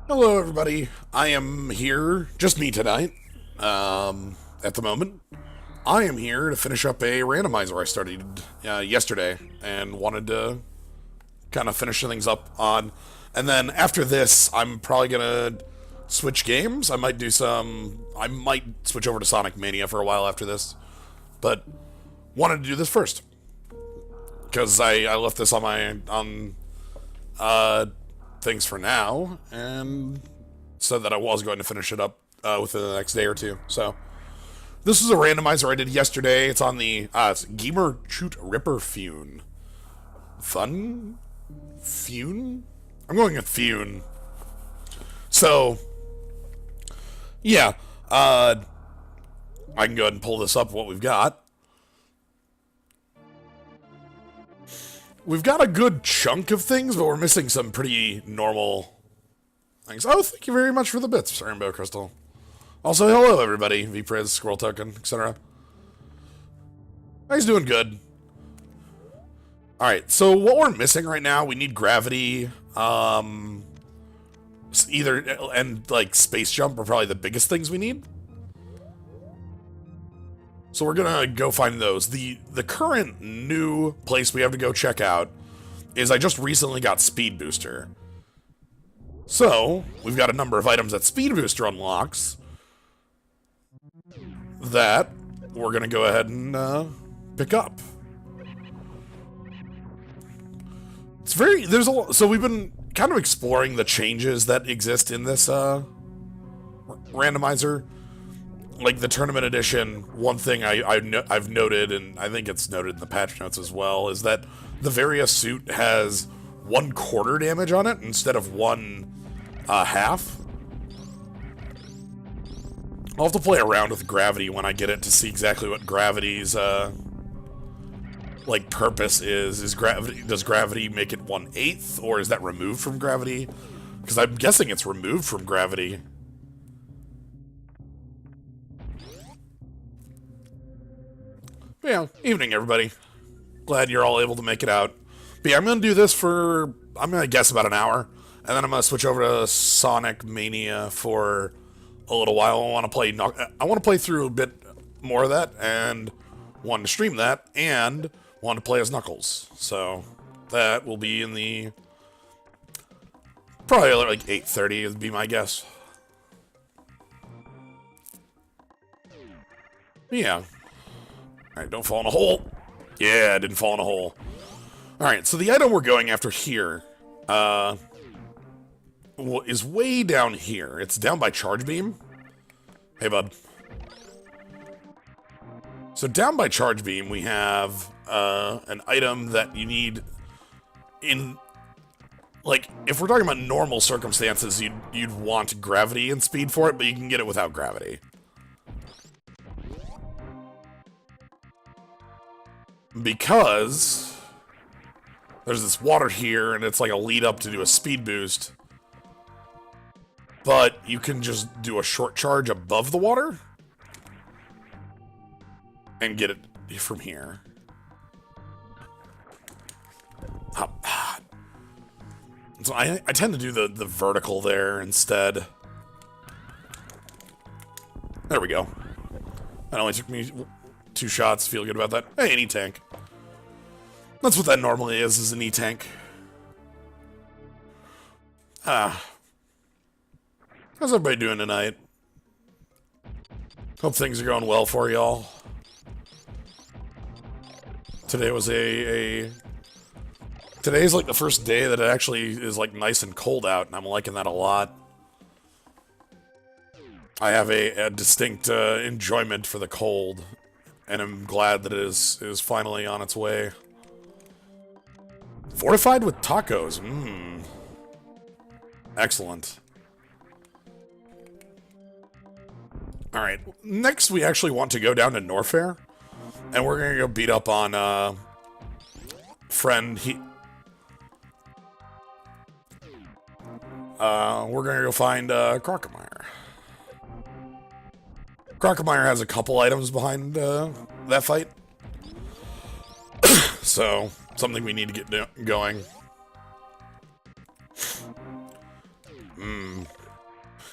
Hello, everybody. I am here, just me tonight, at the moment. I am here to finish up a randomizer I started yesterday and wanted to kind of finish things up on. And then after this, I'm probably going to switch games. I might switch over to Sonic Mania for a while after this. But wanted to do this first. Because I left this on things for now, and said that I was going to finish it up within the next day or two. So, this is a randomizer I did yesterday. It's on the it's Gamer Shoot Ripper Fune. Fun? Fune? I'm going with Fune. So, yeah. I can go ahead and pull this up, what we've got. We've got a good chunk of things, but we're missing some pretty normal things. Oh, thank you very much for the bits, Rainbow Crystal. Also, hello, everybody. VPriz, Squirrel Token, etc. He's doing good. Alright, so what we're missing right now, we need gravity, and space jump are probably the biggest things we need. So we're gonna go find those. The current new place we have to go check out is I just recently got Speed Booster. So, we've got a number of items that Speed Booster unlocks that we're gonna go ahead and pick up. So we've been kind of exploring the changes that exist in this randomizer. Like the tournament edition, one thing I've noted, and I think it's noted in the patch notes as well, is that the Varia suit has 1/4 damage on it instead of 1/2. I'll have to play around with gravity when I get it to see exactly what gravity's purpose is. Does gravity make it 1/8, or is that removed from gravity? Because I'm guessing it's removed from gravity. But yeah, evening, everybody. Glad you're all able to make it out. But yeah, I'm going to do this for, I'm going to guess about an hour. And then I'm going to switch over to Sonic Mania for a little while. I want to play through a bit more of that, and want to stream that, and want to play as Knuckles. So that will be in the, probably like 8:30 would be my guess. But yeah. Alright, don't fall in a hole. Yeah, I didn't fall in a hole. Alright, so the item we're going after here is way down here. It's down by Charge Beam. Hey, bud. So down by Charge Beam, we have an item that you need in... Like, if we're talking about normal circumstances, you'd want gravity and speed for it, but you can get it without gravity. Because there's this water here, and it's like a lead up to do a speed boost. But you can just do a short charge above the water and get it from here. So I tend to do the vertical there instead. There we go. That only took me 2 shots, feel good about that. Hey, an E-Tank. That's what that normally is an E-Tank. How's everybody doing tonight? Hope things are going well for y'all. Today was today's like the first day that it actually is like nice and cold out, and I'm liking that a lot. I have a distinct enjoyment for the cold. And I'm glad that it is finally on its way. Fortified with tacos. Excellent. Alright, next we actually want to go down to Norfair. And we're gonna go beat up on, friend. We're gonna go find, Crocomire. Crocomire has a couple items behind that fight. So, something we need to get going.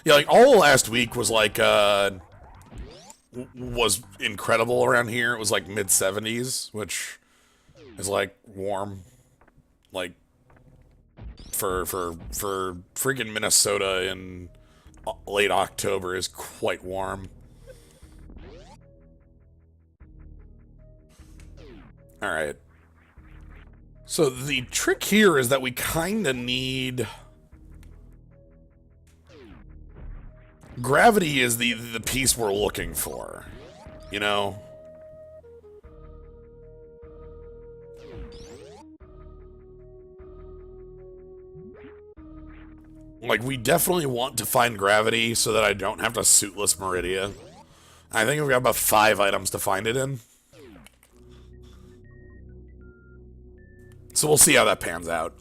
Yeah, like all last week was like was incredible around here. It was like mid 70s, which is like warm, like for freaking Minnesota in late October is quite warm. All right. So the trick here is that we kind of need gravity is the piece we're looking for, you know? Like, we definitely want to find gravity so that I don't have to suitless Maridia. I think we've got about 5 items to find it in. So we'll see how that pans out.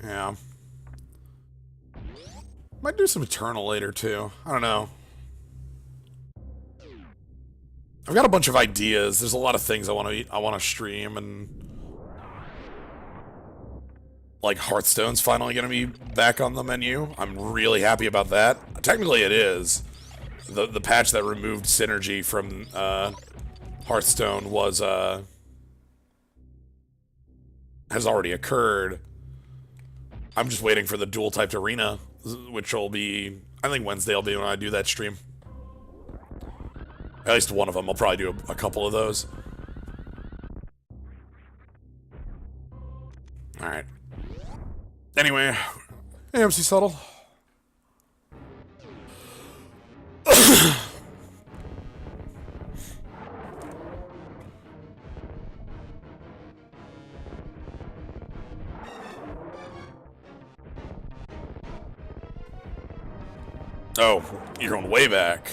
Yeah. Might do some Eternal later, too. I don't know. I've got a bunch of ideas. There's a lot of things I want to stream, and like Hearthstone's finally going to be back on the menu. I'm really happy about that. Technically, it is. The patch that removed synergy from Hearthstone was has already occurred. I'm just waiting for the dual typed arena, which will be, I think Wednesday will be when I do that stream. At least one of them. I'll probably do a couple of those. Alright. Anyway, hey, MC Subtle. Oh, you're going way back.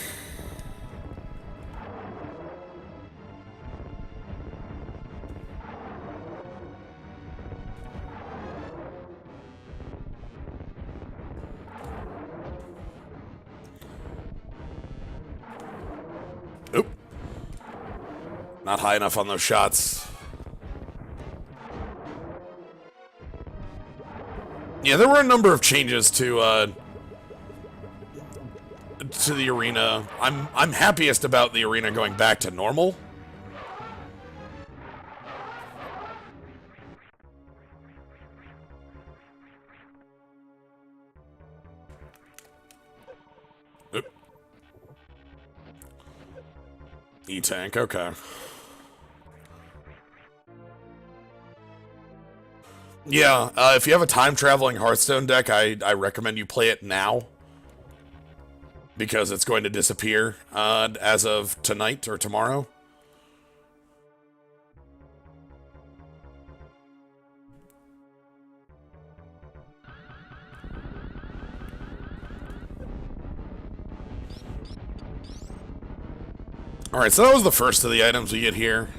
Oop. Not high enough on those shots. Yeah, there were a number of changes to the arena. I'm happiest about the arena going back to normal. Oop. E-tank, okay. Yeah, if you have a time-traveling Hearthstone deck, I recommend you play it now. Because it's going to disappear as of tonight or tomorrow. Alright, so that was the first of the items we get here.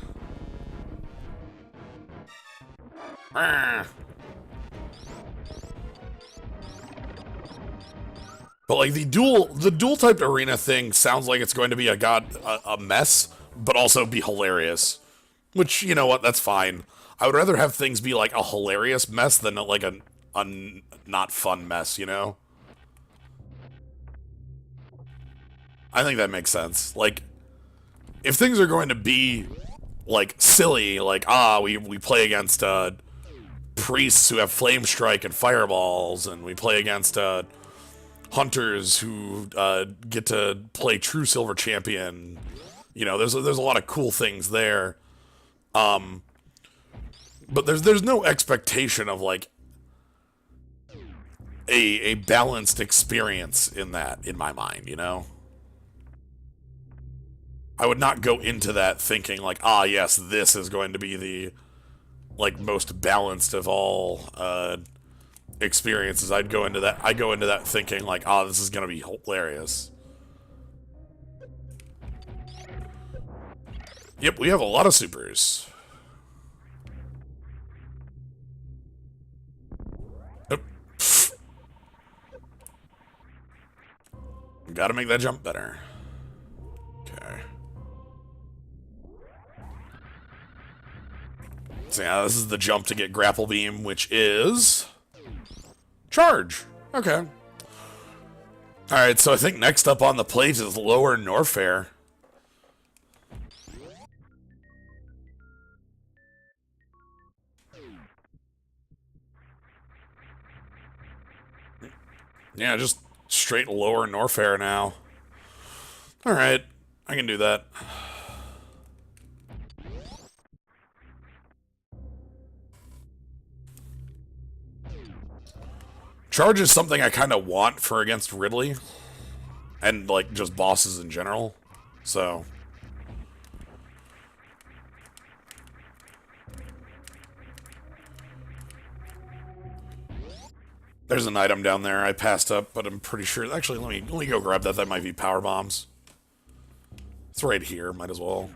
But like the dual typed arena thing sounds like it's going to be a mess, but also be hilarious. Which, you know what, that's fine. I would rather have things be like a hilarious mess than like a not fun mess, you know? I think that makes sense. Like, if things are going to be like silly, like we play against priests who have flame strike and fireballs, and we play against hunters who get to play true silver champion. You know, there's a lot of cool things there. But there's no expectation of like a balanced experience in that, in my mind, you know? I would not go into that thinking like, yes, this is going to be the like most balanced of all experiences. I go into that thinking like, this is gonna be hilarious. Yep, we have a lot of supers. Oop. Gotta make that jump better. Okay. So yeah, this is the jump to get Grapple Beam, which is... Charge! Okay. Alright, so I think next up on the plate is Lower Norfair. Yeah, just straight Lower Norfair now. Alright, I can do that. Charge is something I kind of want for against Ridley. And, like, just bosses in general. So... There's an item down there I passed up, but I'm pretty sure... Actually, let me go grab that. That might be power bombs. It's right here. Might as well.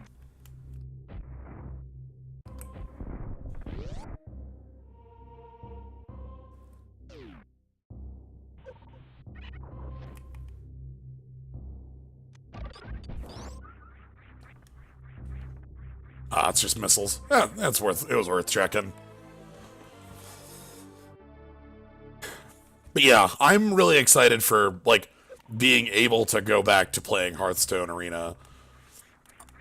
Ah, it's just missiles. Yeah, it was worth checking. But yeah, I'm really excited for, like, being able to go back to playing Hearthstone Arena.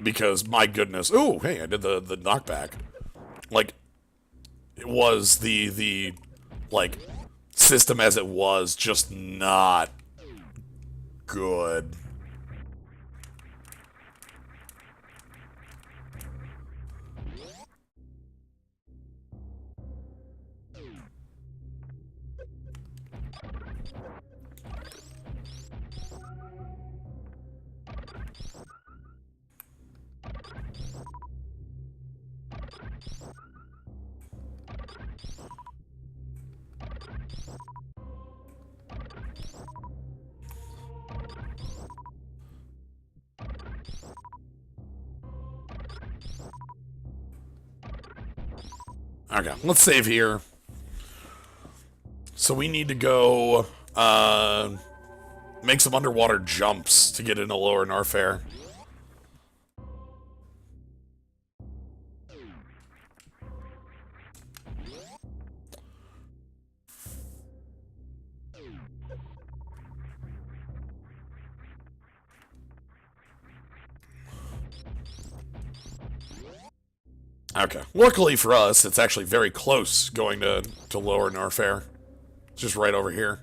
Because, my goodness... Ooh, hey, I did the knockback. Like, it was the like, system as it was just not good. Okay, let's save here. So we need to go, make some underwater jumps to get into Lower Norfair. Okay. Luckily for us, it's actually very close going to Lower Norfair. It's just right over here.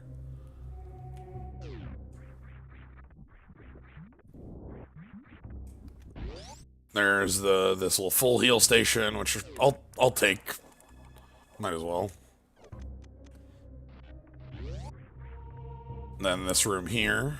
There's this little full heal station, which I'll take. Might as well. Then this room here.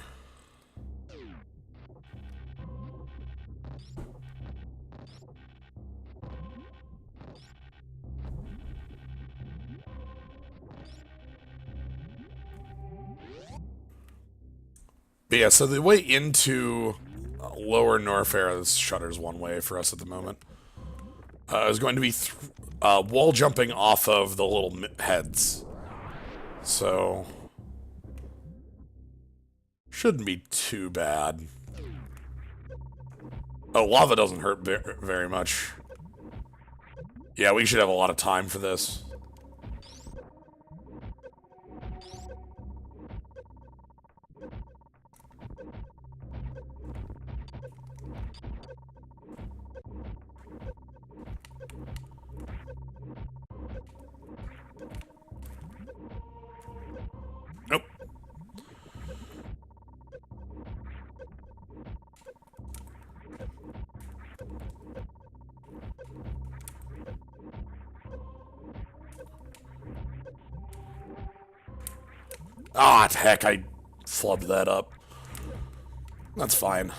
But yeah, so the way into Lower Norfair, this shutter's one way for us at the moment, is going to be wall jumping off of the little heads. So, shouldn't be too bad. Oh, lava doesn't hurt very much. Yeah, we should have a lot of time for this. Nope. Ah, heck, I flubbed that up. That's fine.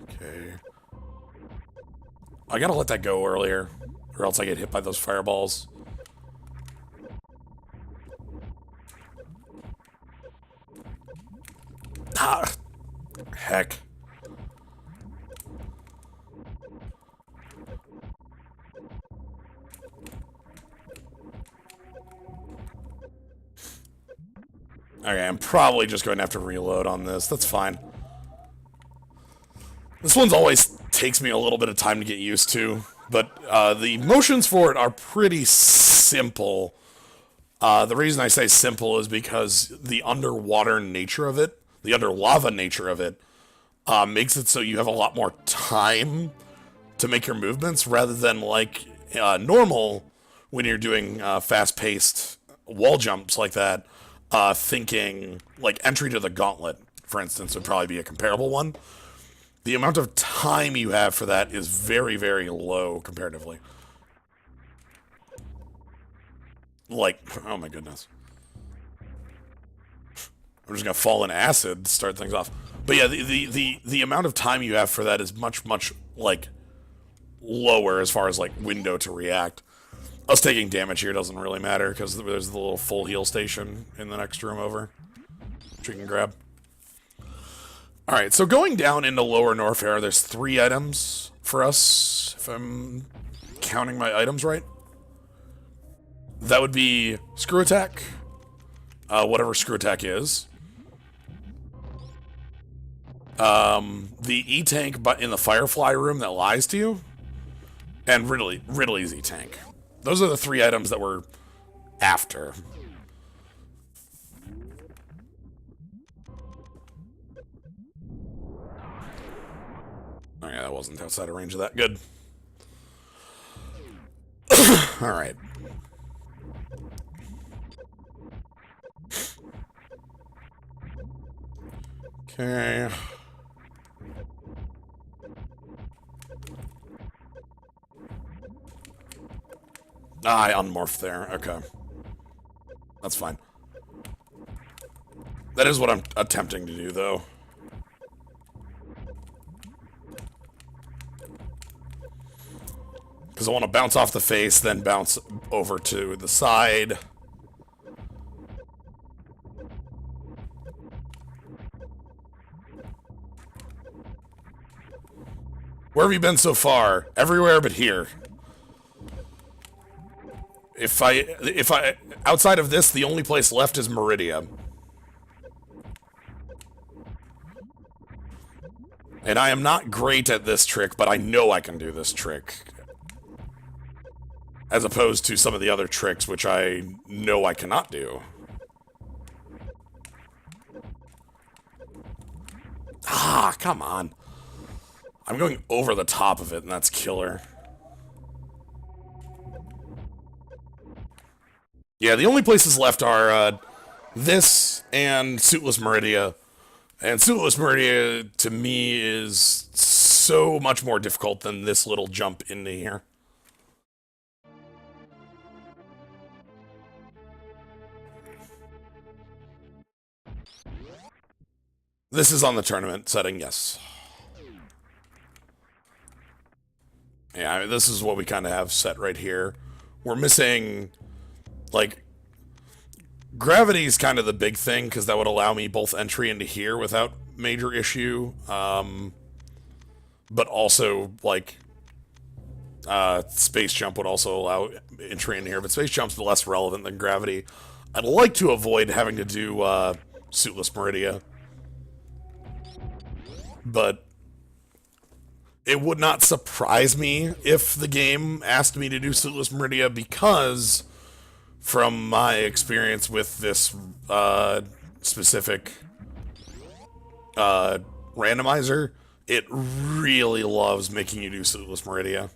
Okay. I gotta let that go earlier, or else I get hit by those fireballs. Ah, heck. Okay, I'm probably just going to have to reload on this. That's fine. This one's always takes me a little bit of time to get used to, But the motions for it are pretty simple. The reason I say simple is because the underwater nature of it, the under lava nature of it, makes it so you have a lot more time to make your movements rather than like normal when you're doing fast-paced wall jumps like that. Thinking like entry to the gauntlet, for instance, would probably be a comparable one. The amount of time you have for that is very, very low comparatively. Like, oh my goodness. I'm just gonna fall in acid to start things off. But yeah, the amount of time you have for that is much, much, like, lower as far as, like, window to react. Us taking damage here doesn't really matter, because there's the little full heal station in the next room over, which we can grab. Alright, so going down into Lower Norfair, there's 3 items for us, if I'm counting my items right. That would be Screw Attack, whatever Screw Attack is. The E-Tank but in the Firefly room that lies to you, and Ridley's E-Tank. Those are the 3 items that we're after. Oh yeah, that wasn't outside of range of that. Good. Alright. Okay. I unmorphed there. Okay. That's fine. That is what I'm attempting to do, though. Because I want to bounce off the face, then bounce over to the side. Where have you been so far? Everywhere but here. If I, outside of this, the only place left is Maridia. And I am not great at this trick, but I know I can do this trick. As opposed to some of the other tricks, which I know I cannot do. Ah, come on. I'm going over the top of it, and that's killer. Yeah, the only places left are this and Suitless Maridia. And Suitless Maridia, to me, is so much more difficult than this little jump into here. This is on the tournament setting, yes. Yeah, I mean, this is what we kind of have set right here. We're missing, like, gravity is kind of the big thing, because that would allow me both entry into here without major issue, but also, like, space jump would also allow entry into here, but space jump's less relevant than gravity. I'd like to avoid having to do Suitless Maridia, but it would not surprise me if the game asked me to do Suitless Maridia, because from my experience with this specific randomizer, it really loves making you do Suitless Maridia.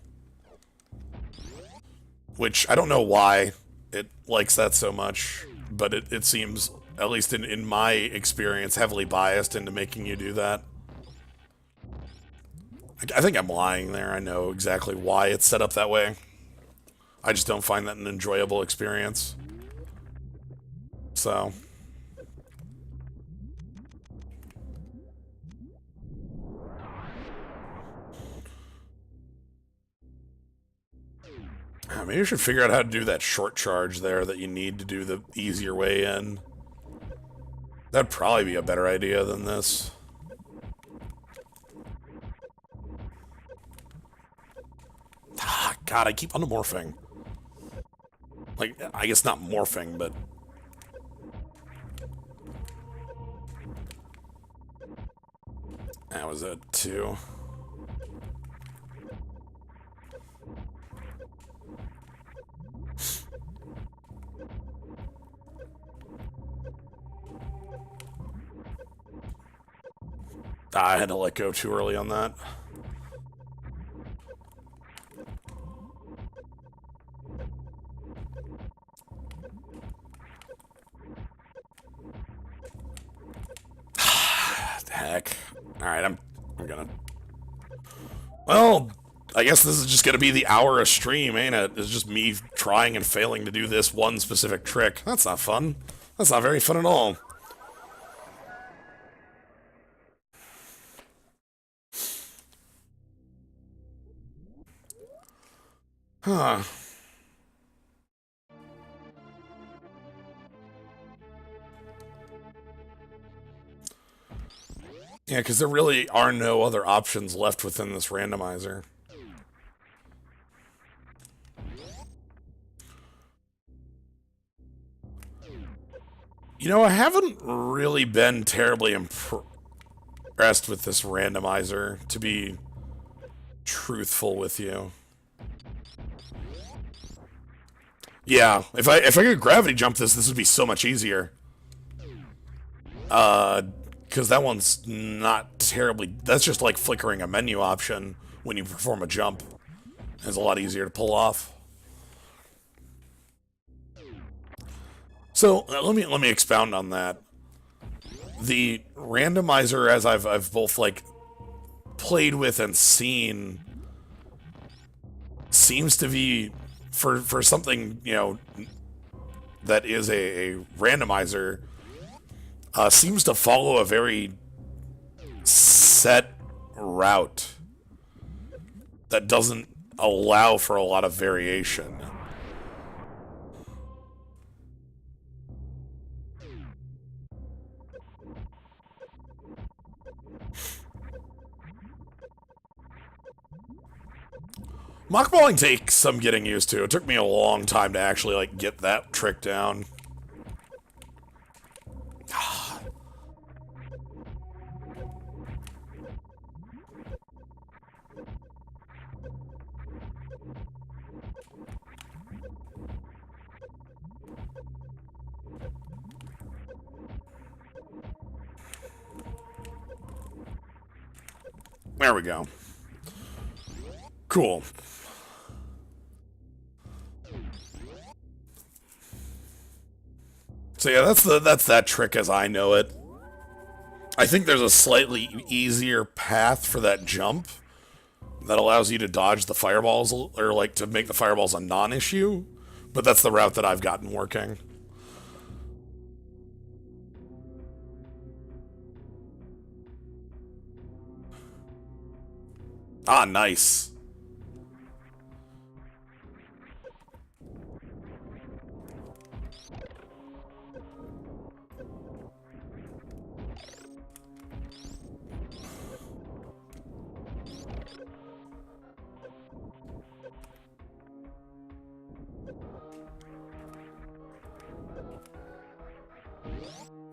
Which, I don't know why it likes that so much, but it seems, at least in my experience, heavily biased into making you do that. I think I'm lying there. I know exactly why it's set up that way. I just don't find that an enjoyable experience. So. Maybe you should figure out how to do that short charge there that you need to do the easier way in. That'd probably be a better idea than this. Ah, God, I keep unmorphing. Like, I guess not morphing, but... That was it, too. I had to let go too early on that. Heck. Alright, I'm gonna... Well, I guess this is just gonna be the hour of stream, ain't it? It's just me trying and failing to do this one specific trick. That's not fun. That's not very fun at all. Huh. Yeah, because there really are no other options left within this randomizer. You know, I haven't really been terribly impressed with this randomizer, to be truthful with you. Yeah, if I could gravity jump this would be so much easier. Because that one's not terribly... That's just like flickering a menu option when you perform a jump. It's a lot easier to pull off. So, let me expound on that. The randomizer, as I've both, like, played with and seen, seems to be, for something, you know, that is a randomizer, seems to follow a very set route that doesn't allow for a lot of variation. Mockballing takes some getting used to. It took me a long time to actually, like, get that trick down. There we go. Cool. So yeah, that's that trick as I know it. I think there's a slightly easier path for that jump that allows you to dodge the fireballs, or like to make the fireballs a non-issue, but that's the route that I've gotten working. Ah, nice.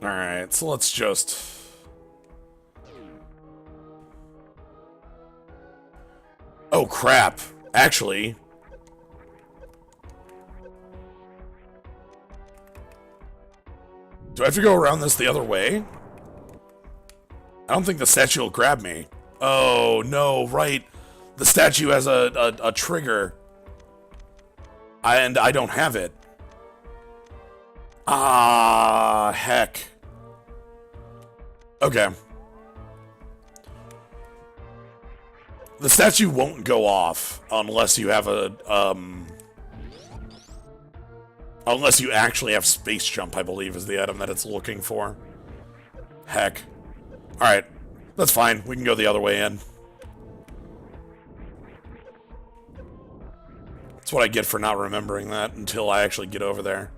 Alright, so let's just... Oh, crap. Actually... Do I have to go around this the other way? I don't think the statue will grab me. Oh, no, right. The statue has a trigger. And I don't have it. Ah, heck. Okay. The statue won't go off unless you have a, unless you actually have space jump, I believe, is the item that it's looking for. Heck. Alright. That's fine. We can go the other way in. That's what I get for not remembering that until I actually get over there.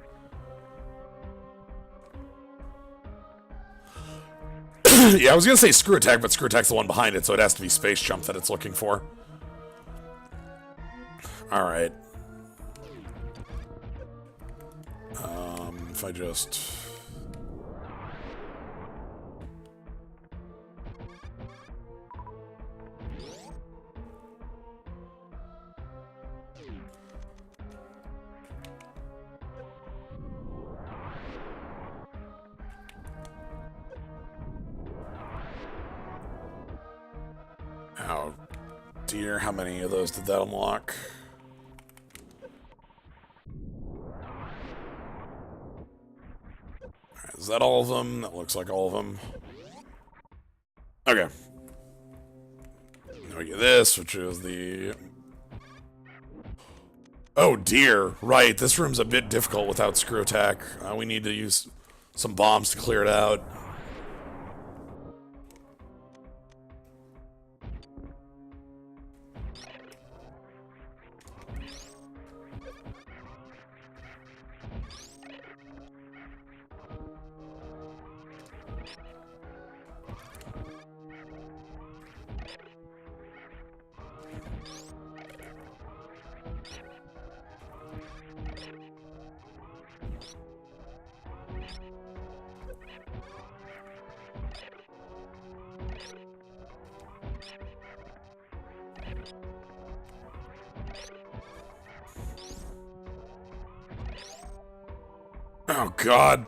Yeah, I was gonna say screw attack, but screw attack's the one behind it, so it has to be space jump that it's looking for. Alright. If I just... Oh, dear. How many of those did that unlock? Alright, is that all of them? That looks like all of them. Okay. Now we get this, which is the... Oh dear, right, this room's a bit difficult without screw attack. We need to use some bombs to clear it out. Oh, God.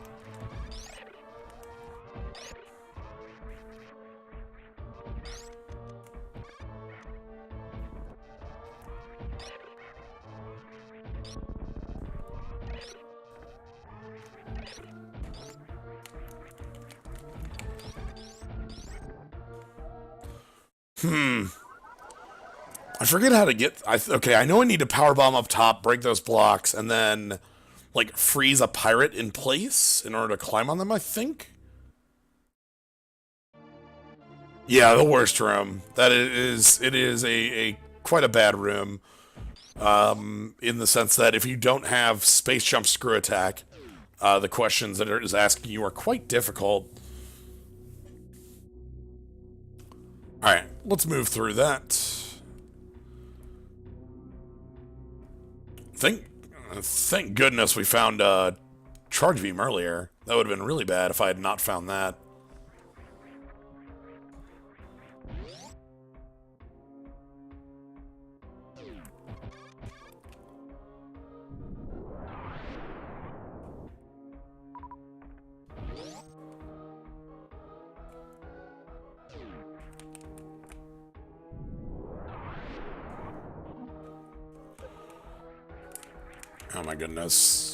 I forget how to get... okay, I know I need to power bomb up top, break those blocks, and then... like, freeze a pirate in place in order to climb on them, I think? Yeah, the worst room. That is... it is a quite a bad room. In the sense that if you don't have space jump screw attack, the questions that it is asking you are quite difficult. Alright, let's move through that. Thank goodness we found charge beam earlier. That would have been really bad if I had not found that. Oh my goodness.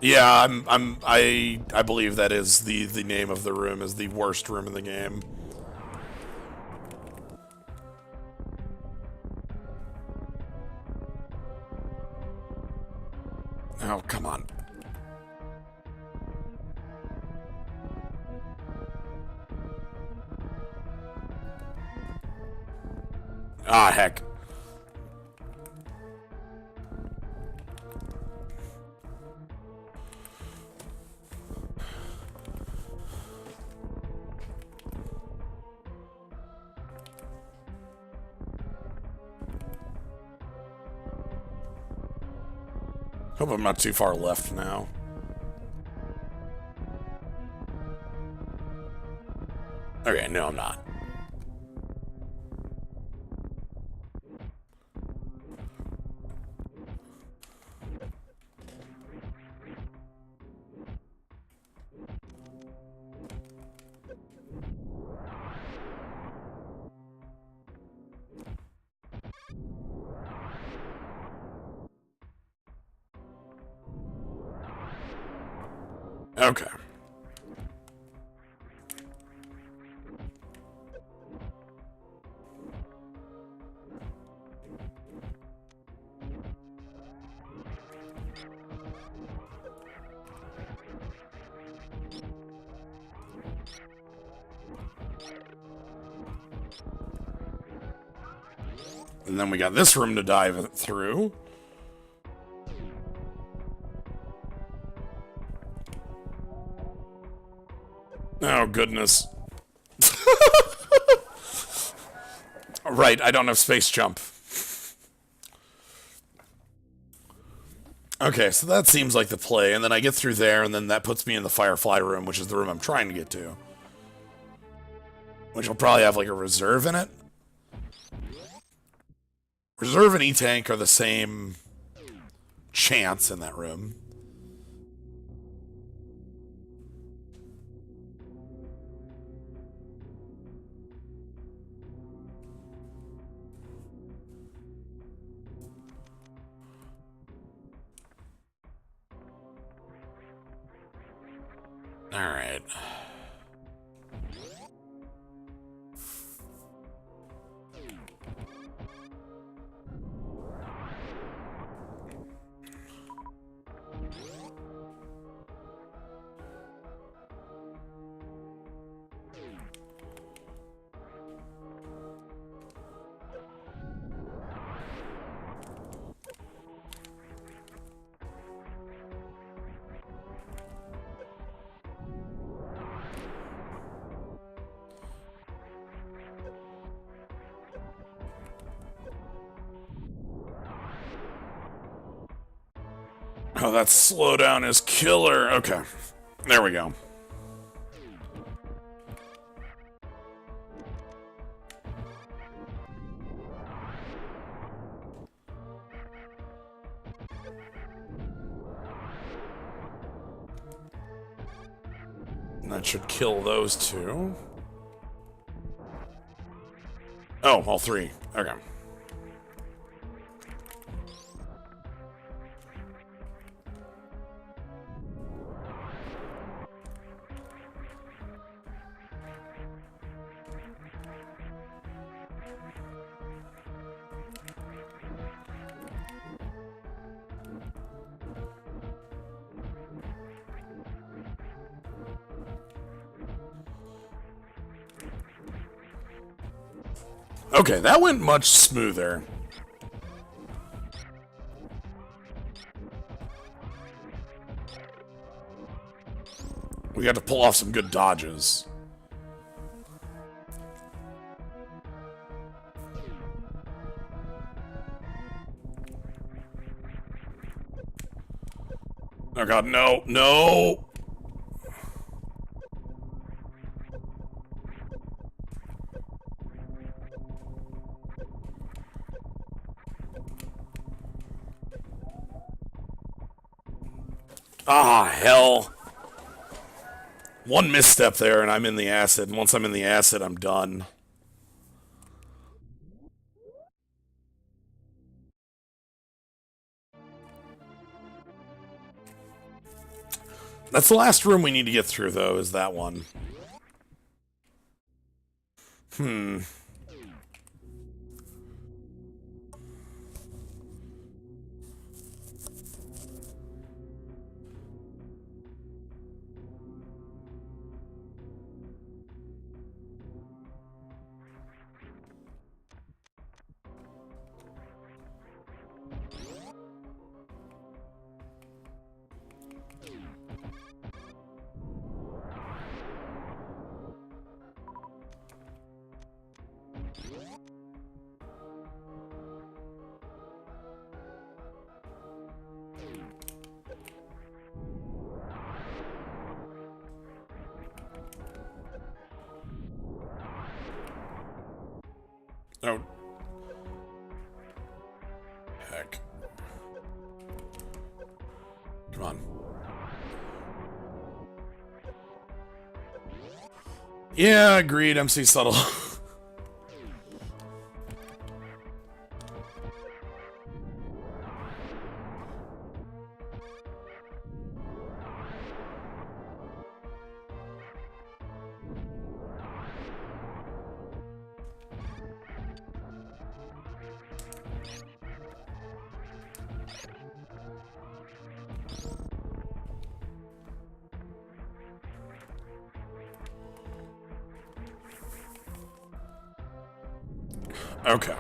Yeah, I believe that is the name of the room, is the worst room in the game. Oh, come on. Ah, heck. Hope I'm not too far left now. Okay, no, I'm not. Okay. And then we got this room to dive through. Oh, goodness. Right, I don't have space jump. Okay, so that seems like the play, and then I get through there, and then that puts me in the Firefly room, which is the room I'm trying to get to. Which will probably have, like, a reserve in it. Reserve and E-Tank are the same chance in that room. Alright. Oh, that slowdown is killer. Okay. There we go. And that should kill those two. Oh, all three. Okay. Okay, that went much smoother. We got to pull off some good dodges. Oh god, no, no! Ah, hell. One misstep there and I'm in the acid, and once I'm in the acid, I'm done. That's the last room we need to get through, though, is that one. Oh. Heck. Come on. Yeah, agreed, MC Subtle. Okay.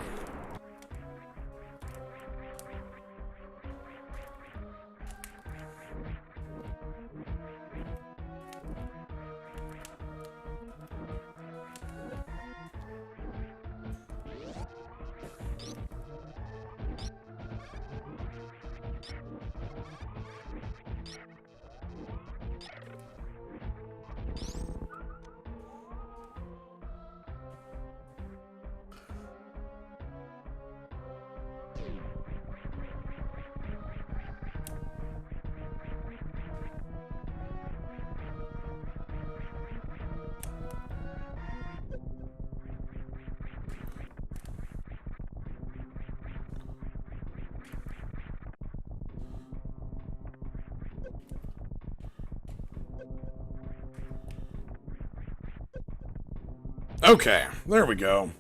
Okay, there we go.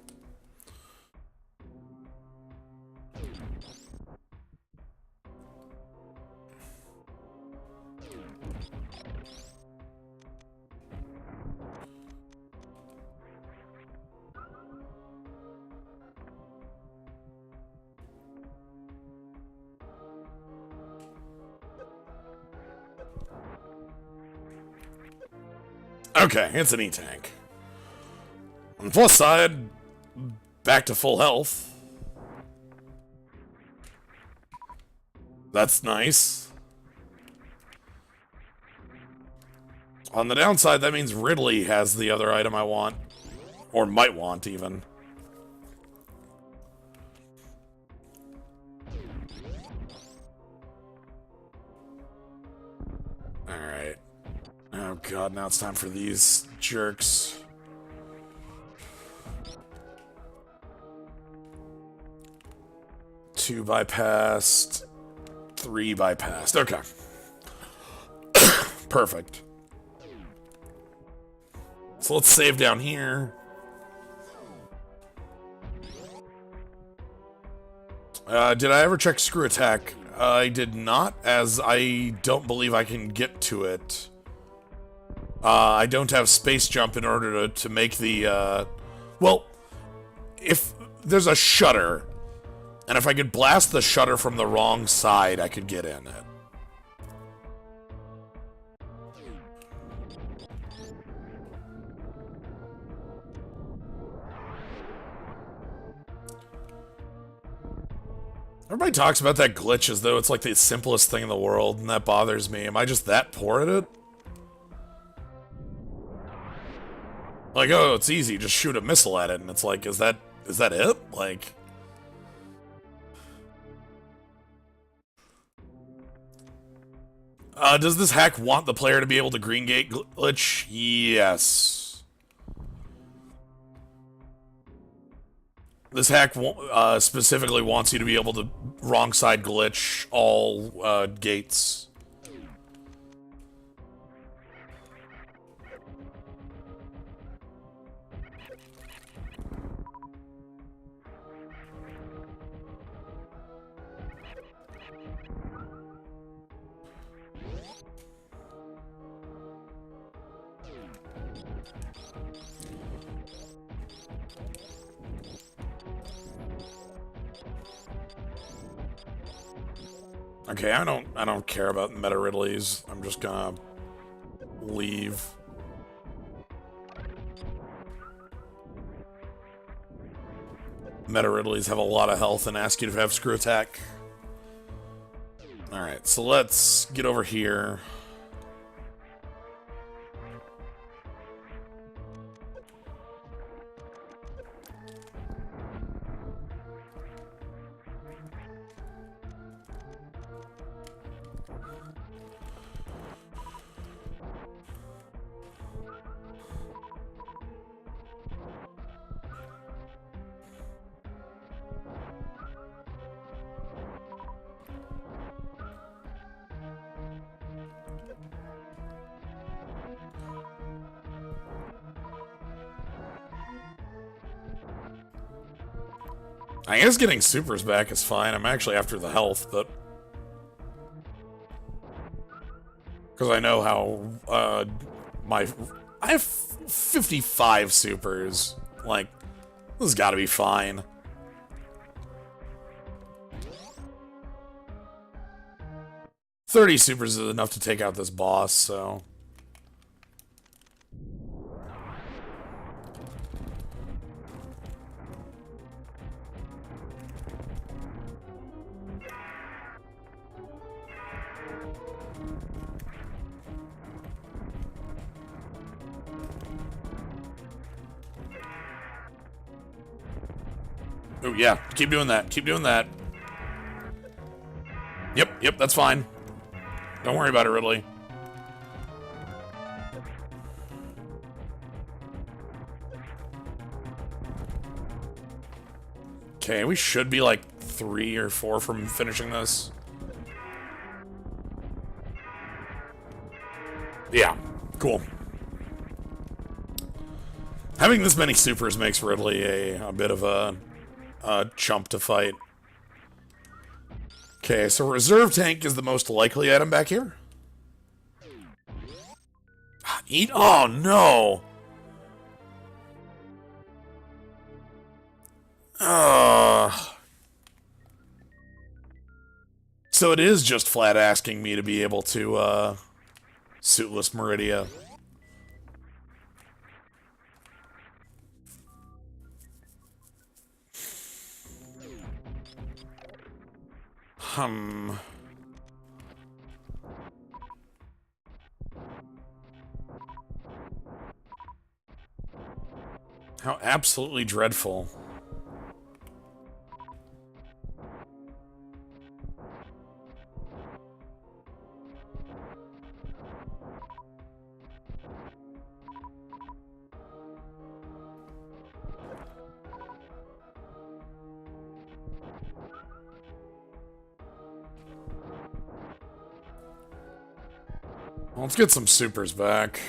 Okay, it's an E-Tank. On the plus side, back to full health. That's nice. On the downside, that means Ridley has the other item I want. Or might want, even. Alright. Oh god, now it's time for these jerks. Two bypassed. Three bypassed. Okay. Perfect. So let's save down here. Did I ever check screw attack? I did not, as I don't believe I can get to it. I don't have space jump in order to make the, well, if there's a shutter, and if I could blast the shutter from the wrong side, I could get in it. Everybody talks about that glitch as though it's like the simplest thing in the world, and that bothers me. Am I just that poor at it? Like, oh, it's easy, just shoot a missile at it, and it's like, is that it? Like... does this hack want the player to be able to green gate glitch? Yes. This hack specifically wants you to be able to wrong side glitch all gates. Okay, I don't care about Meta Ridleys. I'm just gonna leave. Meta Ridleys have a lot of health and ask you to have screw attack. Alright, so let's get over here. I guess getting supers back is fine. I'm actually after the health, but... because I know how, I have 55 supers. Like, this has got to be fine. $30 supers is enough to take out this boss, so... Oh, yeah. Keep doing that. Keep doing that. Yep, that's fine. Don't worry about it, Ridley. Okay, we should be like 3 or 4 from finishing this. Yeah, cool. Having this many supers makes Ridley a bit of a chump to fight. Okay, so reserve tank is the most likely item back here. Eat? Oh, no! So it is just flat asking me to be able to, Suitless Maridia. How absolutely dreadful. Well, let's get some supers back.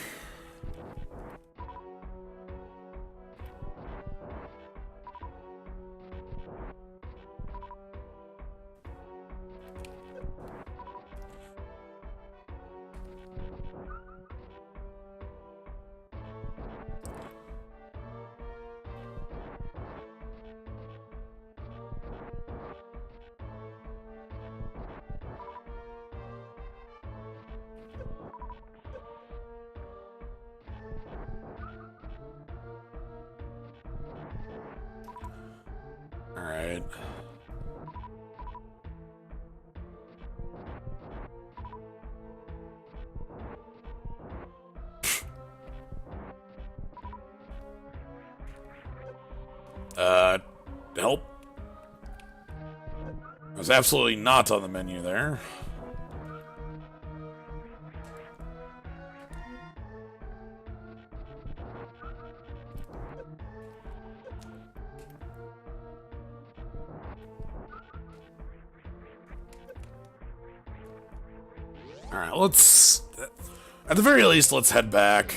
Alright. Help. I was absolutely not on the menu there. Alright, let's... At the very least, let's head back.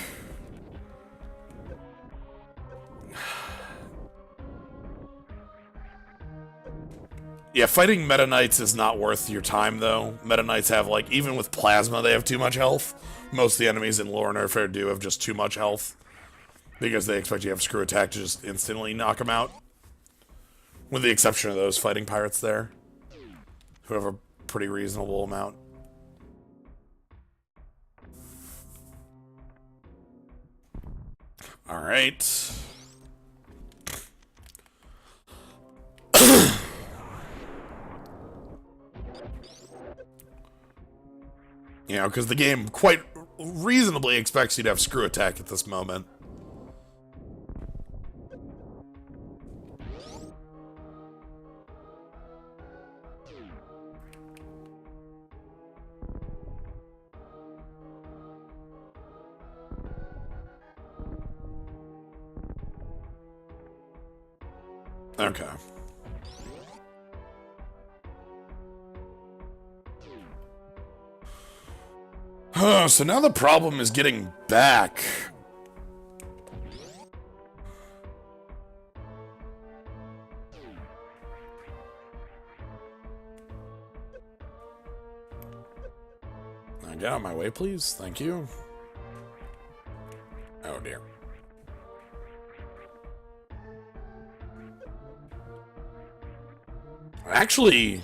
Yeah, fighting Meta Knights is not worth your time, though. Meta Knights have, like, even with Plasma, they have too much health. Most of the enemies in Lore and Airfare do have just too much health. Because they expect you to have Screw Attack to just instantly knock them out. With the exception of those fighting pirates there. Who have a pretty reasonable amount. Alright. You know, because the game quite reasonably expects you to have Screw Attack at this moment. Okay. So now the problem is getting back. Get out of my way, please. Thank you. Oh, dear. Actually...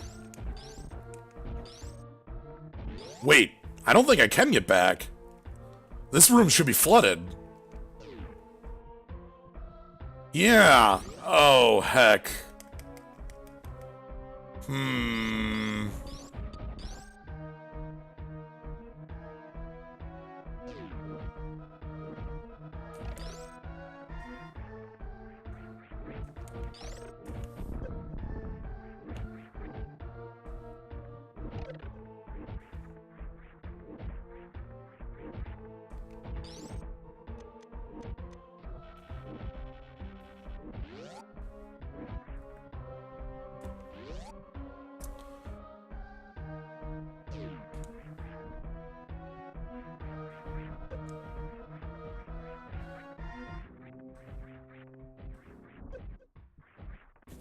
Wait. I don't think I can get back. This room should be flooded. Yeah. Oh, heck.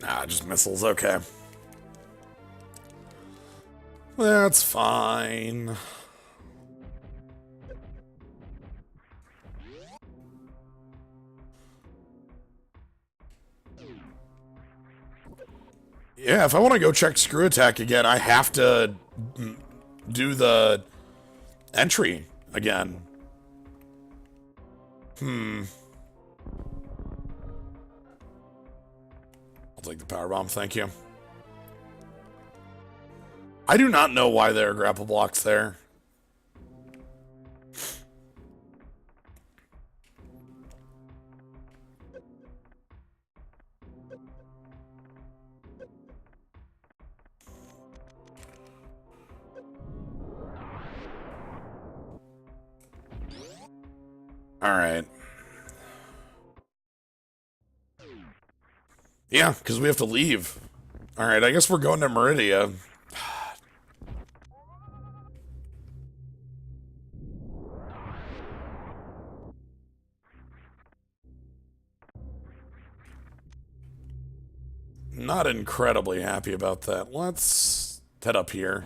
Ah, just missiles, okay. That's fine. Yeah, if I want to go check Screw Attack again, I have to do the entry again. I'll take the power bomb, thank you. I do not know why there are grapple blocks there. Alright. Yeah, because we have to leave. Alright, I guess we're going to Maridia. Not incredibly happy about that. Let's head up here.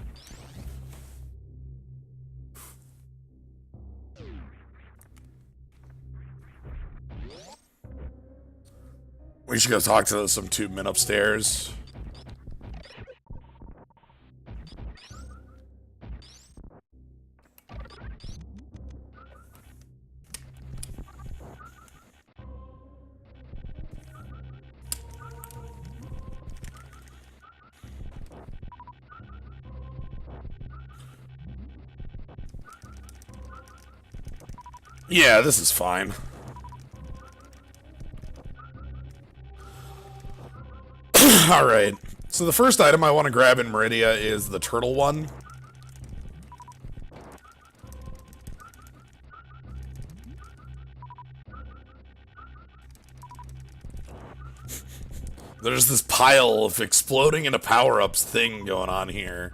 We should go talk to some tube men upstairs. Yeah, this is fine. Alright, so the first item I want to grab in Maridia is the turtle one. There's this pile of exploding into power-ups thing going on here.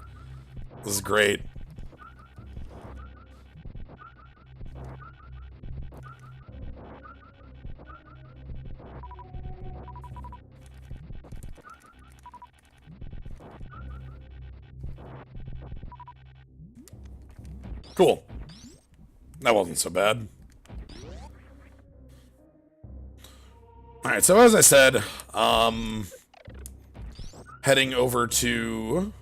This is great. Cool. That wasn't so bad. Alright, so as I said, heading over to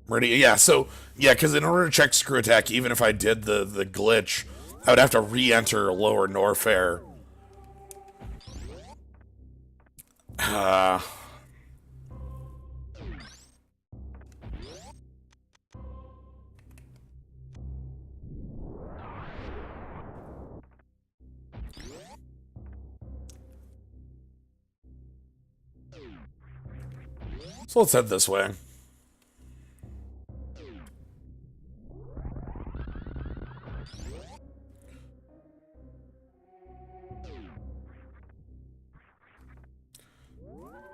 Maridia. Yeah, so, yeah, because in order to check Screw Attack, even if I did the glitch, I would have to re-enter Lower Norfair. So let's head this way.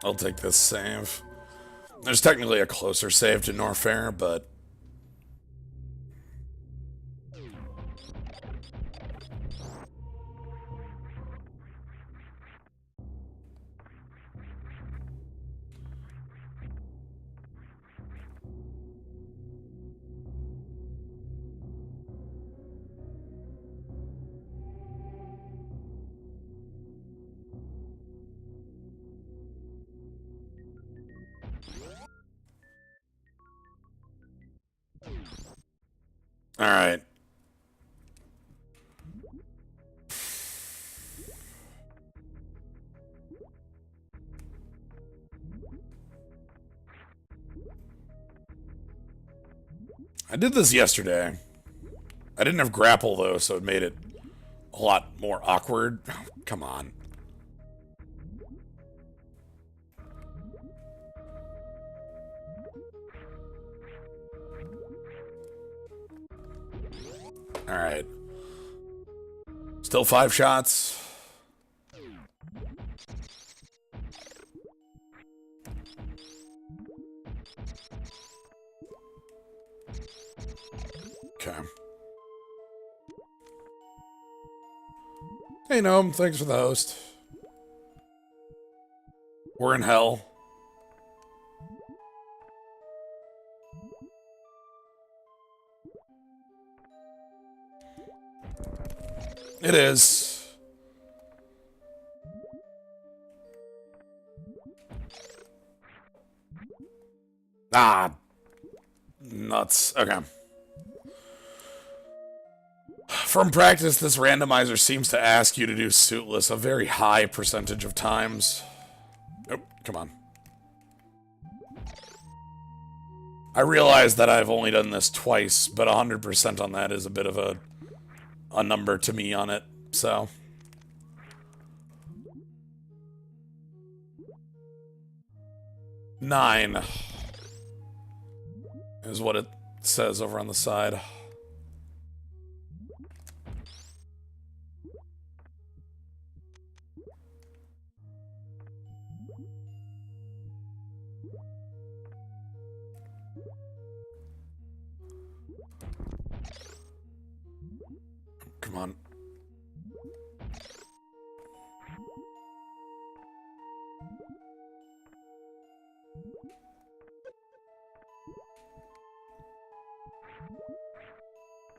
I'll take this save. There's technically a closer save to Norfair, but... Alright. I did this yesterday. I didn't have grapple, though, so it made it a lot more awkward. Oh, come on. Alright. Still 5 shots. Okay. Hey, Gnome, thanks for the host. We're in hell. It is. Ah. Nuts. Okay. From practice, this randomizer seems to ask you to do Suitless a very high percentage of times. Oh, come on. I realize that I've only done this twice, but 100% on that is a bit of a number to me on it, so. Nine is what it says over on the side. Come on.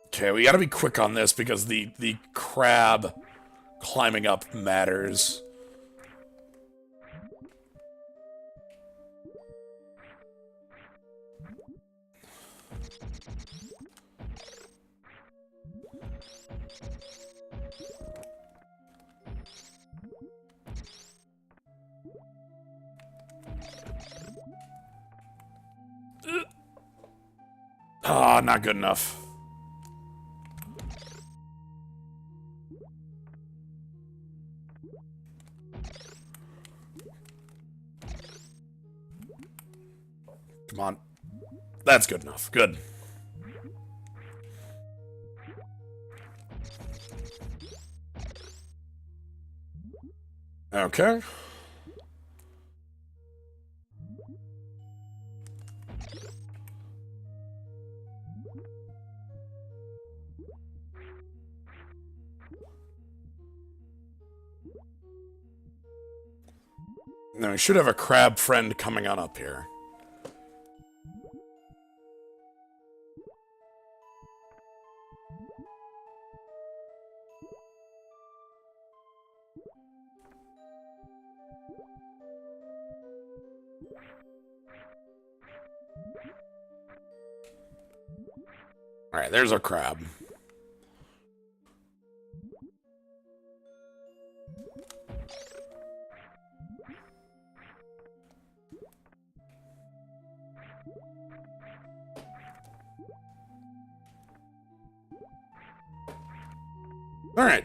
Okay, we gotta be quick on this because the crab climbing up matters. Ah, not good enough. Come on. That's good enough. Good. Okay. Now, we should have a crab friend coming on up here. Alright, there's our crab. Alright.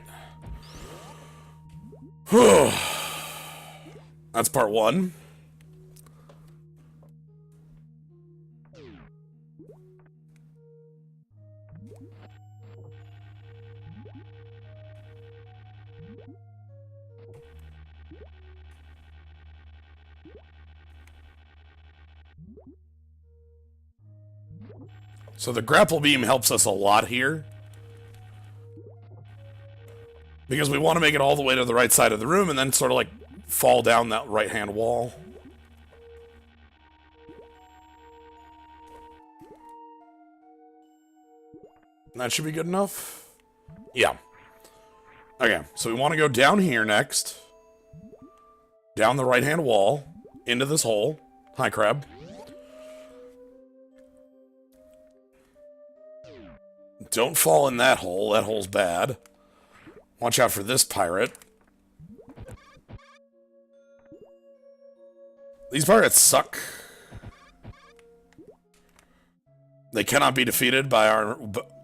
That's part one. So the grapple beam helps us a lot here. Because we want to make it all the way to the right side of the room and then sort of like fall down that right-hand wall. That should be good enough. Yeah. Okay, so we want to go down here next. Down the right-hand wall. Into this hole. Hi, crab. Don't fall in that hole. That hole's bad. Watch out for this pirate. These pirates suck. They cannot be defeated by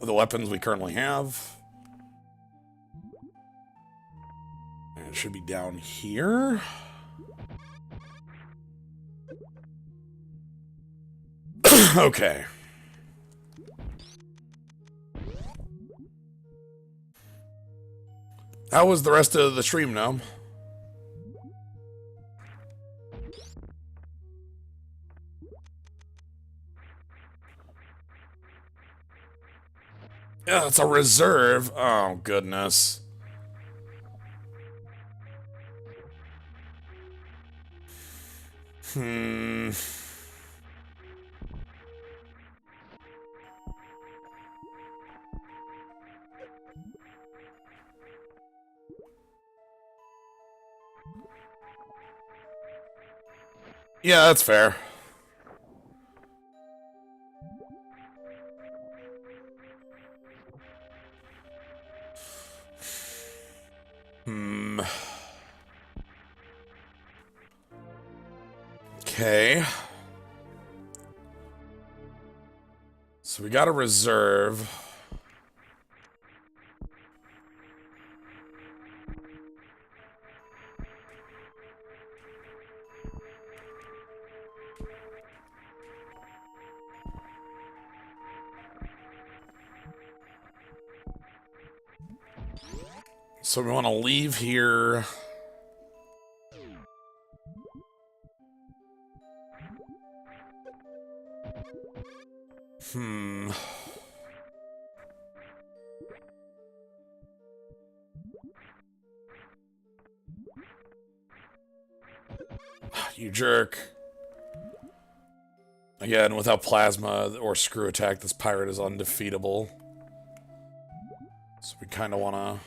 the weapons we currently have. And it should be down here. Okay. How was the rest of the stream, Gnome? Yeah, it's a reserve. Oh, goodness. Hmm. Yeah, that's fair. Hmm. Okay. So we got a reserve. So we want to leave here. Hmm. You jerk. Again, without plasma or screw attack, this pirate is undefeatable. So we kind of want to...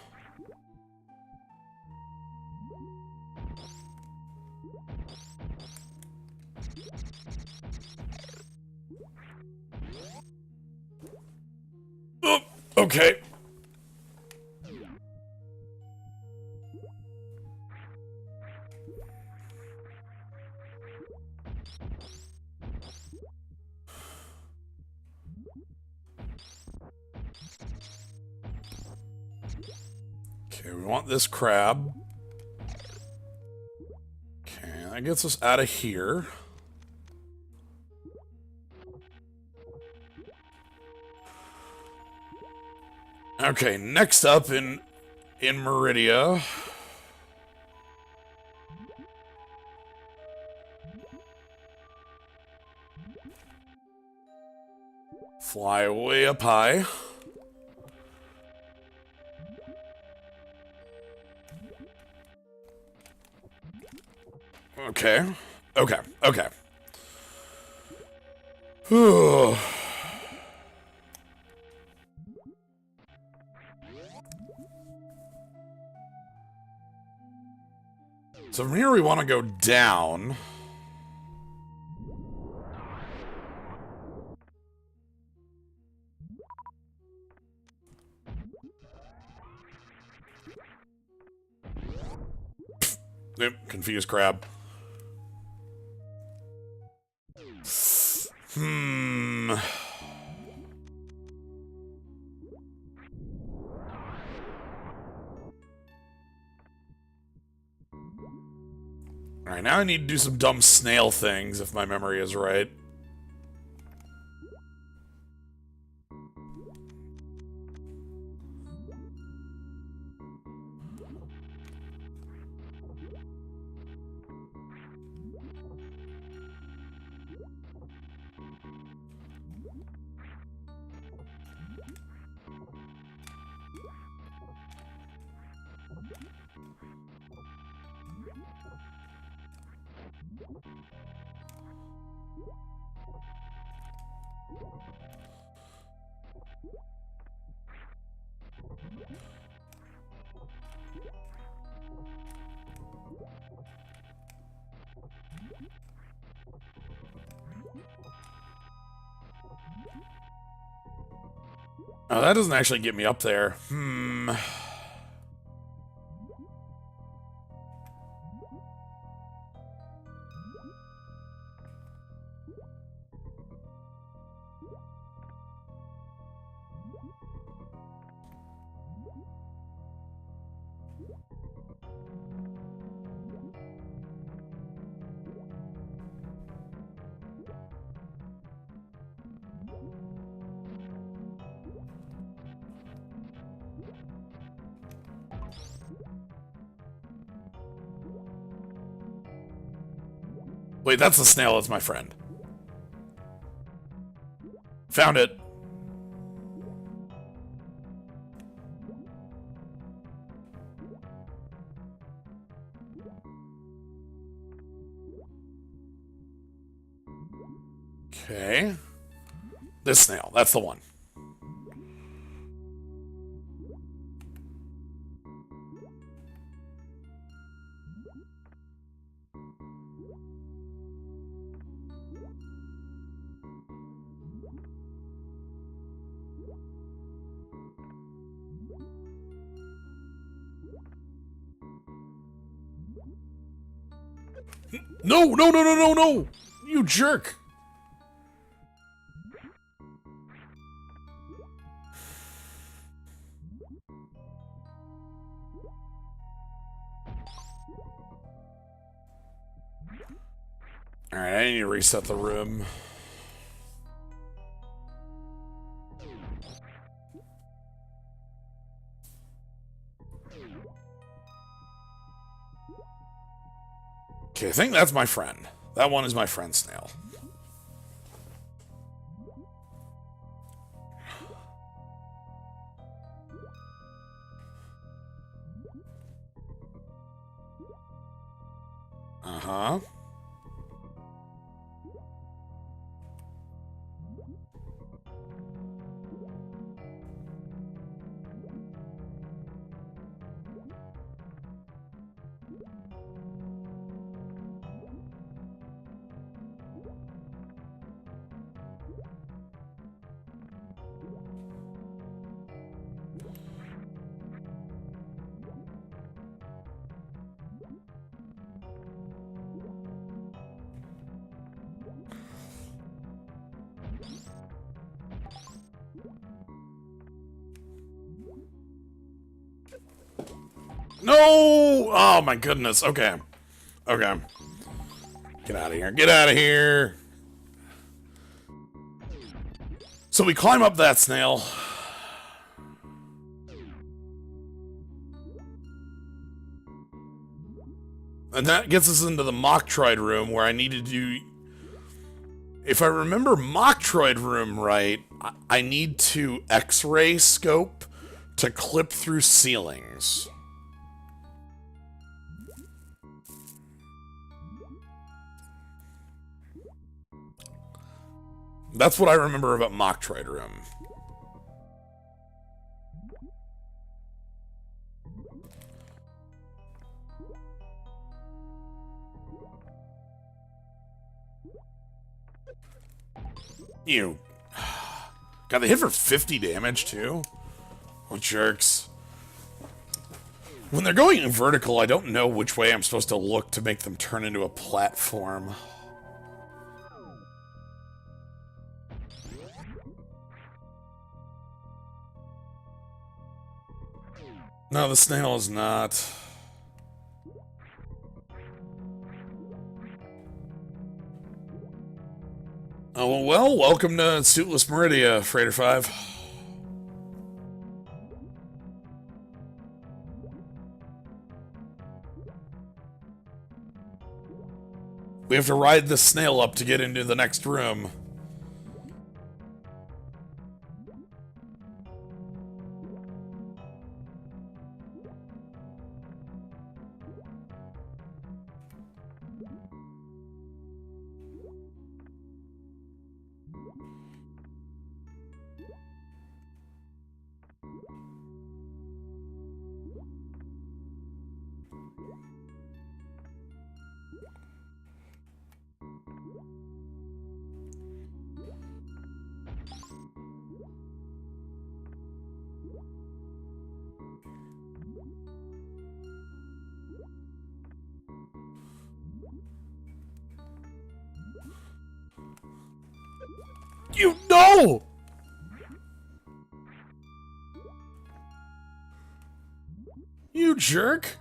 Oh, okay. Okay, we want this crab. Okay, that gets us out of here. Okay, next up in Maridia. Fly way up high. Okay. Okay. Okay. Whew. So from here we want to go down. Yep, confused crab. Hmm. Alright, now I need to do some dumb snail things, if my memory is right. Oh, that doesn't actually get me up there. Hmm. Wait, that's the snail, that's my friend. Found it. Okay. This snail, that's the one. No, no, no, no, no, no! You jerk! Alright, I need to reset the room. Okay, I think that's my friend. That one is my friend snail. Uh-huh. No! Oh my goodness. Okay. Okay. Get out of here. Get out of here. So we climb up that snail. And that gets us into the Metroid room where I need to do... If I remember Metroid room right, I need to X-ray scope to clip through ceilings. That's what I remember about Metroid room. You. God, they hit for 50 damage, too? What jerks. When they're going vertical, I don't know which way I'm supposed to look to make them turn into a platform. No, the snail is not. Oh, well, welcome to Suitless Maridia, Freighter 5. We have to ride the snail up to get into the next room. You know! You jerk!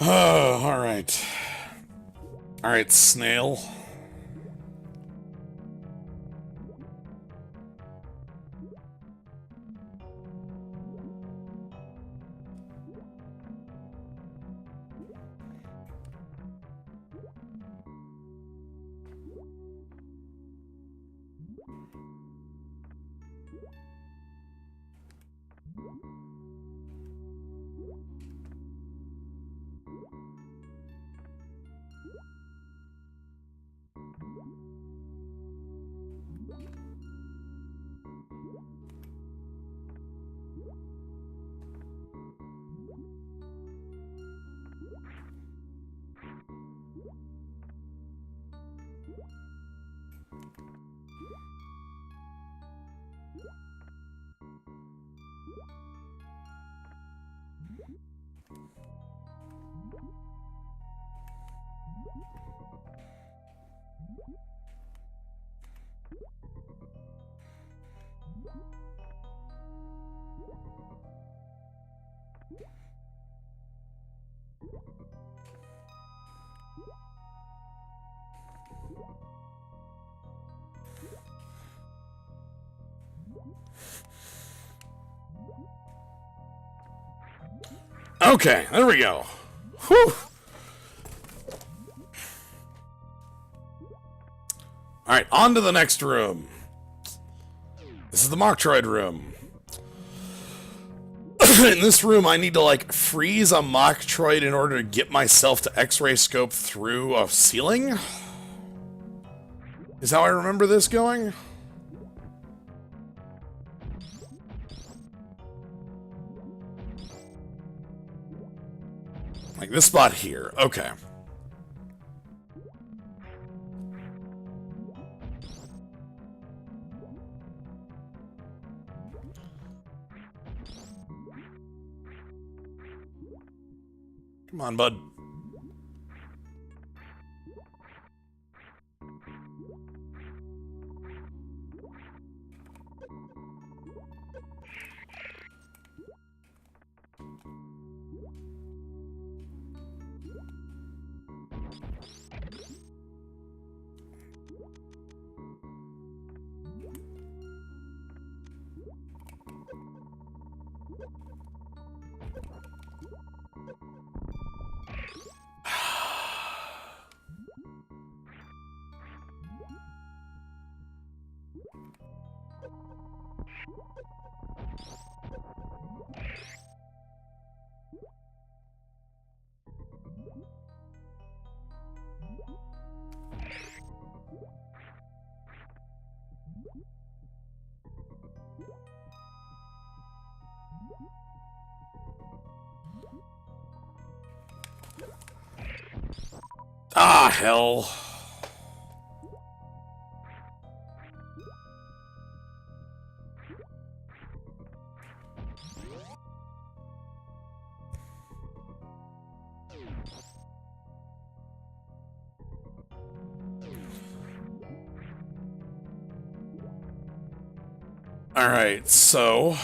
Alright. Alright, snail. Okay, there we go. Whew. Alright, on to the next room. This is the Metroid room. In this room, I need to, like, freeze a Metroid in order to get myself to X-ray scope through a ceiling? Is how I remember this going? Like this spot here. Okay. Come on, bud. Ah, hell. Alright, so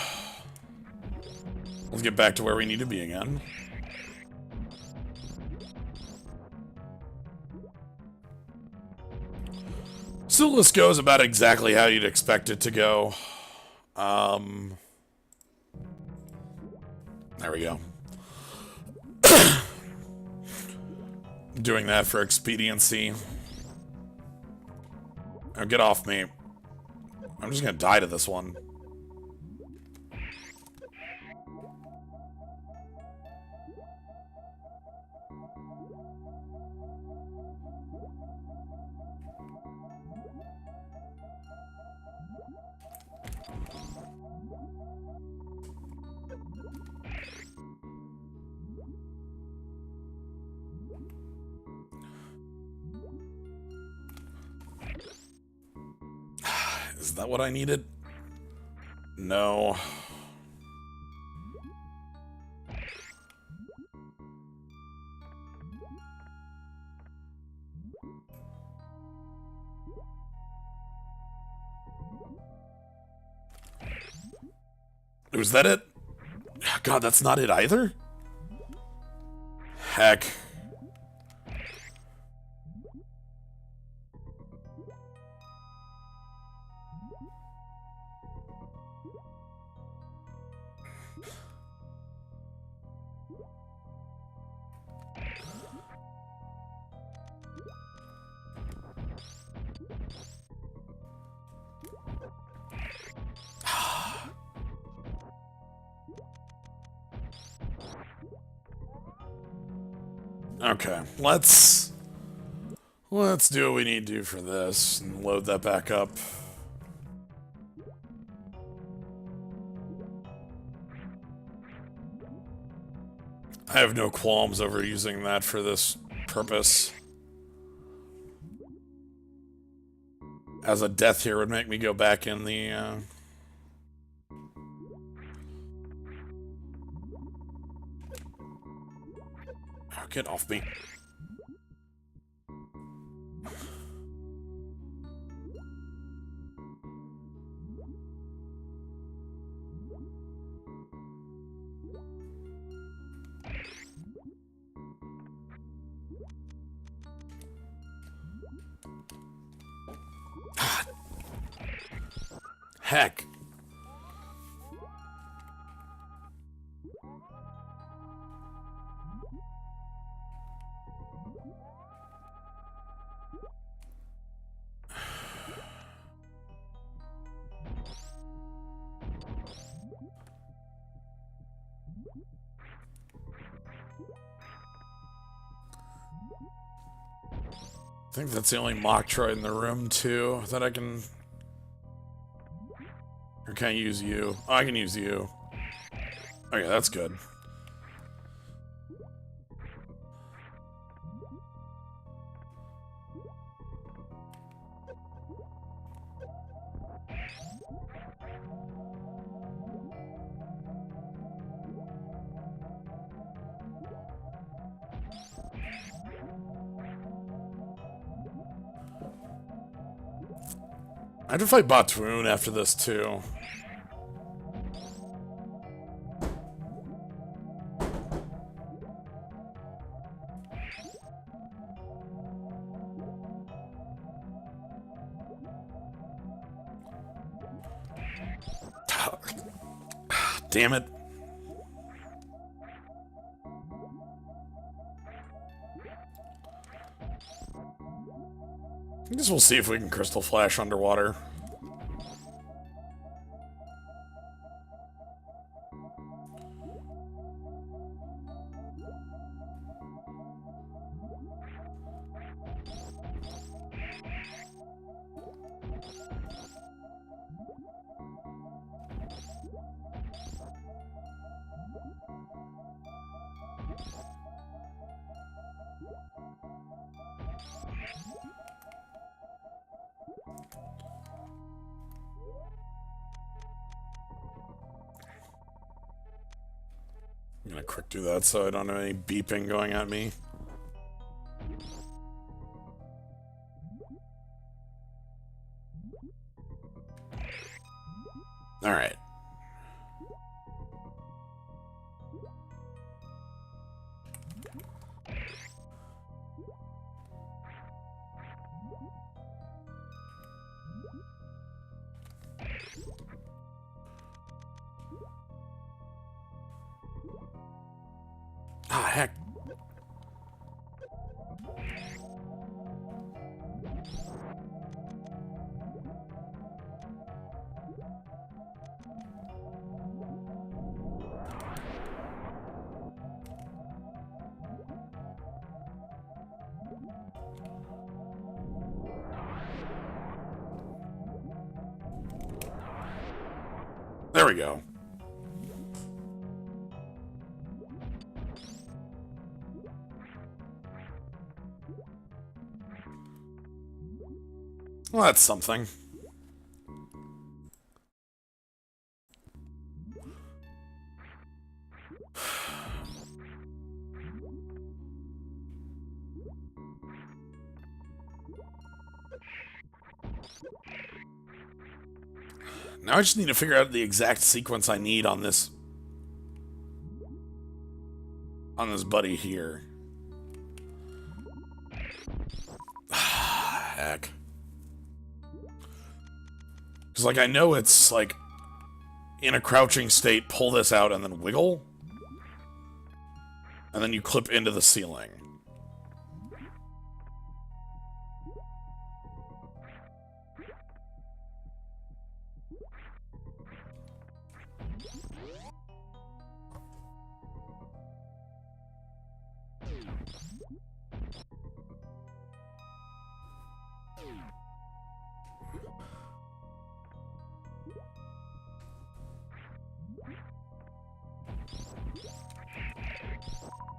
let's get back to where we need to be again. Suitless goes about exactly how you'd expect it to go. There we go. Doing that for expediency. Oh, get off me. I'm just gonna die to this one. Is that what I needed? No. Was that it? God, that's not it either? Heck. Okay, let's do what we need to do for this and load that back up. I have no qualms over using that for this purpose. As a death here would make me go back in the, Oh, get off me. Heck. I think that's the only Metroid in the room, too, that I can... Or can I use you? Oh, I can use you. Okay, that's good. I have to fight Batoon after this, too. Damn it. I guess we'll see if we can Crystal Flash underwater. I'm gonna quick do that so I don't have any beeping going at me. Alright. Ah, heck. There we go. Well, that's something. Now I just need to figure out the exact sequence I need on this buddy here. heck? Because, like, I know it's, like, in a crouching state, pull this out and then wiggle. And then you clip into the ceiling.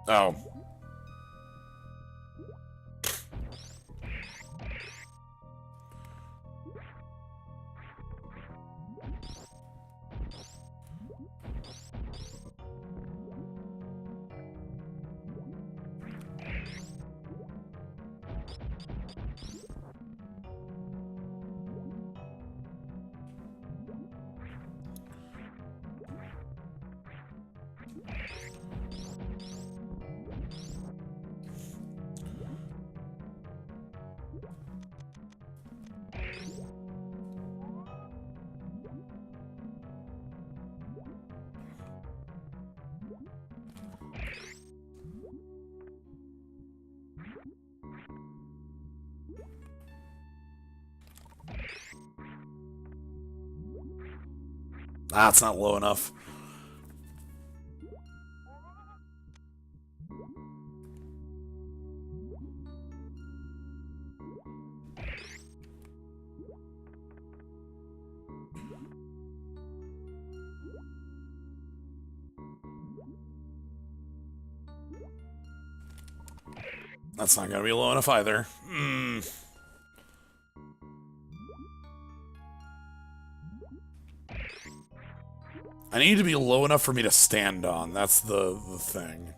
Oh. Ah, it's not low enough. That's not gonna be low enough either. I need to be low enough for me to stand on. That's the thing.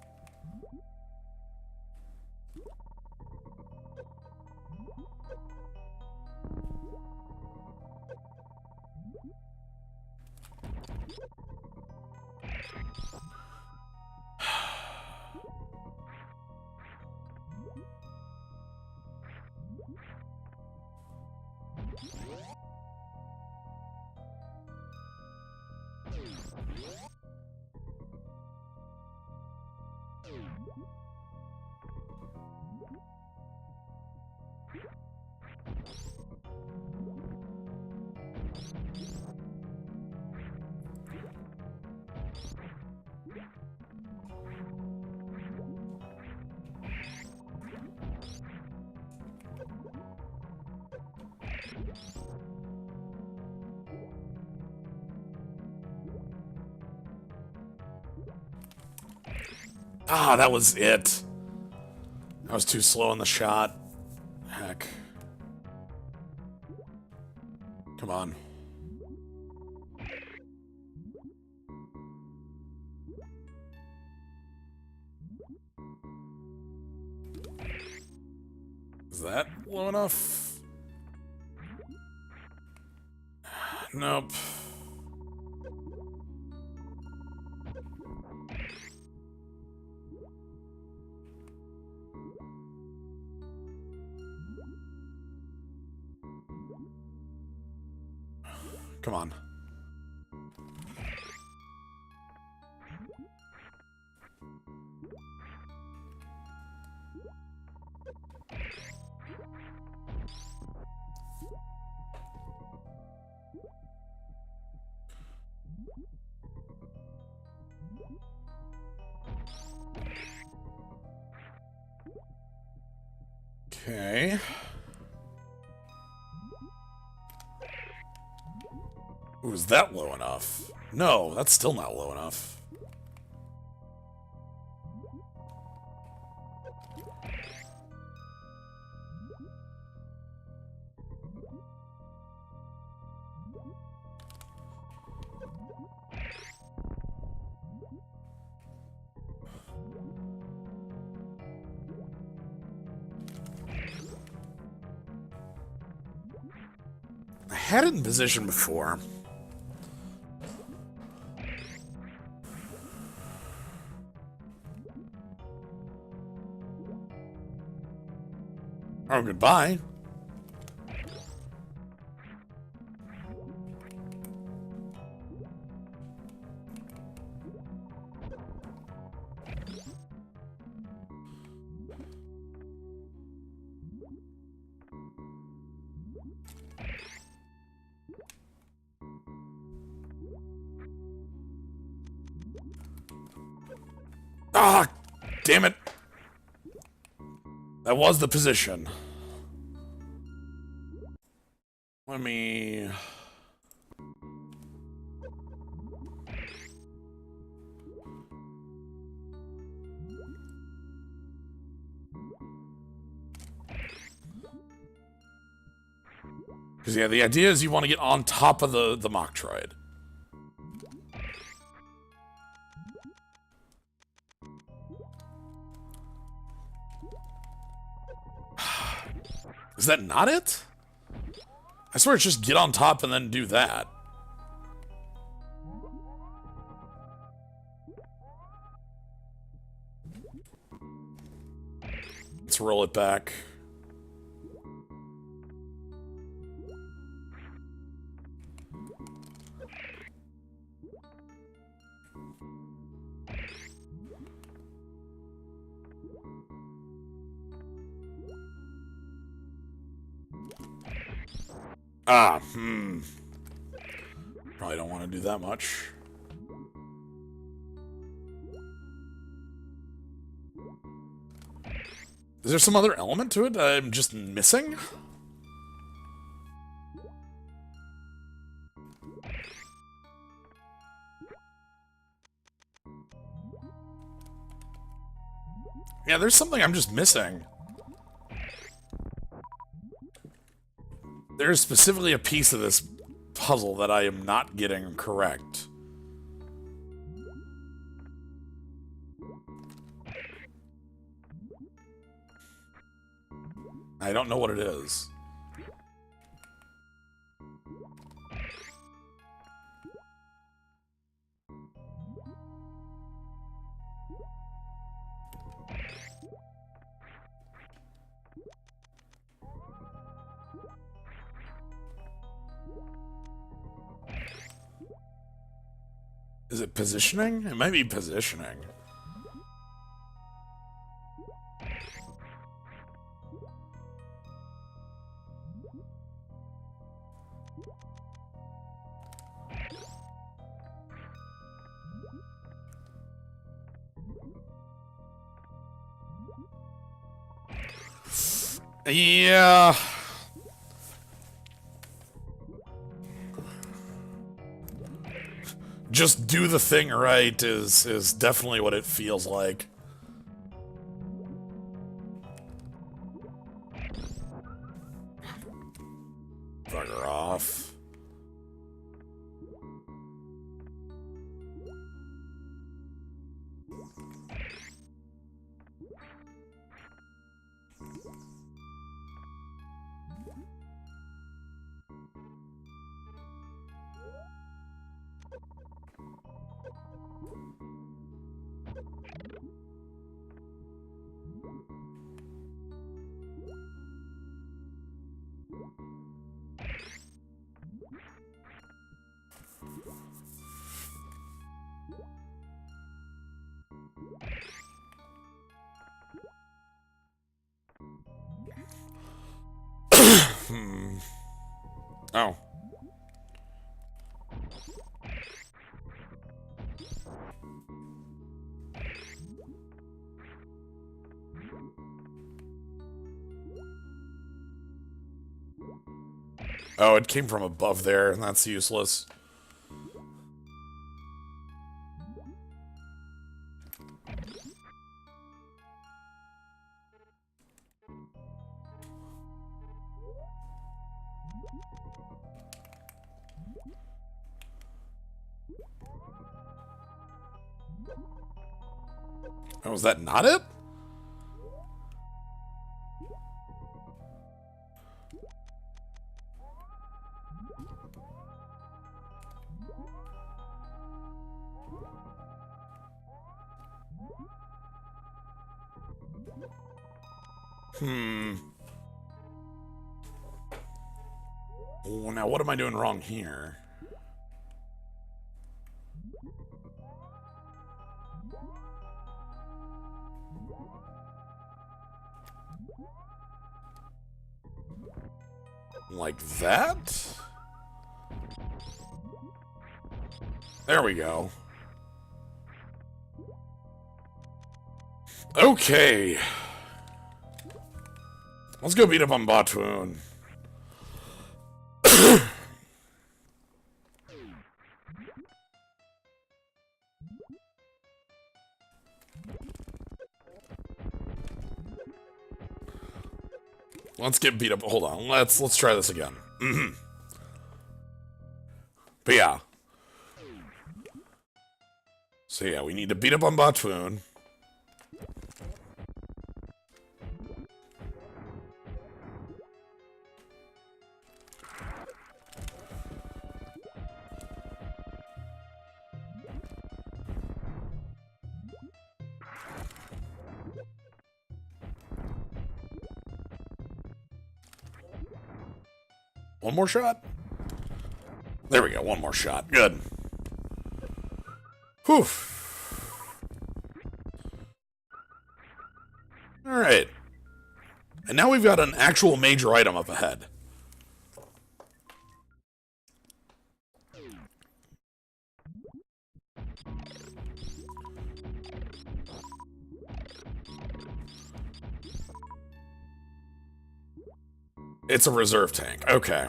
Ah, that was it. I was too slow on the shot. Heck. Come on. Is that low enough? Nope. Come on. Okay. Ooh, is that low enough? No, that's still not low enough. I had it in position before. Oh, goodbye. Ah, damn it. That was the position. Let me... Because, yeah, the idea is you want to get on top of the Metroid. Is that not it? I swear it's just get on top and then do that. Let's roll it back. Probably don't want to do that much. Is there some other element to it I'm just missing? Yeah, there's something I'm just missing. There's specifically a piece of this puzzle that I am not getting correct. I don't know what it is. Is it positioning? It might be positioning. Yeah. Just do the thing right is definitely what it feels like. Bugger off. Oh. Oh, it came from above there, and that's useless. Oh, is that not it? Oh, now what am I doing wrong here? Like that? There we go. Okay. Let's go beat up on Batoon. Let's get beat up. Hold on. Let's try this again. But yeah. So yeah, we need to beat up on Batoon. One more shot? There we go, one more shot. Good. Whew. Alright. And now we've got an actual major item up ahead. It's a reserve tank. Okay.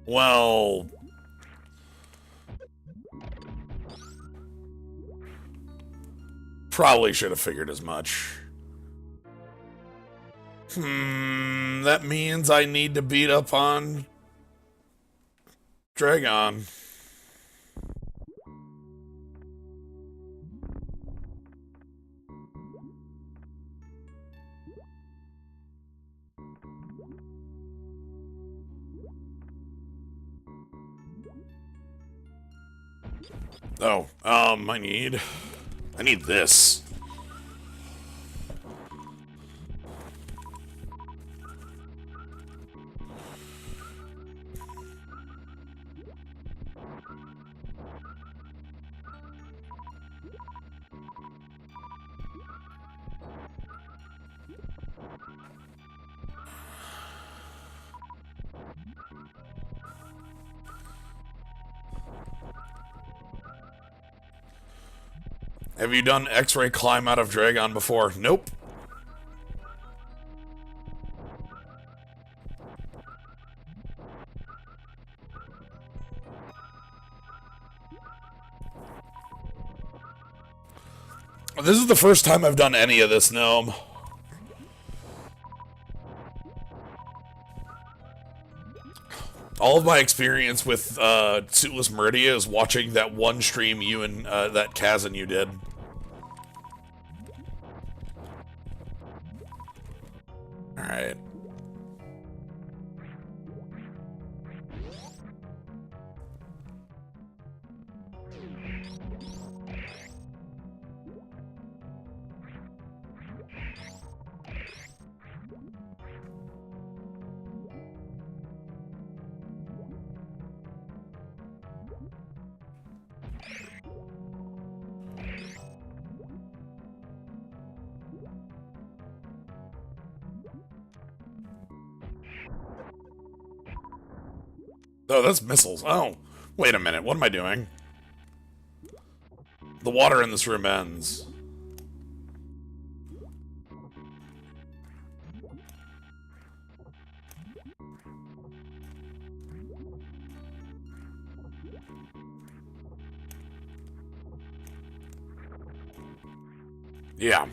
Well... probably should have figured as much. That means I need to beat up on... Draygon. Oh, I need this. Have you done X-ray climb out of Draygon before? Nope. This is the first time I've done any of this, Gnome. All of my experience with Suitless Maridia is watching that one stream you and that Kaz and you did. Alright. Oh, that's missiles. Oh, wait a minute. What am I doing? The water in this room ends. Yeah.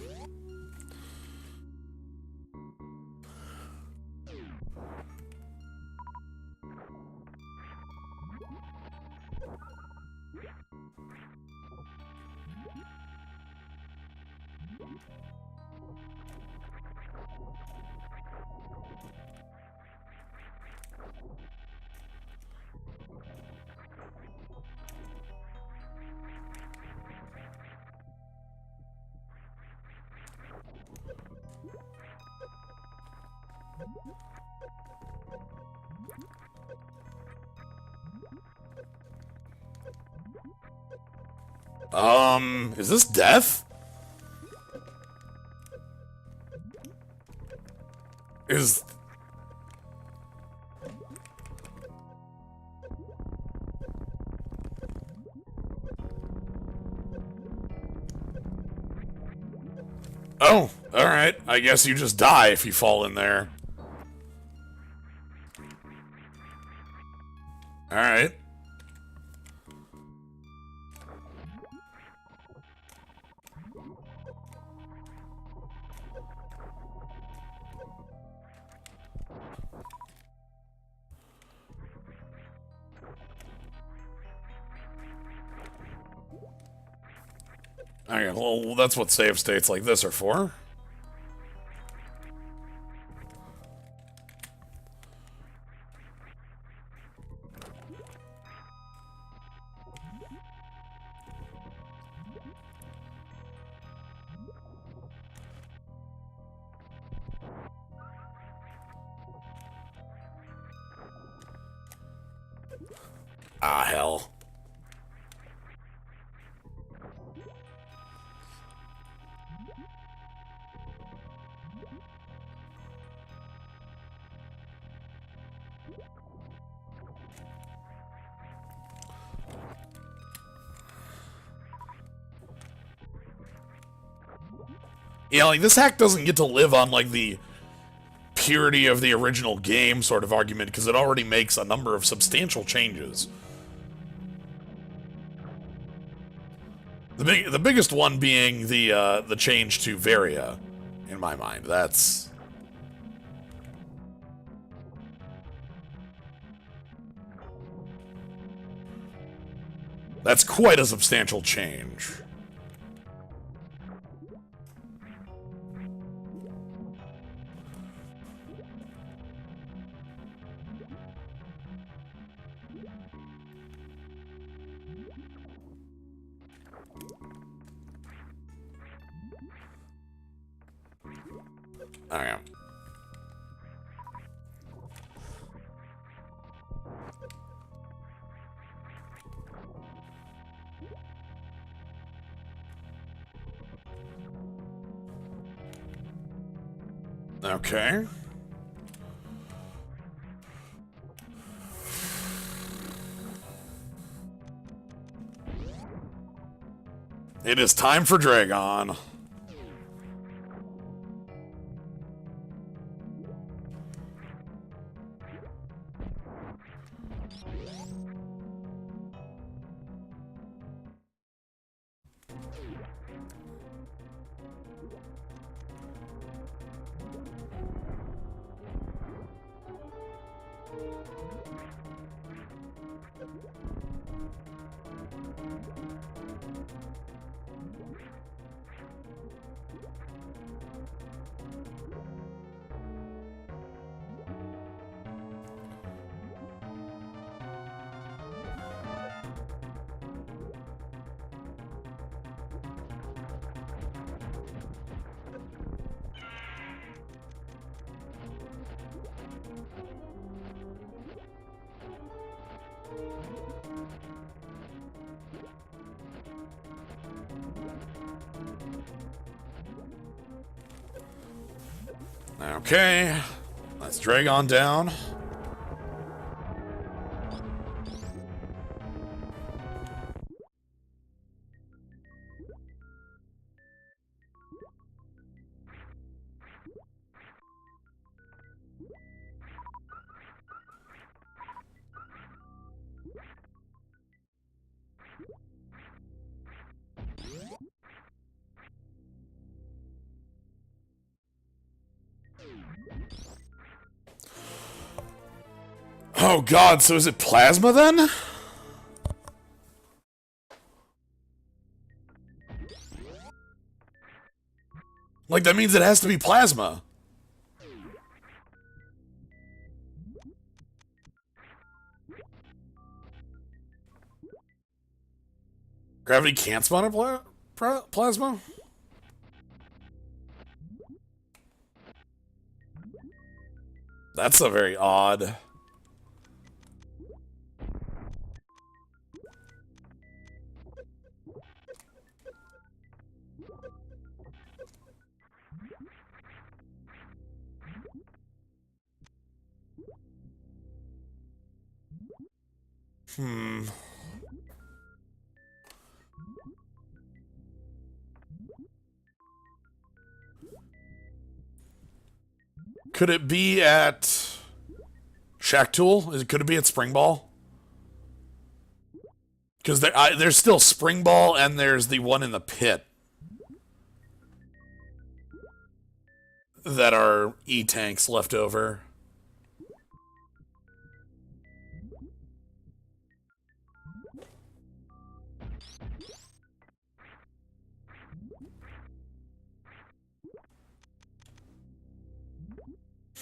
Is this death? Because... Oh, alright. I guess you just die if you fall in there. Alright. Okay, well, that's what save states like this are for. Ah, hell. Yeah, like, this hack doesn't get to live on, like, the purity of the original game sort of argument, because it already makes a number of substantial changes. The biggest one being the change to Varia, in my mind. That's quite a substantial change. Okay. Okay. It is time for Draygon. Okay, let's Draygon down. Oh god, so is it plasma then? Like, that means it has to be plasma. Gravity can't spawn a plasma? That's a very odd... Hmm. Could it be at Shack Tool? Could it be at Spring Ball? Because there's still Spring Ball and there's the one in the pit that are E-tanks left over.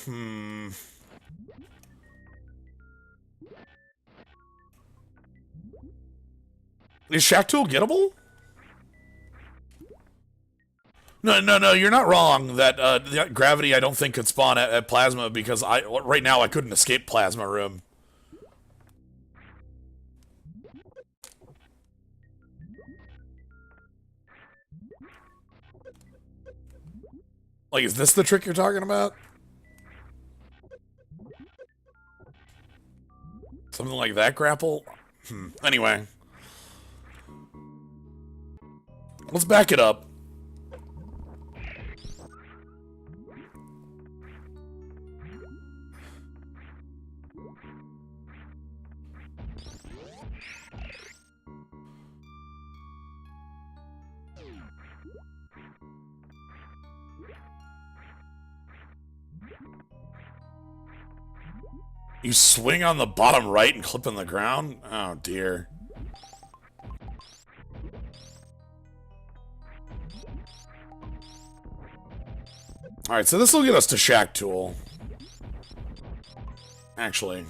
Hmm. Is Shack Tool gettable? No, you're not wrong. That gravity I don't think could spawn at Plasma because right now I couldn't escape Plasma Room. Like, is this the trick you're talking about? Something like that grapple? Anyway. Let's back it up. You swing on the bottom right and clip on the ground? Oh, dear. Alright, so this will get us to Shack Tool. Actually.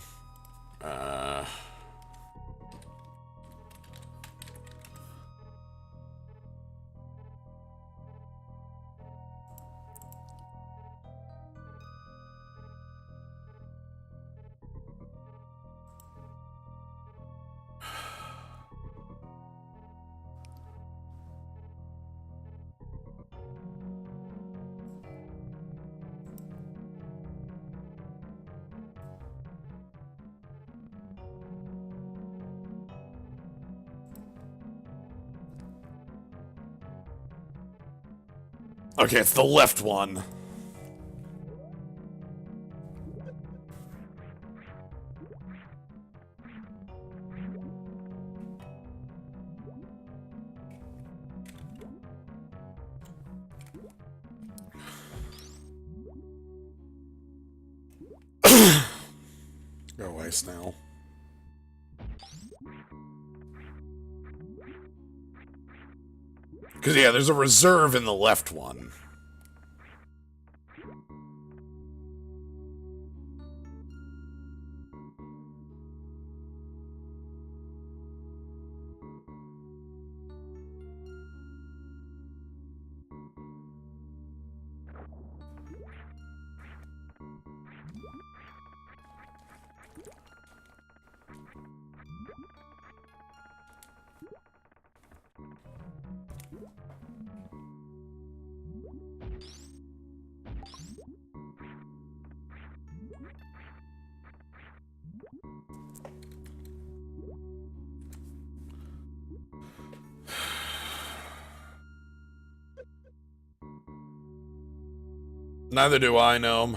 Okay, it's the left one. Go away, Snail. Because, yeah, there's a reserve in the left one. Neither do I, Gnome.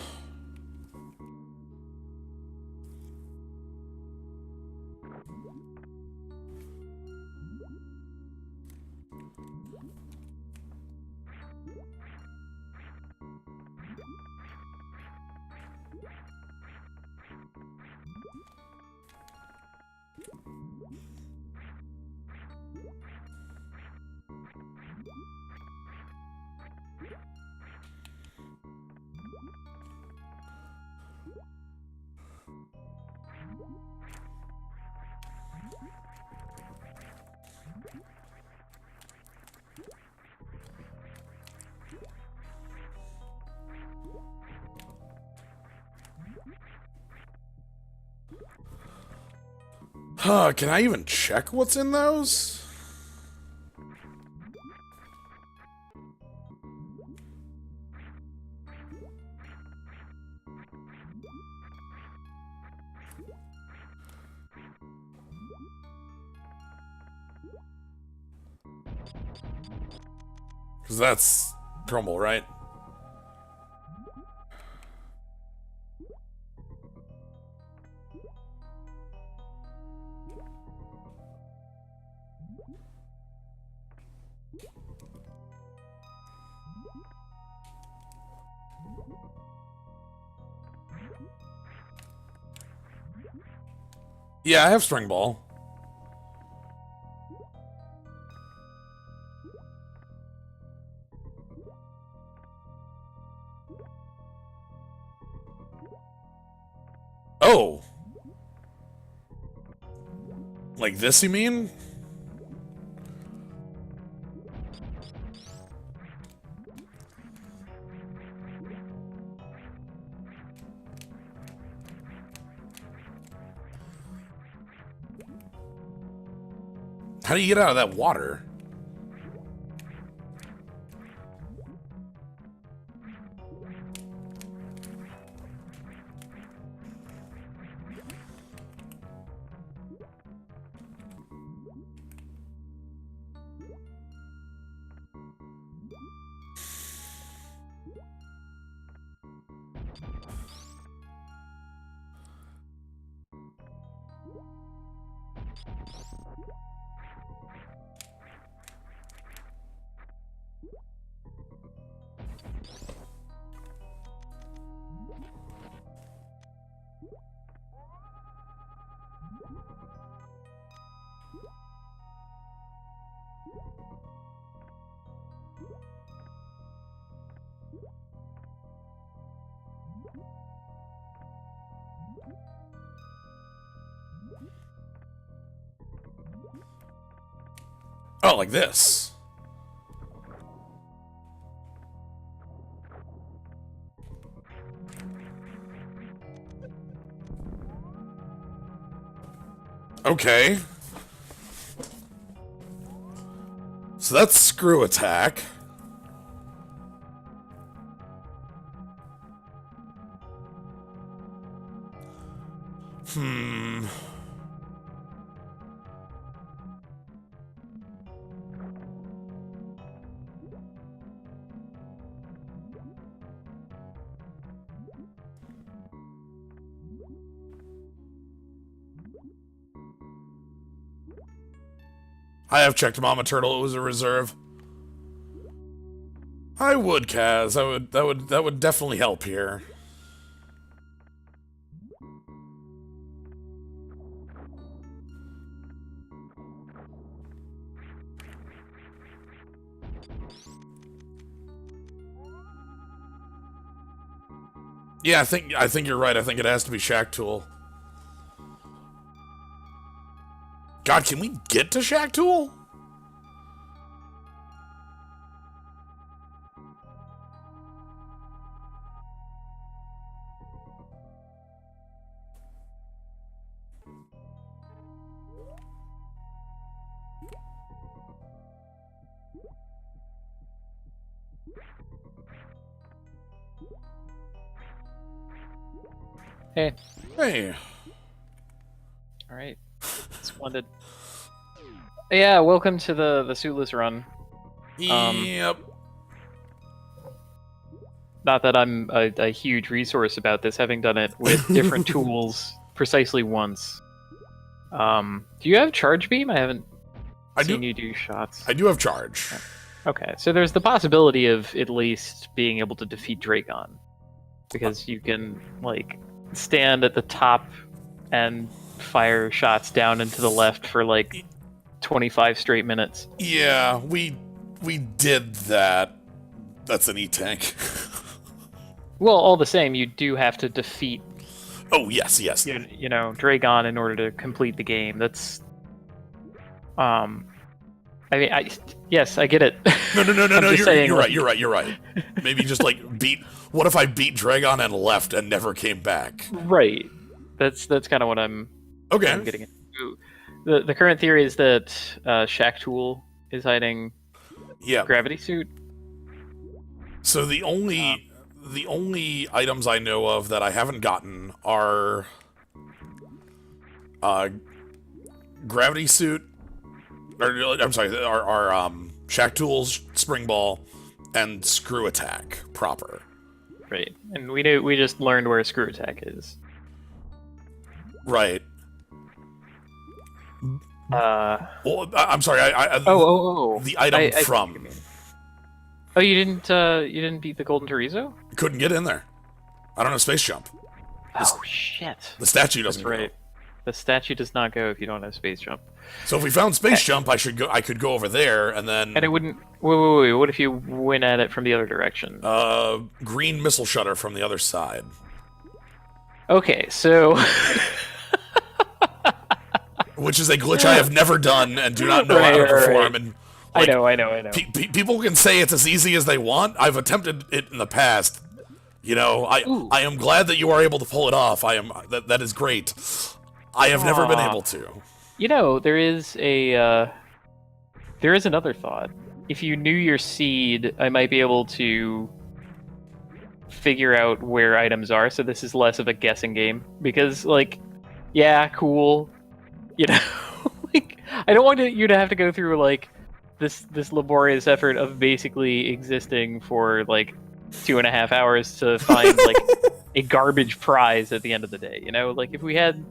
Huh, can I even check what's in those? Because that's crumble, right? Yeah, I have string ball. Oh! Like this, you mean? How do you get out of that water? Oh, like this. Okay. So that's screw attack. I have checked Mama Turtle, it was a reserve. I would, Kaz. That would definitely help here. Yeah, I think you're right. I think it has to be Shack Tool. God, can we get to Shack Tool? Hey. Hey. All right. Splendid. Yeah, welcome to the Suitless run. Yep. Not that I'm a huge resource about this, having done it with different tools precisely once. Do you have charge beam? I haven't seen you do shots. I do have charge. Okay, so there's the possibility of at least being able to defeat Draygon, because you can like stand at the top and fire shots down and to the left for like 25 straight minutes. Yeah, we did that. That's an E-tank. Well, all the same, you do have to defeat. Oh yes. You know, Draygon in order to complete the game. That's. I mean, yes, I get it. No. You're right. Maybe just like beat. What if I beat Draygon and left and never came back? Right. That's kind of what I'm. Okay. I'm getting into. The current theory is that Shack Tool is hiding. Yeah. Gravity suit. So the only items I know of that I haven't gotten are gravity suit, or I'm sorry, are Shack Tools, Spring Ball, and Screw Attack proper. Right, and we just learned where Screw Attack is. Right. Well, I'm sorry. The item from. Oh, you didn't beat the Golden Chorizo? Couldn't get in there. I don't have space jump. Oh shit! The statue doesn't. That's right. Go. The statue does not go if you don't have space jump. So if we found space jump, I could go over there and then. And it wouldn't. Wait. What if you went at it from the other direction? Green missile shutter from the other side. Okay, so. Which is a glitch I have never done and do not know how to perform. And like, I know. People can say it's as easy as they want. I've attempted it in the past. You know, I am glad that you are able to pull it off. That is great. I have never been able to. You know, there is another thought. If you knew your seed, I might be able to figure out where items are. So this is less of a guessing game because, like, yeah, cool. You know, like I don't want you to have to go through like this laborious effort of basically existing for like 2.5 hours to find like a garbage prize at the end of the day. You know, like if we had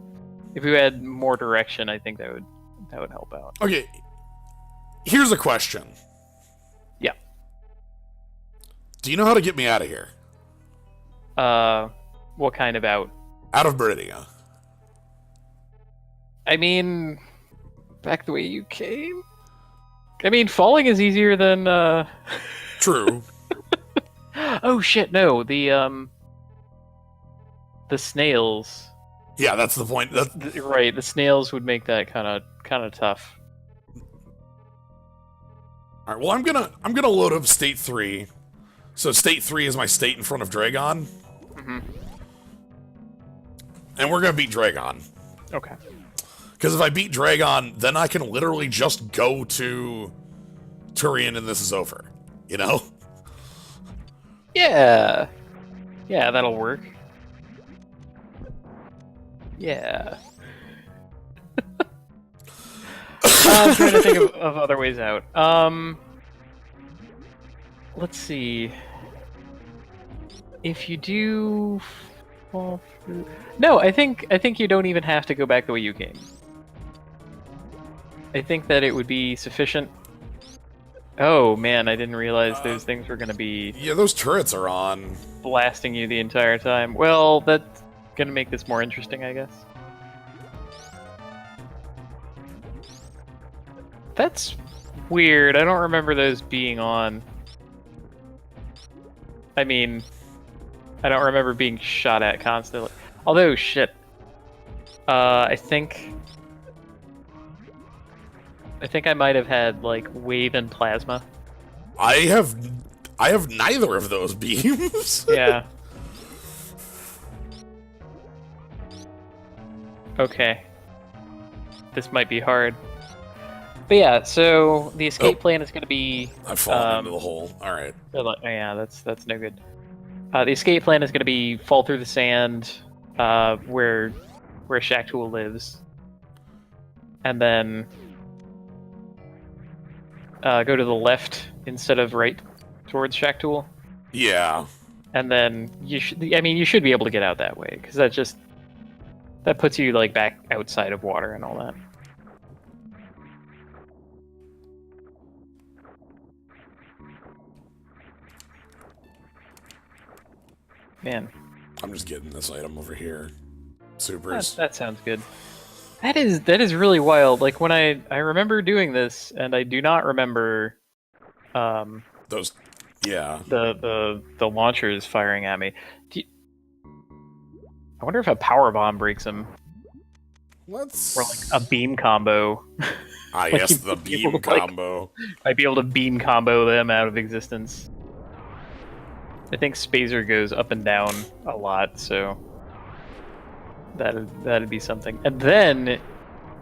more direction, I think that would help out. Okay, here's a question. Yeah. Do you know how to get me out of here? What kind of out? Out of Maridia. I mean, back the way you came? I mean, falling is easier than, True. Oh shit, no, the snails. Yeah, that's the point. Right, the snails would make that kind of tough. Alright, well I'm gonna load up State 3. So State 3 is my state in front of Draygon. Mm-hmm. And we're gonna beat Draygon. Okay. Because if I beat Draygon, then I can literally just go to Turian and this is over. You know? Yeah. Yeah, that'll work. Yeah. I'm trying to think of other ways out. Let's see. If you do fall through... No, I think you don't even have to go back the way you came. I think that it would be sufficient. Oh man, I didn't realize those things were going to be... Yeah, those turrets are on. Blasting you the entire time. Well, that's going to make this more interesting, I guess. That's weird. I don't remember those being on. I mean, I don't remember being shot at constantly. Although, shit. I think I might have had, like, wave and plasma. I have neither of those beams. Yeah. Okay. This might be hard. But yeah, so the escape plan is going to be... I've fallen into the hole. Alright. Yeah, that's no good. The escape plan is going to be fall through the sand where Shack Tool lives. And then go to the left instead of right towards Shack Tool. Yeah. And then you should be able to get out that way, because that puts you like back outside of water and all that. Man. I'm just getting this item over here. Supers. That sounds good. That is really wild. Like when I remember doing this, and I do not remember those, yeah, the launchers firing at me. I wonder if a power bomb breaks them. Or like a beam combo. Ah, Like yes, the beam combo. I'd be able to beam combo them out of existence. I think Spazer goes up and down a lot, so that'd be something. And then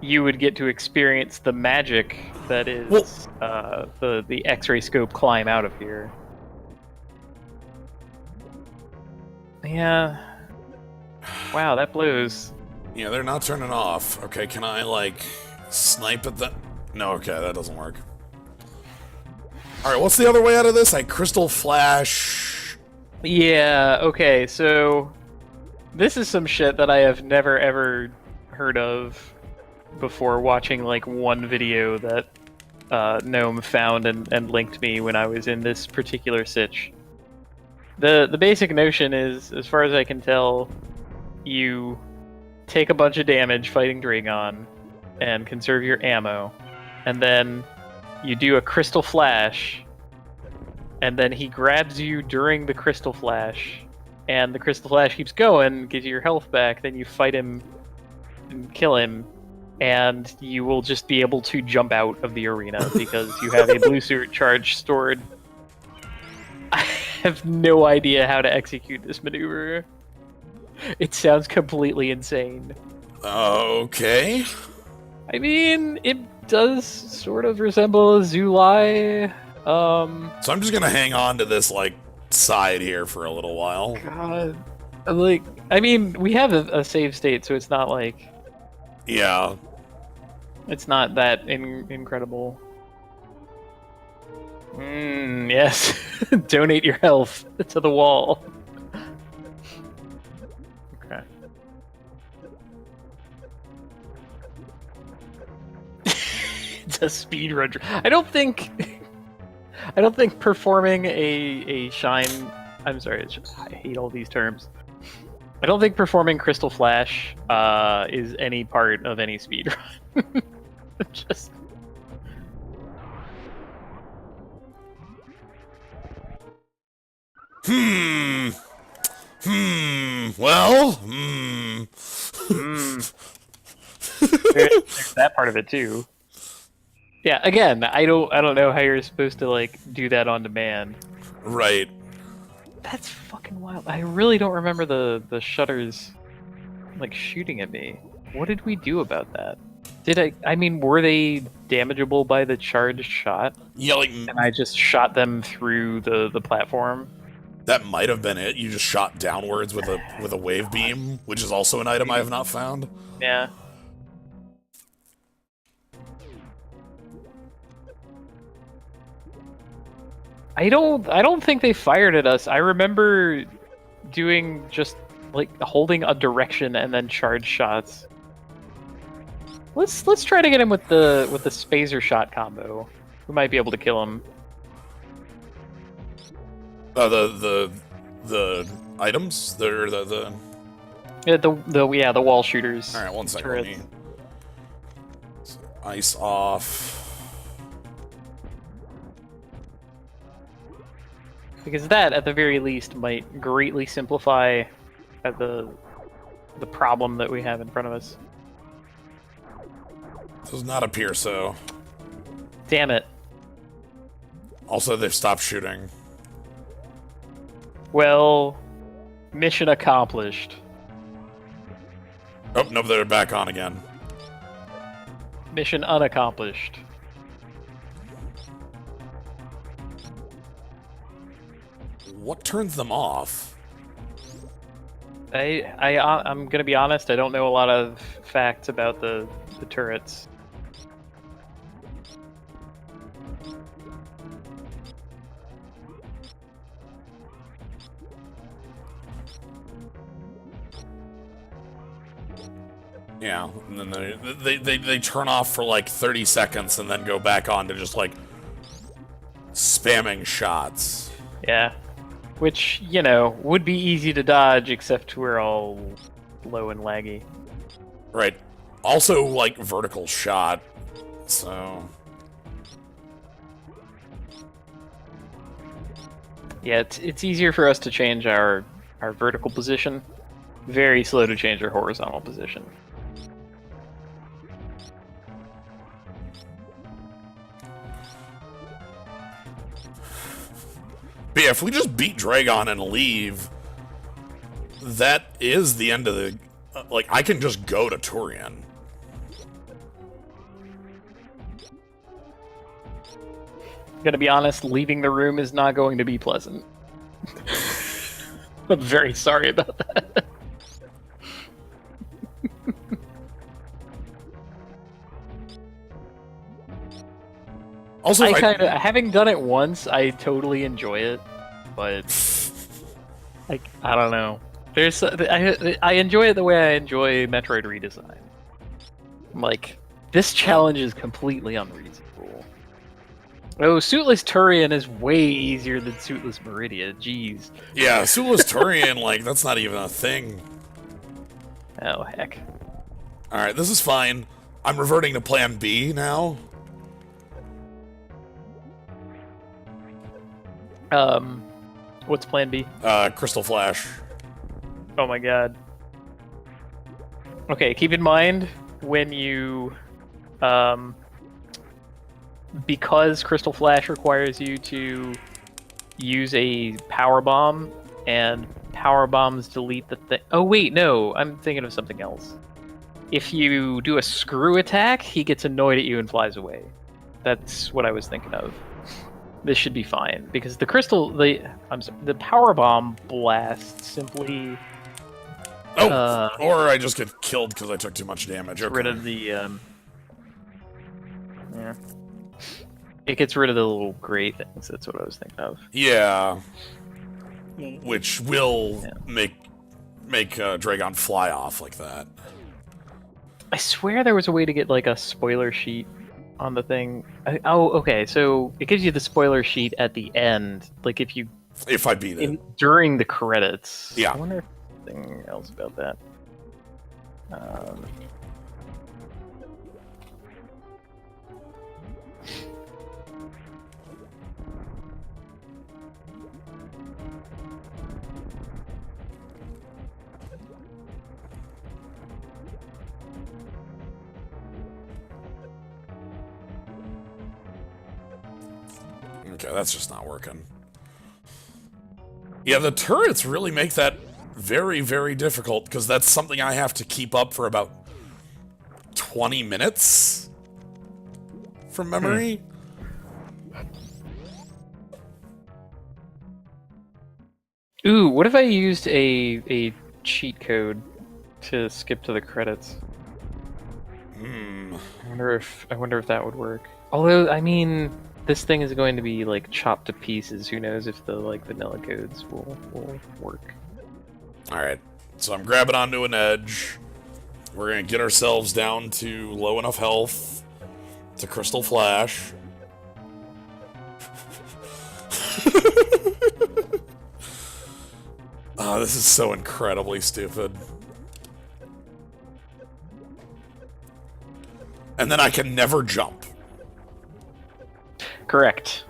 you would get to experience the magic that is the X-ray scope climb out of here. Yeah. Wow, that blows. Yeah, they're not turning off. Okay, can I, like, snipe at that? No, okay, that doesn't work. All right, what's the other way out of this? Crystal Flash. Yeah, okay, so this is some shit that I have never ever heard of before watching like one video that Gnome found and linked me when I was in this particular sitch. The basic notion is, as far as I can tell, you take a bunch of damage fighting Draygon and conserve your ammo, and then you do a Crystal Flash, and then he grabs you during the Crystal Flash, and the Crystal Flash keeps going, gives you your health back, then you fight him and kill him, and you will just be able to jump out of the arena because you have a blue suit charge stored. I have no idea how to execute this maneuver. It sounds completely insane. Okay. I mean, it does sort of resemble a Zulai. So I'm just gonna hang on to this, like, side here for a little while. God. Like, I mean, we have a save state, so it's not like... Yeah. It's not that incredible. Yes. Donate your health to the wall. Okay. It's a speedrun. I don't think performing a shine... I'm sorry, I hate all these terms. I don't think performing Crystal Flash is any part of any speedrun. Just... There's that part of it too. Yeah, again, I don't know how you're supposed to like do that on demand. Right. That's fucking wild. I really don't remember the shutters like shooting at me. What did we do about that? I mean, were they damageable by the charged shot? Yeah, like... And I just shot them through the platform? That might have been it. You just shot downwards with a wave beam, which is also an item I have not found. Yeah. I don't think they fired at us. I remember doing just like holding a direction and then charge shots. Let's try to get him with the spazer shot combo. We might be able to kill him. The items? The Yeah, the wall shooters. Alright, one second. Turrets. Let me... Ice off. Because that, at the very least, might greatly simplify the problem that we have in front of us. Does not appear so. Damn it. Also, they've stopped shooting. Well, mission accomplished. Oh, no, they're back on again. Mission unaccomplished. What turns them off? I'm gonna be honest, I don't know a lot of facts about the turrets. Yeah, and then they turn off for like 30 seconds and then go back on to just like spamming shots. Yeah. Which, you know, would be easy to dodge, except we're all low and laggy. Right. Also, like, vertical shot, so... Yeah, it's easier for us to change our vertical position. Very slow to change our horizontal position. But yeah, if we just beat Draygon and leave, that is the end of the... like, I can just go to Turian. Gonna be honest, leaving the room is not going to be pleasant. I'm very sorry about that. Also, I kind of, having done it once, I totally enjoy it, but like I don't know. There's I enjoy it the way I enjoy Metroid redesign. I'm like, this challenge is completely unreasonable. Oh, Suitless Turian is way easier than Suitless Maridia. Jeez. yeah, Suitless Turian, like, that's not even a thing. Oh heck. Alright, this is fine. I'm reverting to plan B now. What's Plan B? Crystal Flash. Oh my god. Okay, keep in mind when you, because Crystal Flash requires you to use a power bomb, and power bombs delete the thing. Oh wait, no, I'm thinking of something else. If you do a screw attack, he gets annoyed at you and flies away. That's what I was thinking of. This should be fine because the the power bomb blast simply. Or I just get killed because I took too much damage. Okay. Rid of the yeah. It gets rid of the little gray things. That's what I was thinking of. Yeah. Which will make Draygon fly off like that. I swear there was a way to get like a spoiler sheet on the thing. Okay. So it gives you the spoiler sheet at the end, like If I beat it during the credits. Yeah. I wonder if there's anything else about that. Okay, that's just not working. Yeah, the turrets really make that very, very difficult, because that's something I have to keep up for about 20 minutes from memory. Ooh, what if I used a cheat code to skip to the credits? I wonder if that would work. Although, I mean, this thing is going to be like chopped to pieces. Who knows if the like vanilla codes will work? All right, so I'm grabbing onto an edge. We're gonna get ourselves down to low enough health to Crystal Flash. Oh, this is so incredibly stupid. And then I can never jump. Correct.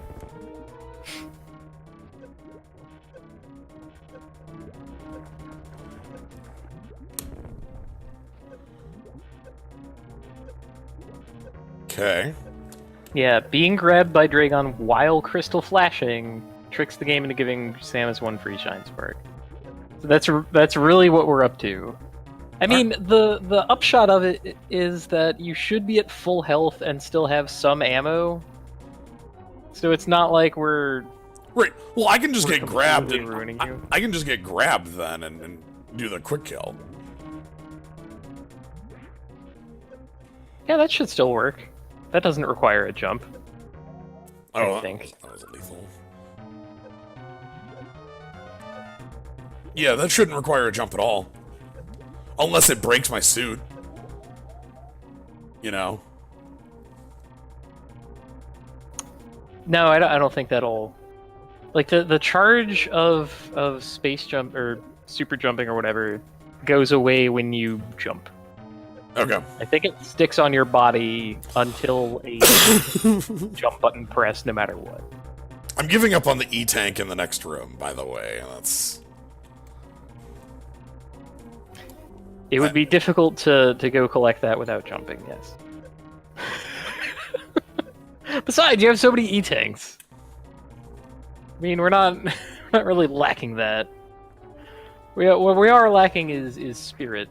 Okay. Yeah, being grabbed by Draygon while crystal flashing tricks the game into giving Samus one free shine spark. So that's really what we're up to. I mean, the upshot of it is that you should be at full health and still have some ammo. So it's not like we're... Right. Well, I can just get grabbed and ruining you. I can just get grabbed then and do the quick kill. Yeah, that should still work. That doesn't require a jump. Oh, I think. that was lethal. Yeah, that shouldn't require a jump at all. Unless it breaks my suit. You know? No, I don't think that'll... Like, the charge of space jump, or super jumping or whatever, goes away when you jump. Okay. I think it sticks on your body until a jump button pressed, no matter what. I'm giving up on the E-Tank in the next room, by the way. That's... It would be difficult to go collect that without jumping, yes. Besides, you have so many E-Tanks. I mean, we're not really lacking that. What we are lacking is spirit.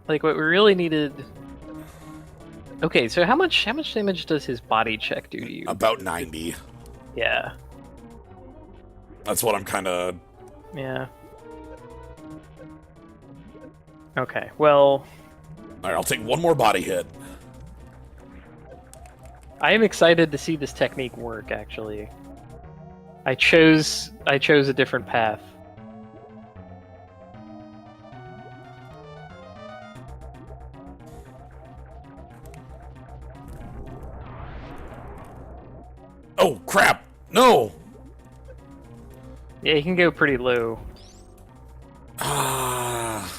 Like, what we really needed... Okay, so how much damage does his body check do to you? About 90. Yeah. That's what I'm kind of... Yeah. Okay, well... Alright, I'll take one more body hit. I am excited to see this technique work, actually. I chose a different path. Oh, crap! No! Yeah, he can go pretty low. Ah.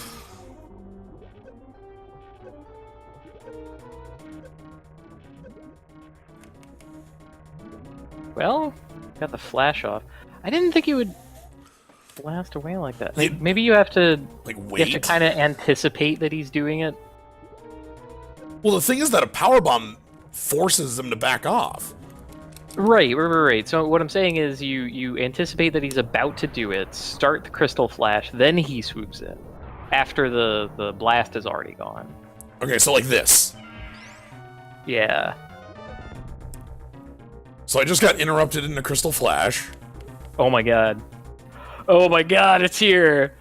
Well, got the flash off. I didn't think he would blast away like that. Like- Maybe you have to Like, you wait. have to kind of anticipate that he's doing it. Well, the thing is that a power bomb forces him to back off. Right. So what I'm saying is you anticipate that he's about to do it, start the crystal flash, then he swoops in. After the blast is already gone. Okay, so like this. Yeah. So I just got interrupted in the crystal flash. Oh my god. Oh my god, it's here!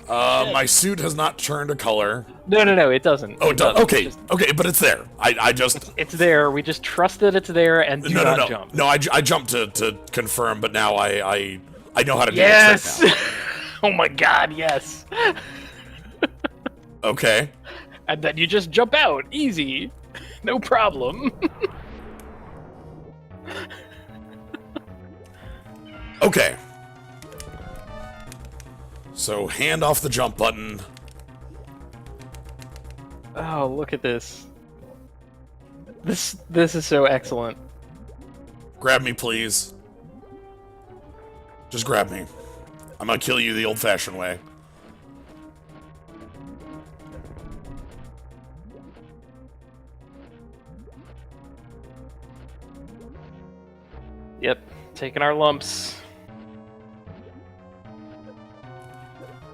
My suit has not turned a color. No, it doesn't. Oh, It doesn't. okay, Just- okay, but it's there. I just... It's there. We just trust that it's there and do not jump. No, I jumped to confirm, but now I know how to do Yes! this right Oh my god, yes! now. Okay. And then you just jump out. Easy. No problem. Okay. So, hand off the jump button. Oh, look at this. This is so excellent. Grab me, please. Just grab me. I'm gonna kill you the old-fashioned way. Yep, taking our lumps.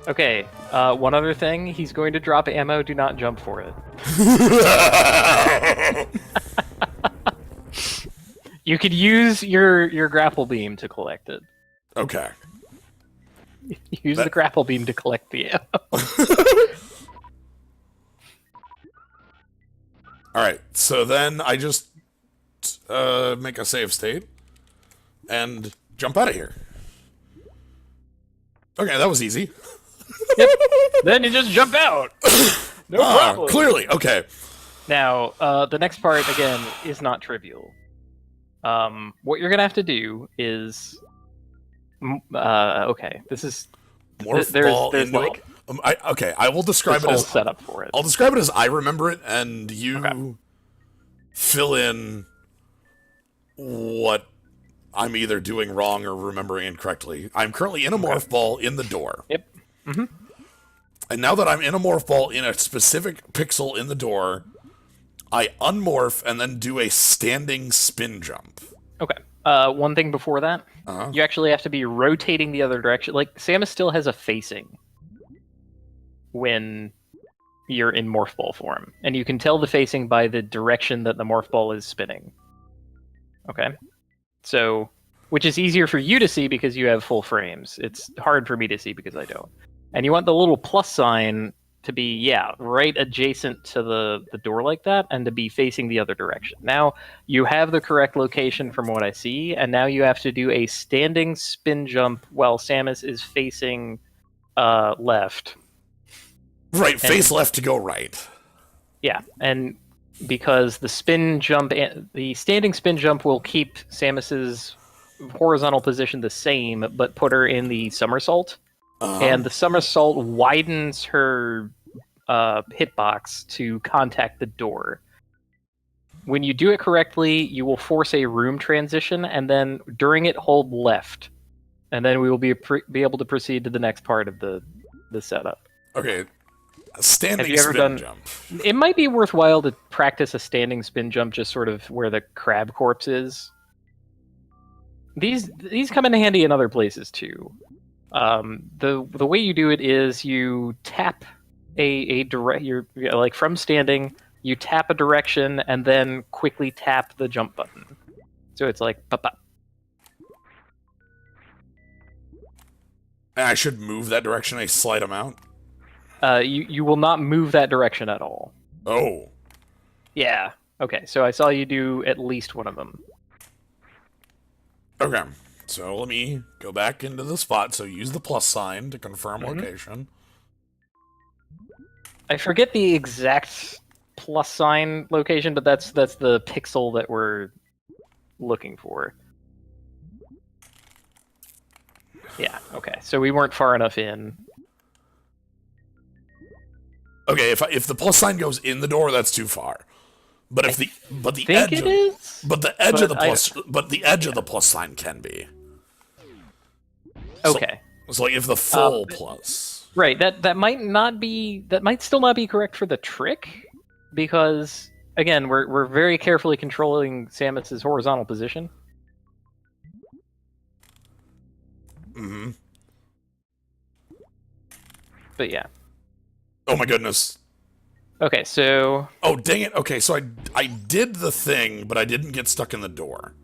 Okay, one other thing. He's going to drop ammo. Do not jump for it. You could use your grapple beam to collect it. Okay. Use the grapple beam to collect the ammo. Alright, so then I just make a save state and jump out of here. Okay, that was easy. Yep. Then you just jump out. No problem. Clearly, okay. Now, the next part again is not trivial. What you're gonna have to do is, okay, this is Morph there's ball into... like okay, I will describe this it whole as... setup for it. I'll describe it as I remember it, and you Okay. fill in what I'm either doing wrong or remembering incorrectly. I'm currently in a morph ball in the door. Yep. Mm-hmm. And now that I'm in a morph ball in a specific pixel in the door, I unmorph and then do a standing spin jump. Okay. One thing before that, you actually have to be rotating the other direction. Like Samus still has a facing when you're in morph ball form, and you can tell the facing by the direction that the morph ball is spinning. Okay. So, which is easier for you to see because you have full frames. It's hard for me to see because I don't. And you want the little plus sign to be, right adjacent to the door like that, and to be facing the other direction. Now, you have the correct location from what I see, and now you have to do a standing spin jump while Samus is facing left. Right, face left to go right. Yeah, and because the standing spin jump will keep Samus's horizontal position the same, but put her in the somersault. And the somersault widens her hitbox to contact the door. When you do it correctly, you will force a room transition, and then during it, hold left. And then we will be able to proceed to the next part of the setup. Okay, a standing Have you ever spin done- jump. It might be worthwhile to practice a standing spin jump just sort of where the crab corpse is. These come in handy in other places too. The way you do it is you tap you're like from standing, you tap a direction and then quickly tap the jump button. So it's like pop. And I should move that direction a slight amount. You will not move that direction at all. Oh. Yeah. Okay, so I saw you do at least one of them. Okay, so let me go back into the spot. So use the plus sign to confirm location. I forget the exact plus sign location, but that's the pixel that we're looking for. Yeah, okay. So we weren't far enough in. Okay, if the plus sign goes in the door, that's too far. But if the Think edge it is? but the edge of the plus but the edge of the plus sign can be. Okay. So like if the full plus. Right, that might still not be correct for the trick, because again, we're very carefully controlling Samus's horizontal position. Mm-hmm. But yeah. Oh my goodness. Okay, so... Oh, dang it. Okay, so I did the thing, but I didn't get stuck in the door.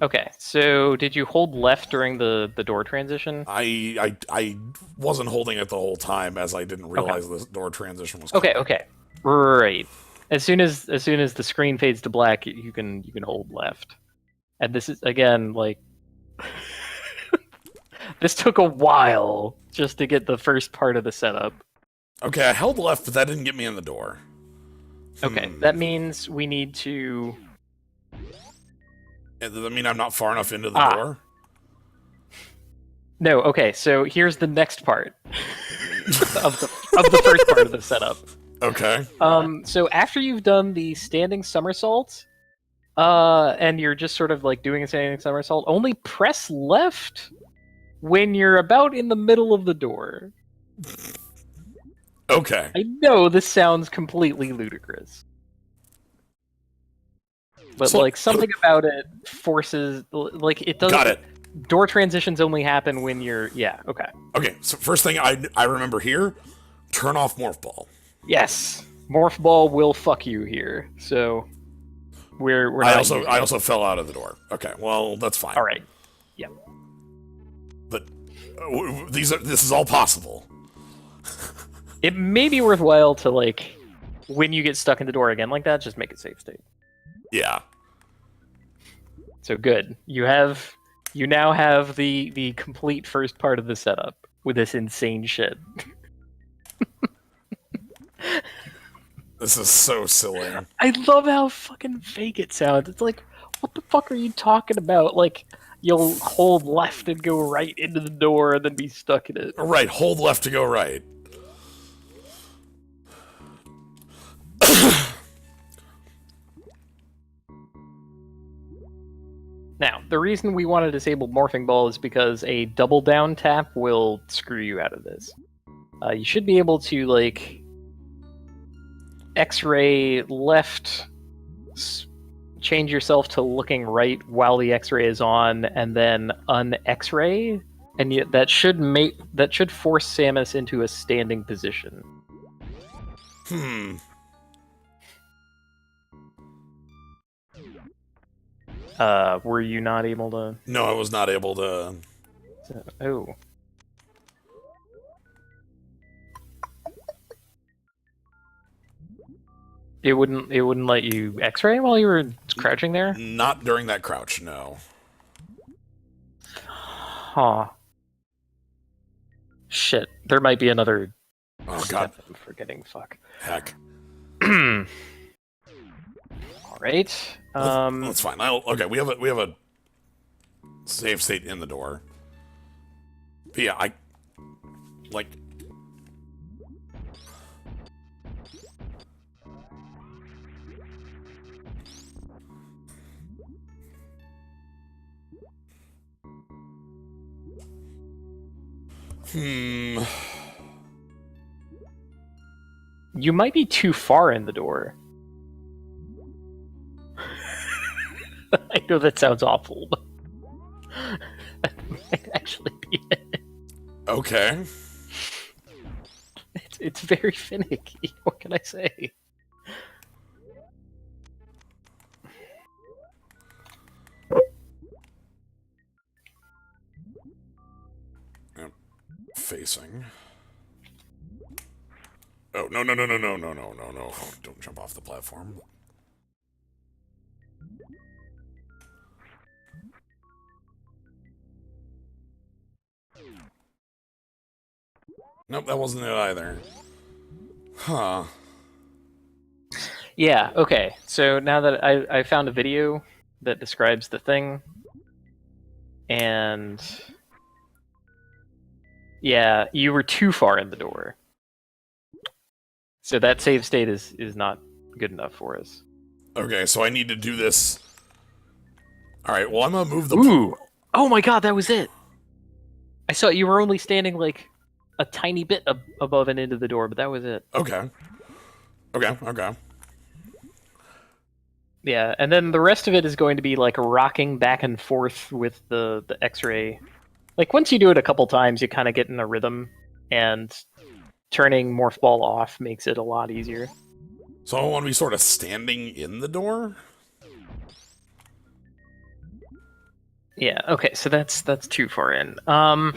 Okay, so did you hold left during the door transition? I wasn't holding it the whole time, as I didn't realize the door transition was coming. Okay. Right. As soon as the screen fades to black, you can hold left. And this is, again, like... this took a while just to get the first part of the setup. Okay, I held left, but that didn't get me in the door. Okay, that means we need to... Does that mean I'm not far enough into the door? No, okay, so here's the next part of the first part of the setup. Okay. So after you've done the standing somersault, and you're just sort of like doing a standing somersault, only press left when you're about in the middle of the door. Okay. I know this sounds completely ludicrous. But, so, like, something about it forces... Like, it doesn't... Got it. Door transitions only happen when you're... Yeah, okay. Okay, so first thing I remember here, turn off Morph Ball. Yes! Morph Ball will fuck you here, so... We're not I also fell out of the door. Okay, well, that's fine. Alright. Yeah. But this is all possible. It may be worthwhile to, like, when you get stuck in the door again like that, just make it safe state. Yeah. So good. You now have the complete first part of the setup with this insane shit. This is so silly. I love how fucking fake it sounds. It's like, what the fuck are you talking about? Like, you'll hold left and go right into the door and then be stuck in it. Right, hold left to go right. Now, the reason we want to disable Morphing Ball is because a double down tap will screw you out of this. You should be able to, like, X-ray left, change yourself to looking right while the X-ray is on, and then un-X-ray, and that should force Samus into a standing position. Were you not able to? No, I was not able to. Oh. It wouldn't let you X-ray while you were crouching there? Not during that crouch, no. Huh. Shit. There might be another God. I'm forgetting, fuck. Heck. Alright. That's fine. Okay, we have a save state in the door. But yeah, I like You might be too far in the door. I know that sounds awful, but that might actually be it. Okay. It's very finicky. What can I say? Facing. Oh, no. Don't jump off the platform. Nope, that wasn't it either. Huh. Yeah, okay. So now that I found a video that describes the thing, and yeah, you were too far in the door. So that save state is not good enough for us. Okay, so I need to do this. Alright, well, I'm gonna move the... Ooh! Oh my god, that was it! I saw you were only standing, like, a tiny bit above and into the door, but that was it. Okay. Okay. Yeah, and then the rest of it is going to be, like, rocking back and forth with the X-ray. Like, once you do it a couple times, you kind of get in a rhythm, and turning Morph Ball off makes it a lot easier. So I want to be sort of standing in the door? Yeah, okay, so that's too far in. I'm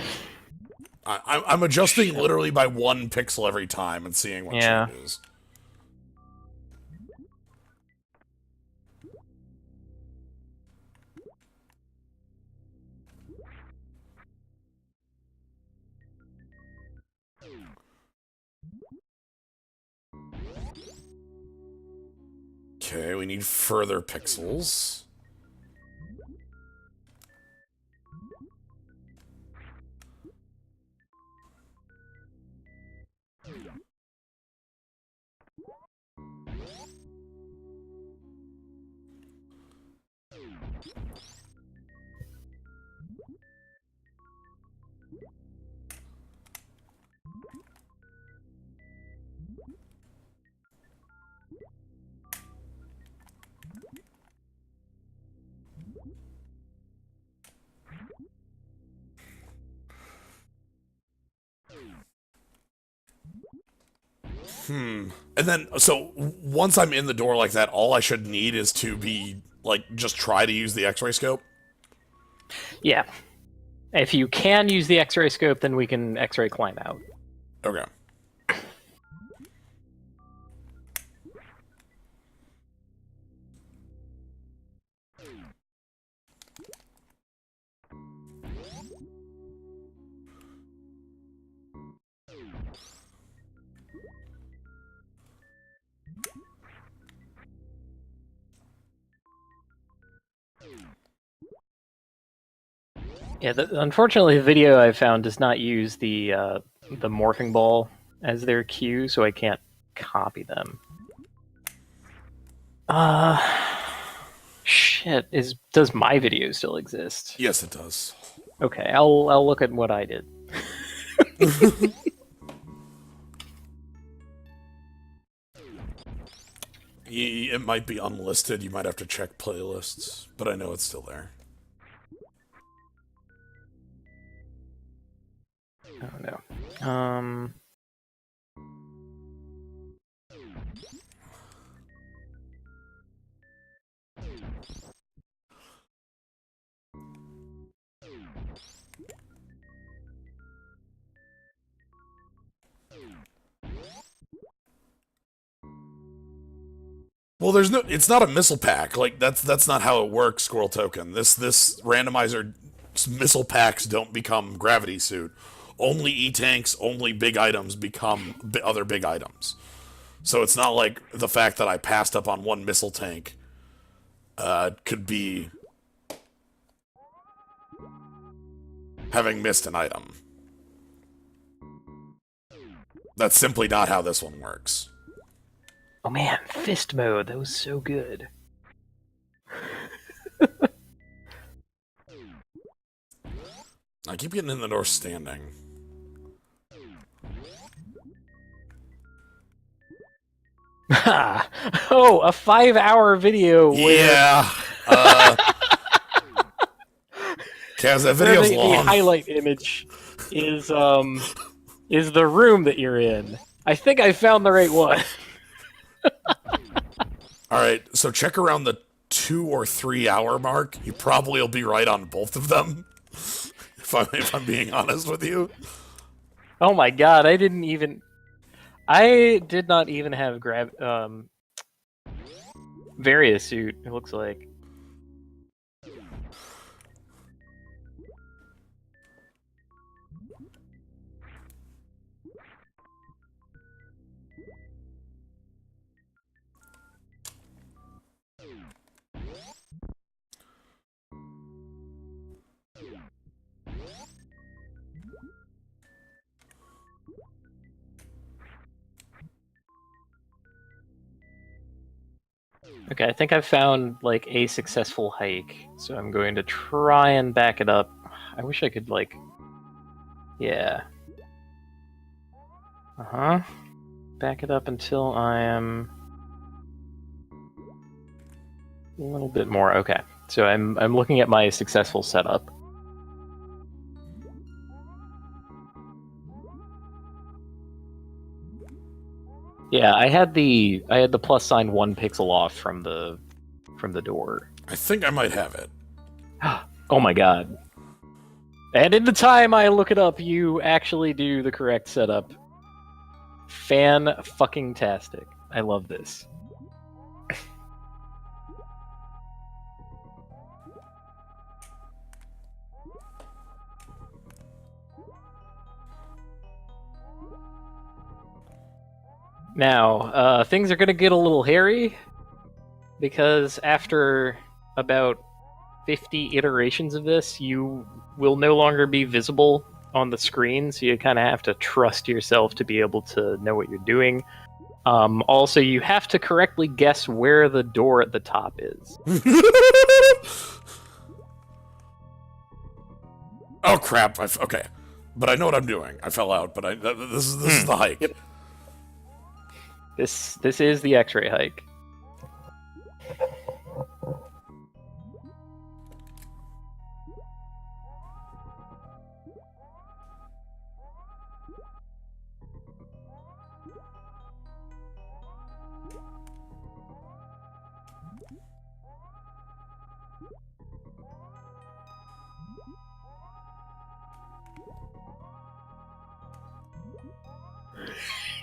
adjusting literally by 1 pixel every time and seeing what changes. Okay, we need further pixels. And then, so, once I'm in the door like that, all I should need is to be, like, just try to use the X-ray scope? Yeah. If you can use the X-ray scope, then we can X-ray climb out. Okay. Yeah, unfortunately, the video I found does not use the morphing ball as their cue, so I can't copy them. Shit. Does my video still exist? Yes, it does. Okay, I'll look at what I did. It might be unlisted. You might have to check playlists, but I know it's still there. Oh no. Well, there's no. It's not a missile pack. Like that's not how it works. Squirrel Token. This randomizer missile packs don't become gravity suit. Only E-tanks, only big items become other big items. So it's not like the fact that I passed up on one missile tank could be having missed an item. That's simply not how this one works. Oh man, fist mode. That was so good. I keep getting in the door standing. Oh, a 5-hour video. Yeah. Kaz, that video's long. The highlight image is the room that you're in. I think I found the right one. Alright, so check around the 2 or 3 hour mark. You probably will be right on both of them. if I'm being honest with you. Oh my god, I did not even have Varia suit, it looks like. Okay, I think I've found like a successful hike, so I'm going to try and back it up. I wish I could like, yeah. Back it up until I am a little bit more. Okay, so I'm looking at my successful setup. Yeah, I had the plus sign 1 pixel off from the door. I think I might have it. Oh my god. And in the time I look it up, you actually do the correct setup. Fan-fucking-tastic. I love this. Now, things are going to get a little hairy, because after about 50 iterations of this, you will no longer be visible on the screen, so you kind of have to trust yourself to be able to know what you're doing. Also, you have to correctly guess where the door at the top is. Oh crap! Okay, but I know what I'm doing. I fell out, but this is the hike. Yep. This is the X-ray hike.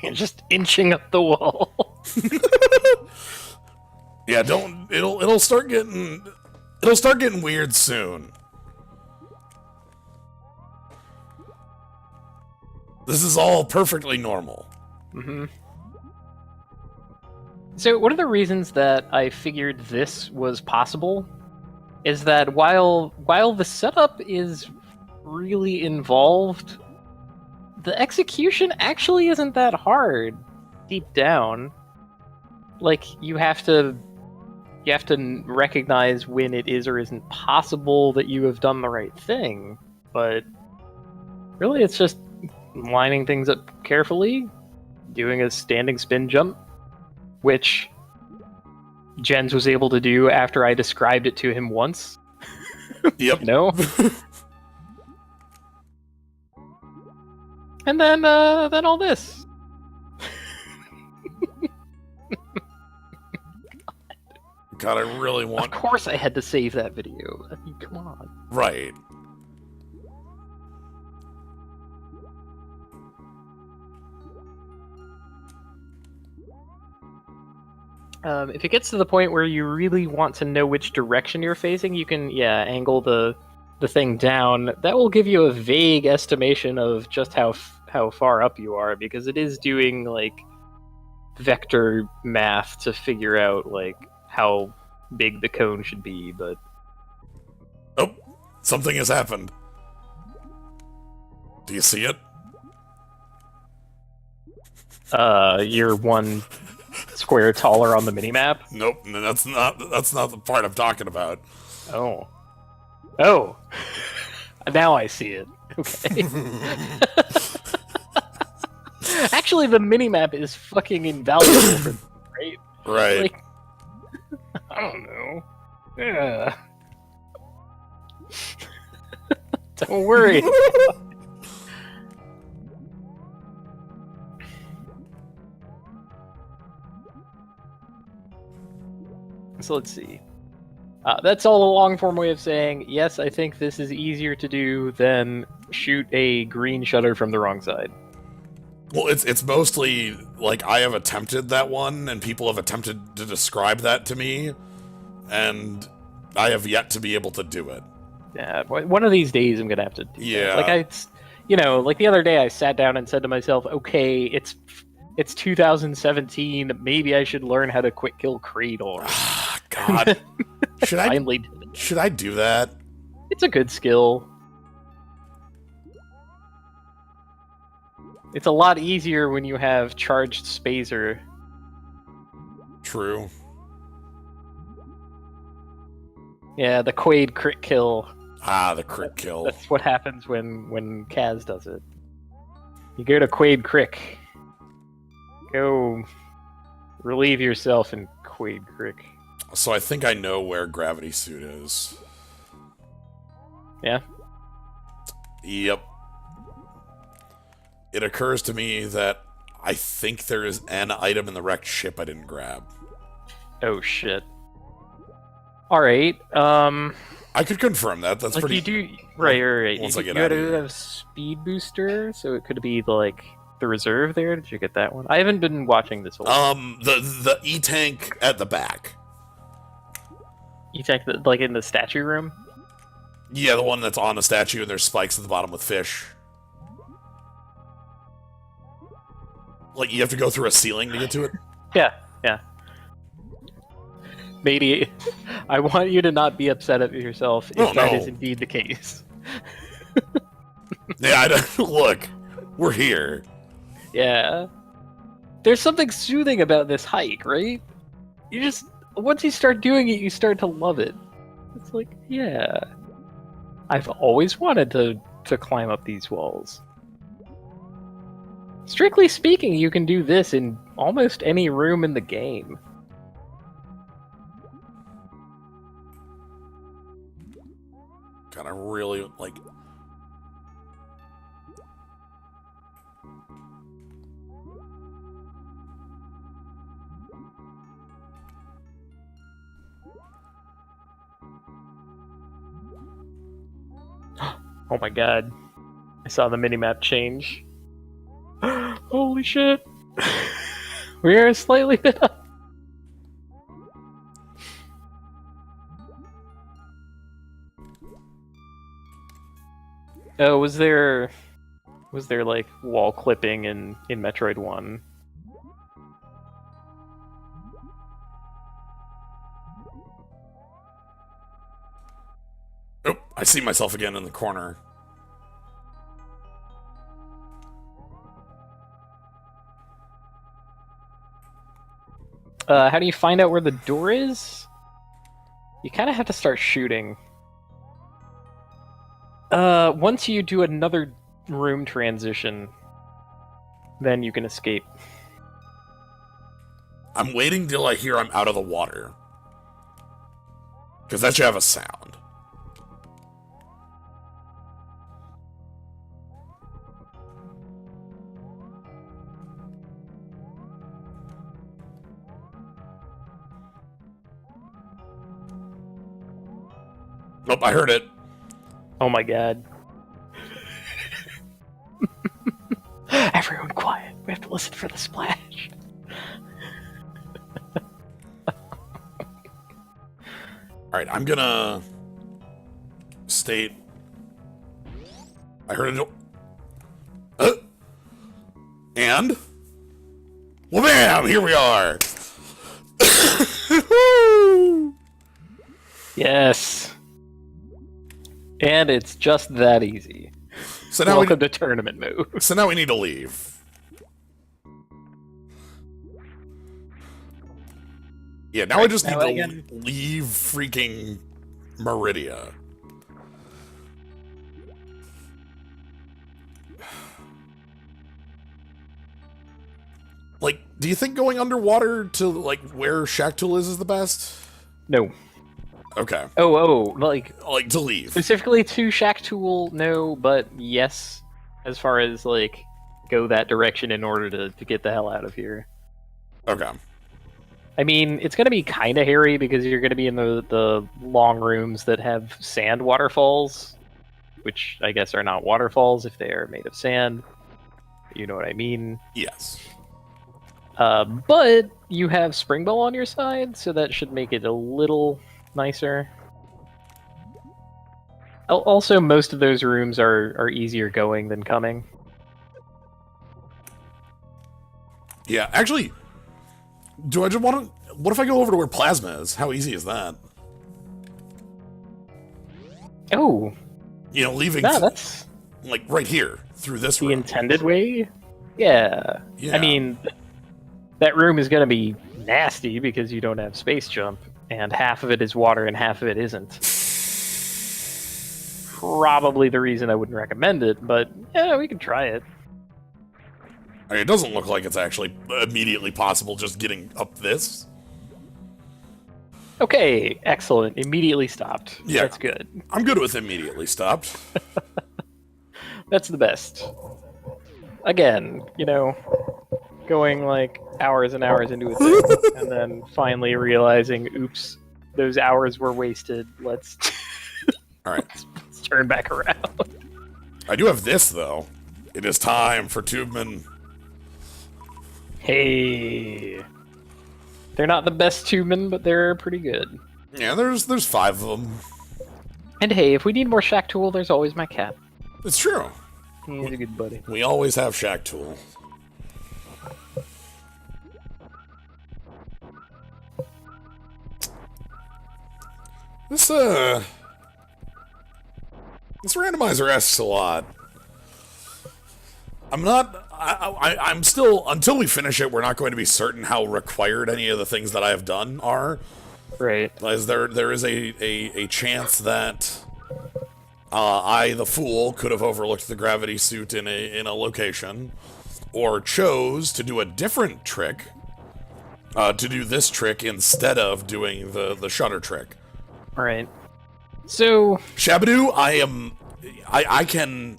You're just inching up the wall. Yeah, don't. It'll start getting weird soon. This is all perfectly normal. Mm-hmm. So one of the reasons that I figured this was possible is that while the setup is really involved, the execution actually isn't that hard deep down. Like, you have to recognize when it is or isn't possible that you have done the right thing, but really it's just lining things up carefully, doing a standing spin jump, which Jens was able to do after I described it to him once. Yep. You know? And then all this. God, I really want... Of course I had to save that video. I mean, come on. Right. If it gets to the point where you really want to know which direction you're facing, you can, angle the thing down. That will give you a vague estimation of just how far up you are, because it is doing, like, vector math to figure out, like, how big the cone should be, but... Oh, something has happened. Do you see it? You're one square taller on the minimap? Nope, that's not the part I'm talking about. Oh. Now I see it. Okay. Actually, the minimap is fucking invaluable for this, right? Right. Like, I don't know. Yeah. Don't worry. So let's see. That's all a long-form way of saying, yes, I think this is easier to do than shoot a green shutter from the wrong side. Well, it's mostly, like, I have attempted that one, and people have attempted to describe that to me, and I have yet to be able to do it. Yeah, one of these days I'm gonna have to do Yeah. that. Like, like the other day I sat down and said to myself, okay, it's 2017, maybe I should learn how to quick kill Cradle. God. Should I Finally did it. Should I do that? It's a good skill. It's a lot easier when you have charged Spazer. True. Yeah, the Quaid crit kill. Ah, the crit kill. That's what happens when Kaz does it. You go to Quaid Crick. Go relieve yourself in Quaid Crick. So I think I know where Gravity Suit is. Yeah? Yep. It occurs to me that I think there is an item in the wrecked ship I didn't grab. Oh shit. Alright, I could confirm that. That's like pretty... you do... Right. Once you I get gotta out of here. have Speed Booster, so it could be, like, the reserve there. Did you get that one? I haven't been watching this whole... The E-Tank at the back. You take the, like, in the statue room? Yeah, the one that's on the statue and there's spikes at the bottom with fish. Like, you have to go through a ceiling to get to it? Yeah. Matey, I want you to not be upset at yourself if that is indeed the case. Yeah, look, we're here. Yeah. There's something soothing about this hike, right? You just, once you start doing it, you start to love it. It's like, yeah. I've always wanted to climb up these walls. Strictly speaking, you can do this in almost any room in the game. God, I really, like... Oh my god. I saw the minimap change. Holy shit! We are slightly bit up. Oh, was there like wall clipping in Metroid 1? Oh, I see myself again in the corner. How do you find out where the door is? You kind of have to start shooting. Once you do another room transition, then you can escape. I'm waiting till I hear I'm out of the water. Because that should have a sound. Nope, I heard it. Oh my god. Everyone quiet. We have to listen for the splash. Alright, I'm gonna state... I heard a... And? Well, bam! Here we are! Yes. And it's just that easy. So now Welcome to tournament mode. So now we need to leave. Yeah, now I just need to leave freaking Maridia. Like, do you think going underwater to, like, where Shacktool is the best? No. Okay. Like to leave. Specifically to Shacktool, no, but yes, as far as, like, go that direction in order to get the hell out of here. Okay. I mean, it's going to be kind of hairy because you're going to be in the long rooms that have sand waterfalls, which I guess are not waterfalls if they are made of sand. You know what I mean? Yes. But you have Spring Ball on your side, so that should make it a little nicer. Also, most of those rooms are easier going than coming. Yeah, actually, do I just want to... What if I go over to where Plasma is? How easy is that? Oh. You know, leaving... No, that's... Like, right here, through this room. The intended way? Yeah. I mean, that room is going to be nasty because you don't have space jump, and half of it is water and half of it isn't. Probably the reason I wouldn't recommend it, but yeah, we can try it. I mean, it doesn't look like it's actually immediately possible just getting up this. Okay, excellent. Immediately stopped. Yeah. That's good. I'm good with immediately stopped. That's the best. Again, going like hours and hours into a thing, and then finally realizing, oops, those hours were wasted. Let's All right. let's turn back around. I do have this, though. It is time for Tubeman. Hey. They're not the best tubemen, but they're pretty good. Yeah, there's 5 of them. And hey, if we need more Shack Tool, there's always my cat. It's true. He's a good buddy. We always have Shack Tool. This randomizer asks a lot. I'm still, until we finish it, we're not going to be certain how required any of the things that I have done are. Right. As there is a chance that I, the fool, could have overlooked the gravity suit in a location, or chose to do a different trick, to do this trick instead of doing the shutter trick. All right. So Shabadoo, I can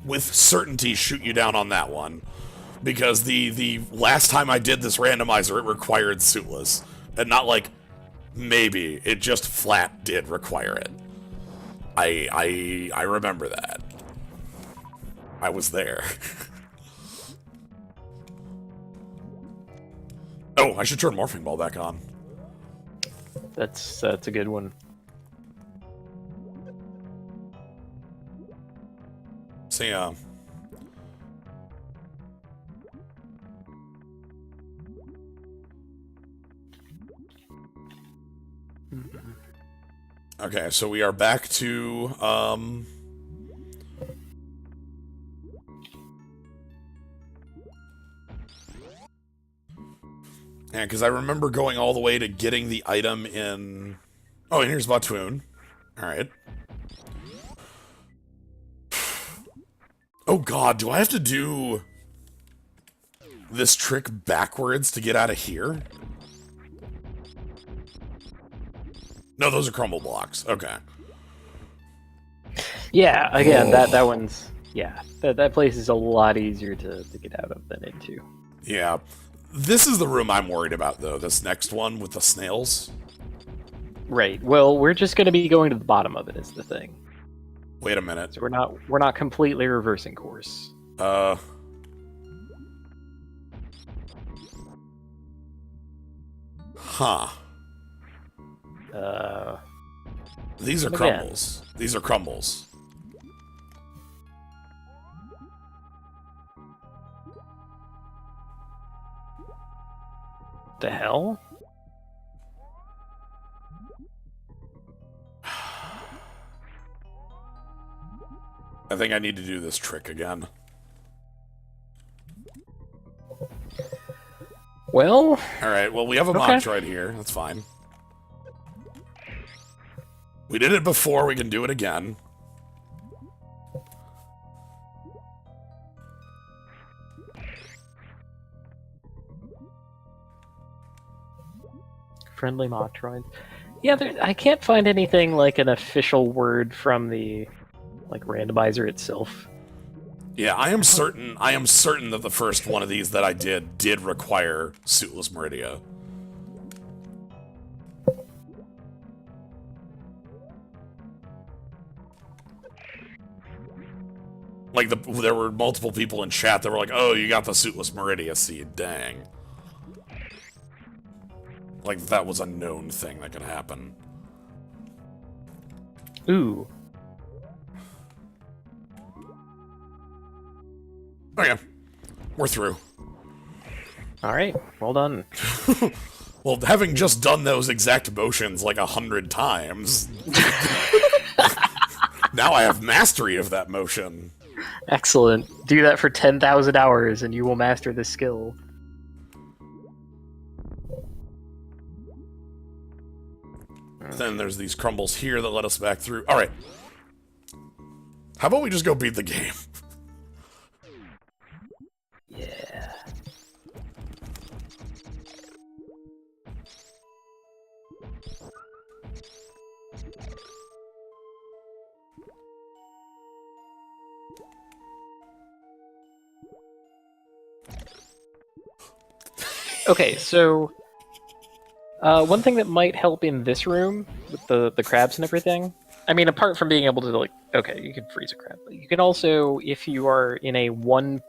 with certainty shoot you down on that one, because the last time I did this randomizer, it required Suitless, and not like maybe, it just flat did require it. I remember that. I was there. Oh, I should turn Morphing Ball back on. that's a good one. So yeah. Okay, so we are back to yeah, because I remember going all the way to getting the item in. Oh, and here's Batoon. All right. Oh god, do I have to do this trick backwards to get out of here? No, those are crumble blocks. Okay. Yeah, again, that one's, yeah, that place is a lot easier to get out of than into. Yeah. This is the room I'm worried about, though. This next one with the snails. Right. Well, we're just going to be going to the bottom of it is the thing. Wait a minute. So we're not completely reversing course. Huh. These are crumbles. These are crumbles. The hell? I think I need to do this trick again. Well... Alright, well, we have a Metroid here. That's fine. We did it before, we can do it again. Friendly Metroid. Yeah, I can't find anything like an official word from the randomizer itself. Yeah, I am certain that the first one of these that I did require Suitless Maridia. Like, there were multiple people in chat that were like, oh, you got the Suitless Maridia seed, dang. Like, that was a known thing that could happen. Ooh. Okay. We're through. Alright, well done. Well, having just done those exact motions like 100 times, now I have mastery of that motion. Excellent. Do that for 10,000 hours and you will master this skill. Then there's these crumbles here that let us back through. All right. How about we just go beat the game? Yeah. Okay, so one thing that might help in this room with the crabs and everything. I mean, apart from being able to like, okay, you can freeze a crab, but you can also, if you are in a one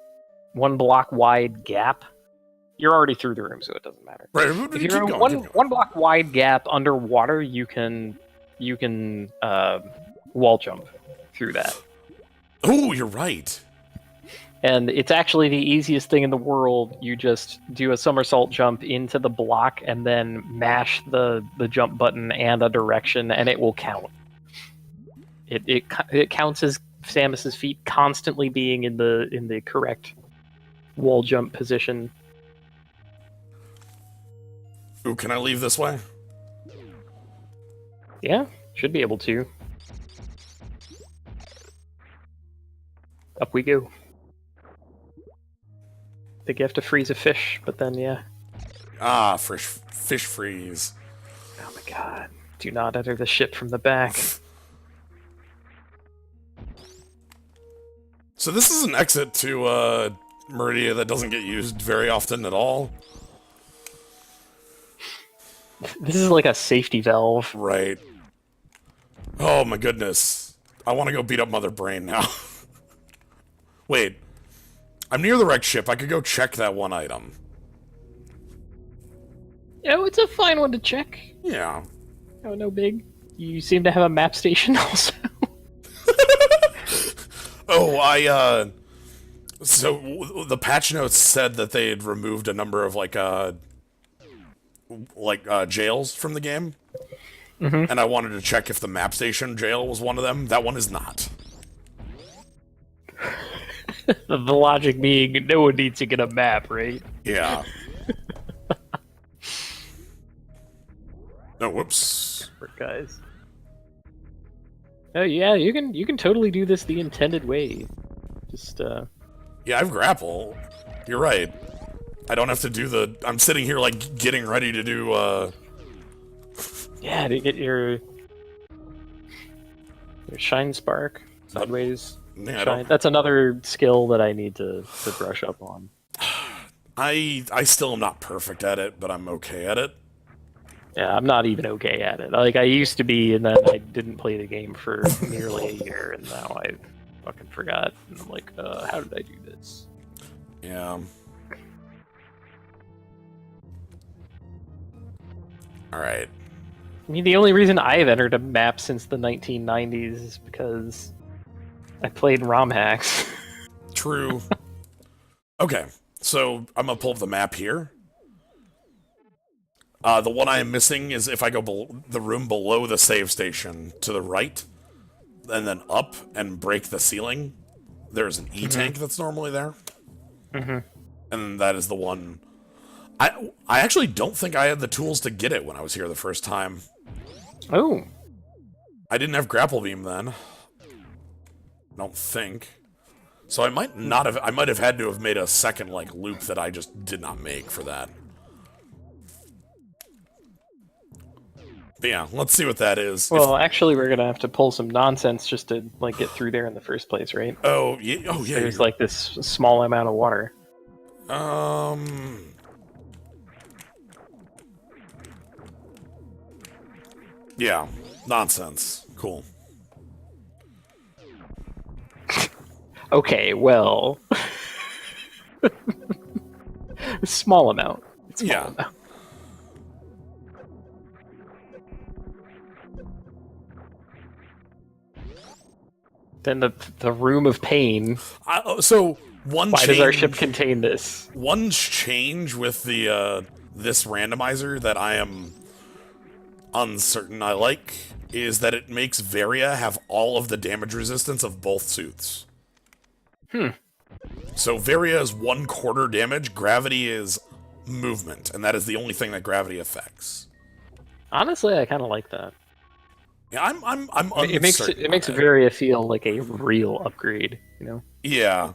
block wide gap, you're already through the room, so it doesn't matter. Right. If you're in one block wide gap underwater, you can wall jump through that. Oh, you're right. And it's actually the easiest thing in the world. You just do a somersault jump into the block and then mash the jump button and a direction, and it will count. It counts as Samus's feet constantly being in the correct wall jump position. Ooh, can I leave this way? Yeah, should be able to. Up we go. I think you have to freeze a fish, but then yeah. Ah, fish freeze. Oh my god. Do not enter the ship from the back. So this is an exit to Maridia that doesn't get used very often at all. This is like a safety valve. Right. Oh my goodness. I want to go beat up Mother Brain now. Wait. I'm near the wrecked ship. I could go check that one item. Oh, it's a fine one to check. Yeah. Oh, no big. You seem to have a map station also. Oh, so the patch notes said that they had removed a number of jails from the game. Mm-hmm. And I wanted to check if the map station jail was one of them. That one is not. The logic being, no one needs to get a map, right? Yeah. No, whoops. Guys. Oh yeah, you can totally do this the intended way. Just Yeah, I've grapple. You're right. I don't have to do the. I'm sitting here like getting ready to do. Yeah, to get your shine spark sideways. Yeah, Shine. That's another skill that I need to brush up on. I still am not perfect at it, but I'm okay at it. Yeah, I'm not even okay at it. Like I used to be, and then I didn't play the game for nearly a year, and now I fucking forgot. And I'm like, how did I do this? Yeah. All right. I mean, the only reason I've entered a map since the 1990s is because I played ROM hacks. True. Okay, so I'm gonna pull up the map here. The one I am missing is if I go the room below the save station to the right, and then up and break the ceiling. There's an E-tank that's normally there. Mm-hmm. And that is the one. I actually don't think I had the tools to get it when I was here the first time. Oh. I didn't have grapple beam then. I don't think. So I might not have. I might have had to have made a second loop that I just did not make for that. But yeah, let's see what that is. Well, actually, we're gonna have to pull some nonsense just to get through there in the first place, right? Oh yeah. Oh yeah. There's this small amount of water. Yeah. Nonsense. Cool. Okay, well, small amount. Yeah. Amount. Then the room of pain. So one. Why does our ship contain this? One change with the this randomizer that I am uncertain I like is that it makes Varia have all of the damage resistance of both suits. So Varia is 1/4 damage, gravity is movement, and that is the only thing that gravity affects. Honestly, I kind of like that. Yeah, I'm It makes uncertain it on makes Varia feel like a real upgrade, you know, Yeah,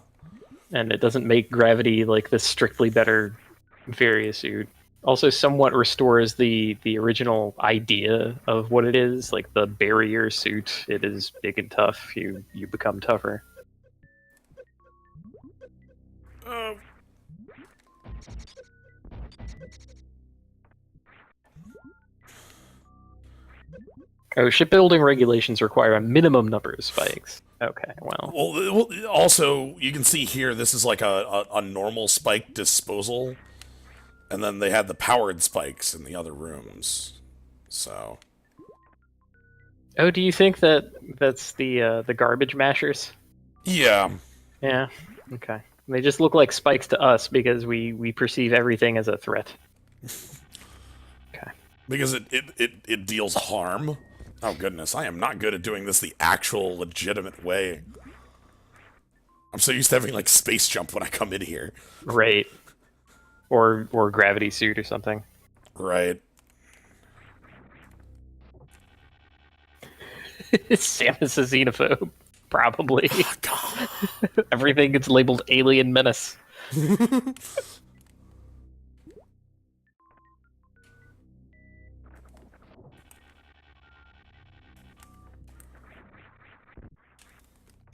and it doesn't make Gravity like the strictly better Varia suit. Also, somewhat restores the original idea of what it is, like the barrier suit. It is big and tough. You become tougher. uh, Oh, shipbuilding regulations require a minimum number of spikes. Okay, well, also you can see here this is like a normal spike disposal, and then they had the powered spikes in the other rooms. So oh, do you think that that's the garbage mashers? yeah, Yeah. Okay. They just look like spikes to us because we perceive everything as a threat. Okay. because it deals harm. Oh goodness, I am not good at doing this the actual legitimate way. I'm so used to having like space jump when I come in here. Right. Or gravity suit or something. Right. Samus is xenophobe. Probably. God. Everything gets labeled alien menace.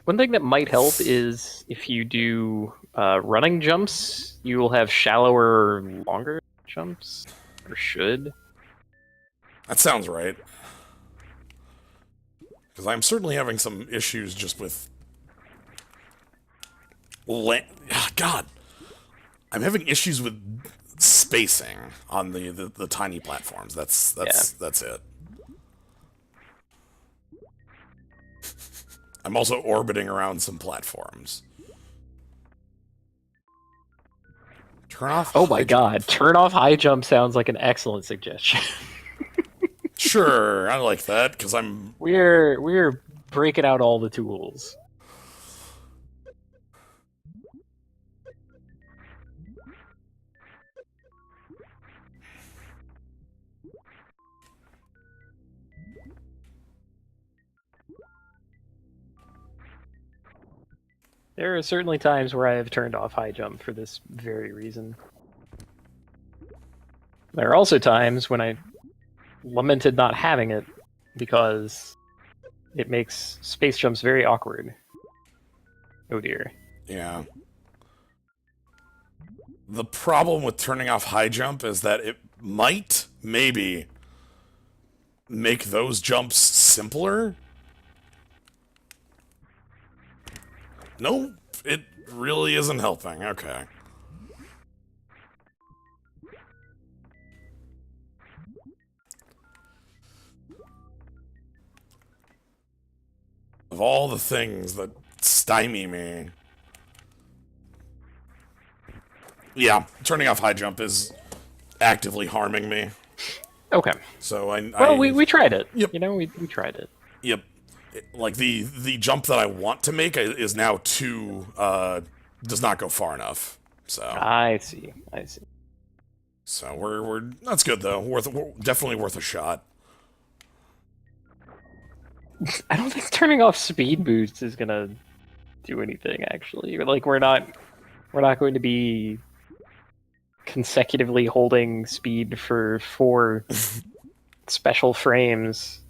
One thing that might help is if you do running jumps, you will have shallower, longer jumps. Or should. That sounds right. Because I'm certainly having some issues just with... God. I'm having issues with spacing on the tiny platforms. That's it. I'm also orbiting around some platforms. Turn off Oh my high god, jump. turn off high jump sounds like an excellent suggestion. Sure, I like that, because I'm... We're breaking out all the tools. There are certainly times where I have turned off high jump for this very reason. There are also times when I lamented not having it because it makes space jumps very awkward. Oh dear. Yeah. The problem with turning off high jump is that it might, maybe, make those jumps simpler. No, it really isn't helping. Okay. Of all the things that stymie me... Yeah, turning off high jump is actively harming me. Okay. So Well, we tried it. Yep. You know, we tried it. Yep. Like the jump that I want to make is now too does not go far enough. So I see. I see. so we're that's good though. Definitely worth a shot. I don't think turning off speed boost is gonna do anything. Actually, like we're not going to be consecutively holding speed for 4 special frames.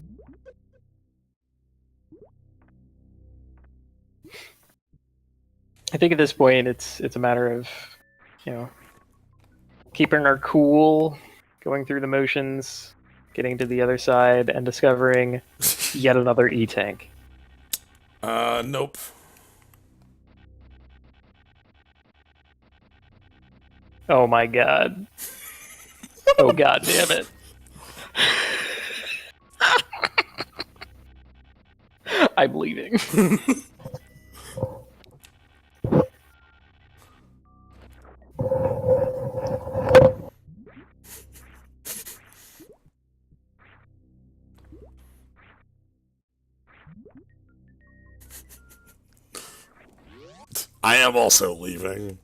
I think at this point it's a matter of, you know, keeping our cool, going through the motions, getting to the other side, and discovering yet another E-tank. Nope. Oh my god. Oh god damn it. I'm leaving. I am also leaving.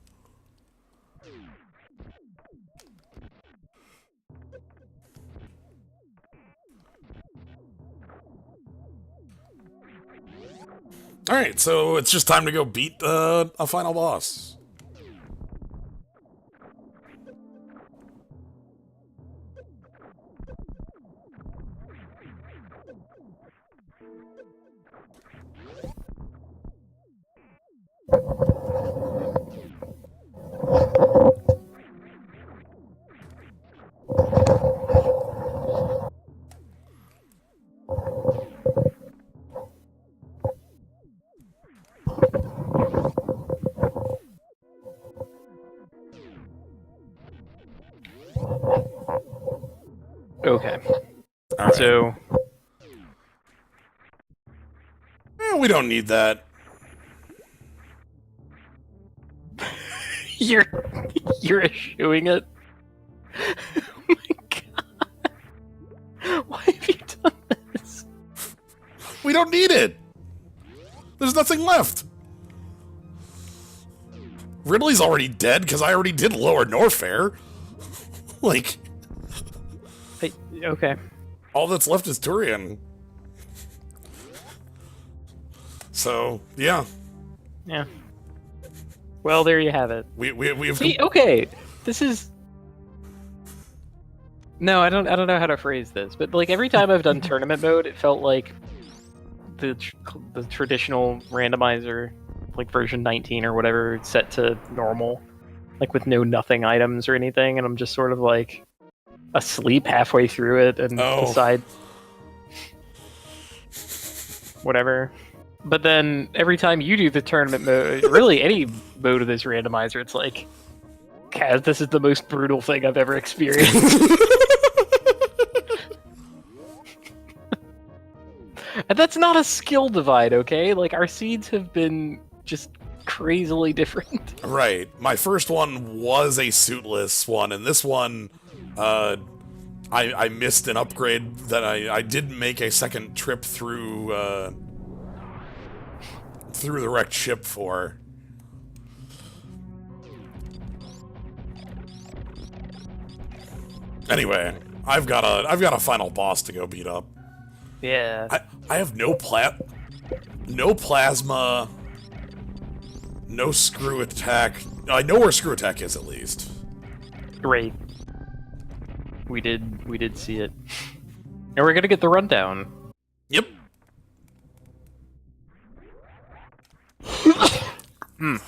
Alright, so it's just time to go beat a final boss. Okay. All right. So we don't need that. you're eschewing it. Oh my god! Why have you done this? We don't need it. There's nothing left. Ridley's already dead because I already did Lower Norfair. Like, Okay. all that's left is Turian. So yeah. Yeah. Well, there you have it. We've See, okay, this is. No, I don't know how to phrase this, but like every time I've done tournament mode, it felt like the traditional randomizer, like version 19 or whatever, set to normal, like with nothing items or anything, and I'm just sort of like asleep halfway through it and decide whatever. But then every time you do the tournament mode, really any mode of this randomizer, it's like, Kaz, this is the most brutal thing I've ever experienced. And that's not a skill divide, okay? Like, our seeds have been just crazily different. Right. My first one was a suitless one, and this one, I missed an upgrade that I didn't make a second trip through the wrecked ship for. Anyway, I've got a final boss to go beat up. Yeah. I have no plasma, no screw attack. I know where screw attack is at least. Great. We did see it. And we're gonna get the rundown. Yep. Been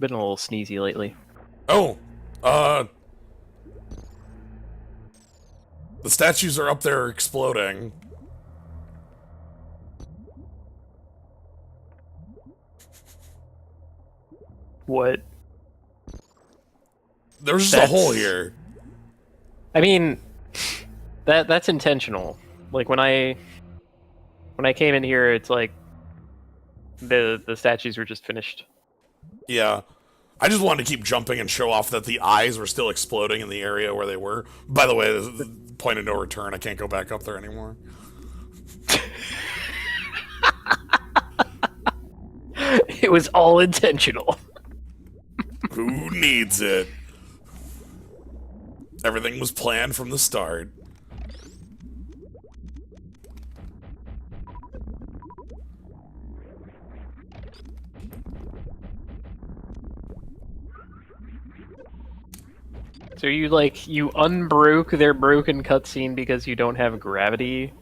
a little sneezy lately. Oh, the statues are up there exploding. What? There's just a hole here. I mean, that's intentional. Like when I came in here, it's like the statues were just finished. Yeah. I just wanted to keep jumping and show off that the eyes were still exploding in the area where they were. By the way, the point of no return. I can't go back up there anymore. It was all intentional. Who needs it? Everything was planned from the start. So you unbroke their broken cutscene because you don't have gravity?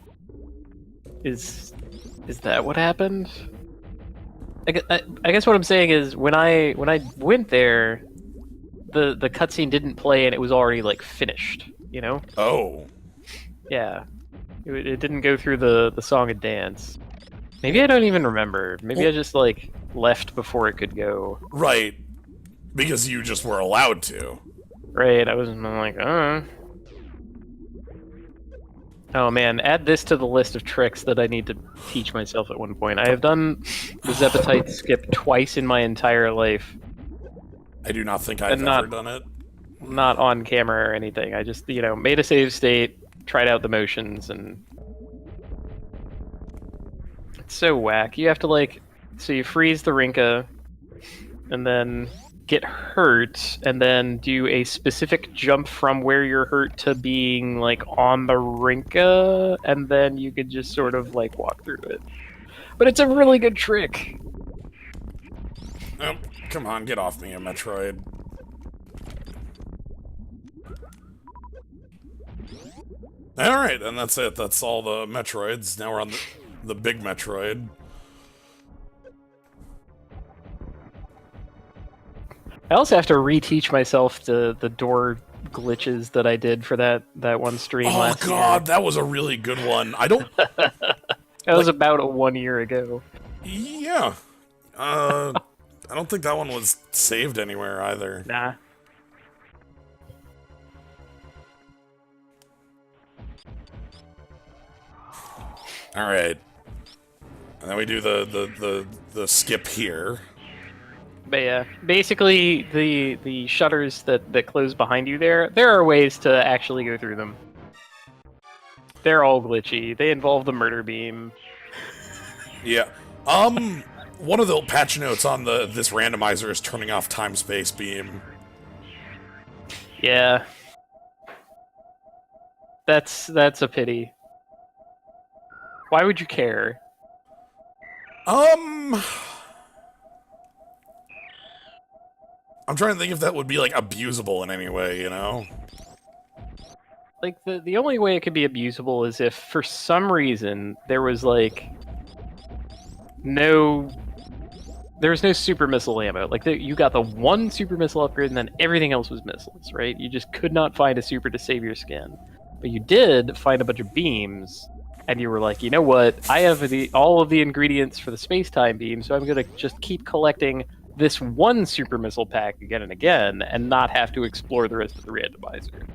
Is that what happened? I guess what I'm saying is when I went there, the cutscene didn't play and it was already like finished. You know? Oh. Yeah. It didn't go through the song and dance. Maybe I don't even remember. Maybe I just like left before it could go. Right. Because you just were allowed to. Right, I'm like, Oh man, add this to the list of tricks that I need to teach myself at one point. I have done the Zepatite skip twice in my entire life. I do not think I've ever done it. Not on camera or anything. I just, made a save state, tried out the motions, and... It's so whack. You have to, so you freeze the Rinka, and then get hurt, and then do a specific jump from where you're hurt to being, on the Rinka, and then you could just sort of, walk through it. But it's a really good trick. Oh, come on, get off me, a Metroid. Alright, and that's it. That's all the Metroids. Now we're on the big Metroid. I also have to reteach myself the door glitches that I did for that one stream last year. Oh god, that was a really good one. I don't... That was about 1 year ago. Yeah. I don't think that one was saved anywhere either. Nah. Alright. And then we do the skip here. But yeah, basically the shutters that close behind you there are ways to actually go through them. They're all glitchy. They involve the murder beam. Yeah. One of the patch notes on this randomizer is turning off time-space beam. Yeah. That's a pity. Why would you care? I'm trying to think if that would be, like, abusable in any way, you know? Like, the only way it could be abusable is if, for some reason, there was, like, there was no super missile ammo. Like, you got the one super missile upgrade, and then everything else was missiles, right? You just could not find a super to save your skin. But you did find a bunch of beams, and you were like, you know what? I have all of the ingredients for the space-time beam, so I'm going to just keep collecting this one super missile pack again and again, and not have to explore the rest of the randomizer.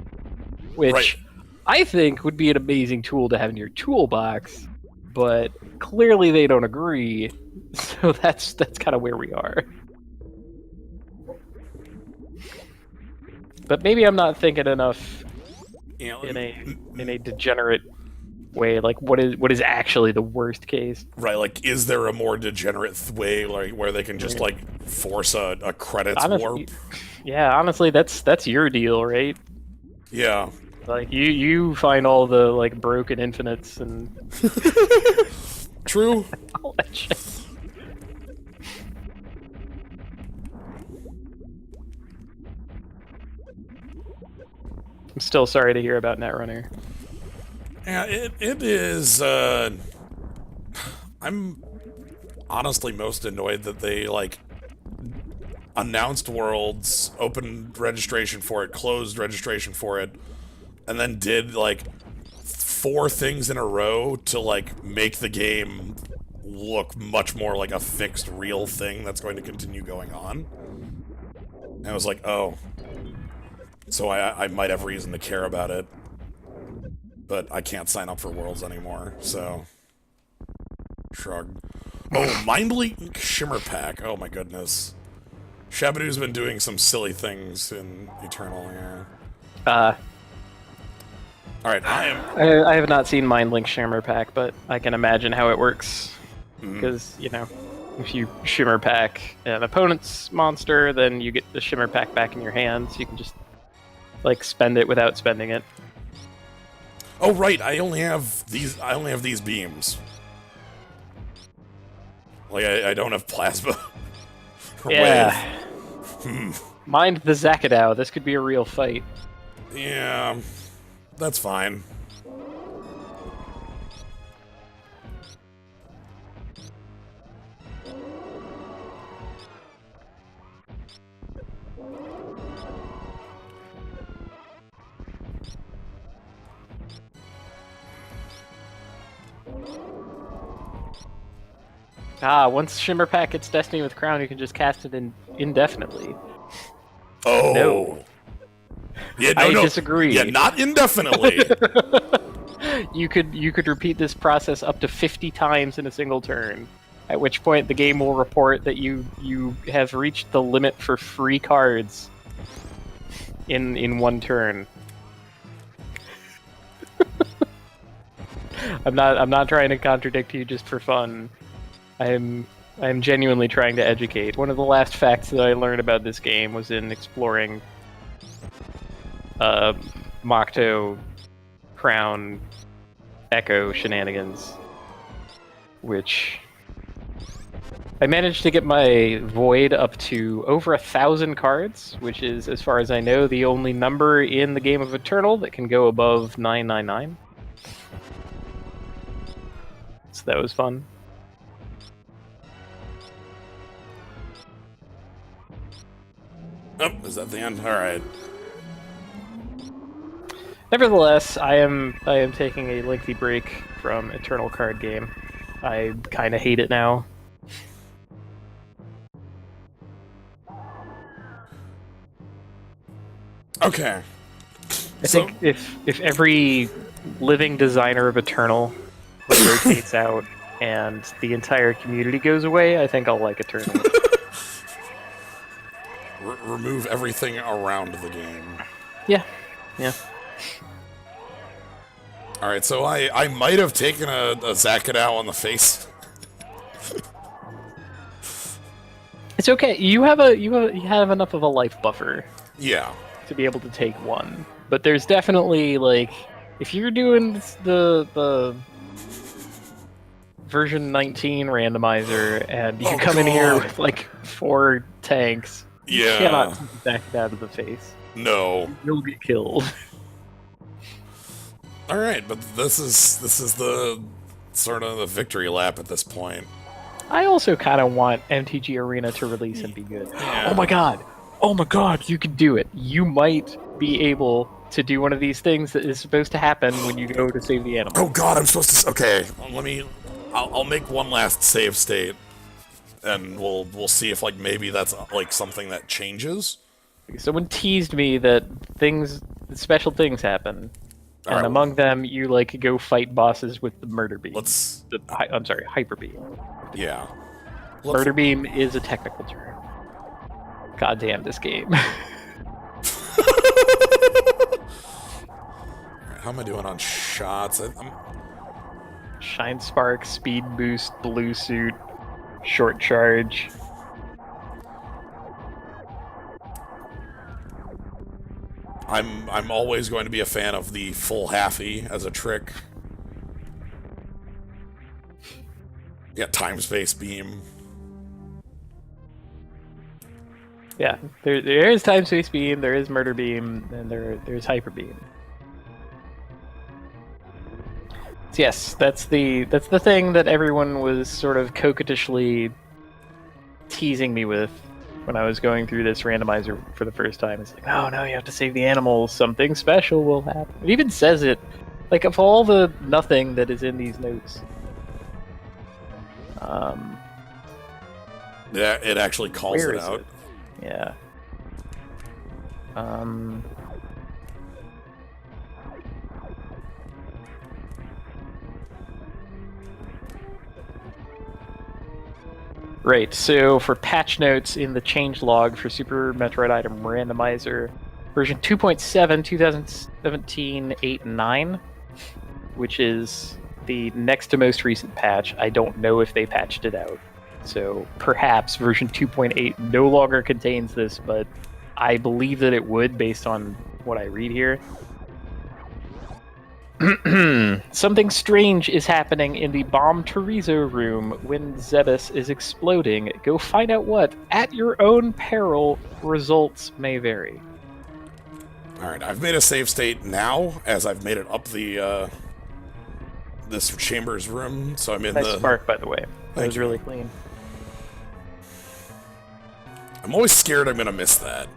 Which Right. I think would be an amazing tool to have in your toolbox, but clearly they don't agree, so that's kind of where we are. But maybe I'm not thinking enough You know, in a degenerate way. Like, what is actually the worst case? right, like, is there a more degenerate way, like, where they can just, like, force a credits warp? Yeah, honestly, that's your deal, right? Yeah. Like, you find all the, like, broken infinites and True. all that shit. I'm still sorry to hear about Netrunner. Yeah, it is, I'm honestly most annoyed that they, like, announced Worlds, opened registration for it, closed registration for it, and then did, like, 4 things in a row to, like, make the game look much more like a fixed, real thing that's going to continue going on. And I was like, oh. So I might have reason to care about it. But I can't sign up for Worlds anymore, so... Shrug. Oh, Mind Link Shimmer Pack. Oh my goodness. Shabadoo's been doing some silly things in Eternal, yeah. Alright, I have not seen Mind Link Shimmer Pack, but I can imagine how it works. Because, you know, if you Shimmer Pack an opponent's monster, then you get the Shimmer Pack back in your hand, so you can just, like, spend it without spending it. Oh right, I only have these beams. Like, I don't have plasma. Or Yeah. wave. Mind the Zakadao, this could be a real fight. Yeah, that's fine. Once Shimmer Pack gets Destiny with Crown, you can just cast it indefinitely. Oh. No. Yeah, I disagree. Yeah, not indefinitely. You could repeat this process up to 50 times in a single turn, at which point the game will report that you have reached the limit for free cards in one turn. I'm not trying to contradict you just for fun. I'm genuinely trying to educate. One of the last facts that I learned about this game was in exploring Mocto Crown Echo shenanigans, which I managed to get my Void up to over 1,000 cards, which is, as far as I know, the only number in the game of Eternal that can go above 999. So that was fun. Oh, is that the end? All right. Nevertheless, I am taking a lengthy break from Eternal card game. I kind of hate it now. Okay. I think if every living designer of Eternal rotates out and the entire community goes away, I think I'll like Eternal. Remove everything around the game. Yeah. All right, so I might have taken a Zakadao on the face. It's okay. You have enough of a life buffer Yeah. to be able to take one. But there's definitely, like, if you're doing the version 19 randomizer and you come in here with like 4 tanks, you cannot back it out of the face. No. You'll get killed. All right, but this is the sort of the victory lap at this point. I also kind of want MTG Arena to release and be good. Yeah. Oh my god, you can do it. You might be able to do one of these things that is supposed to happen when you go to save the animal. Oh god, I'm supposed to. Okay, I'll make one last save state, and we'll see if like maybe that's like something that changes. Someone teased me that special things happen, and right, among them you like go fight bosses with the murder beam. I'm sorry, hyper beam. Yeah. Murder beam is a technical term. God damn this game. How am I doing on shots? Shine Spark, Speed Boost, Blue Suit, Short Charge. I'm always going to be a fan of the full halfy as a trick. Yeah, time space beam. Yeah, there is time space beam, there is murder beam, and there's hyper beam. So yes, that's the thing that everyone was sort of coquettishly teasing me with when I was going through this randomizer for the first time. It's like, oh no, you have to save the animals, something special will happen. It even says it, like, of all the nothing that is in these notes. Yeah, it actually calls it out. Yeah. Right, so for patch notes in the changelog for Super Metroid Item Randomizer, version 2.7, 2017 8 and 9, which is the next to most recent patch. I don't know if they patched it out. So perhaps version 2.8 no longer contains this, but I believe that it would based on what I read here. Something strange is happening in the Bomb Chorizo room when Zebus is exploding. Go find out what. At your own peril, results may vary. Alright, I've made a save state now, as I've made it up the, this chamber's room, so I'm in nice spark, by the way. That was really clean. I'm always scared I'm gonna miss that.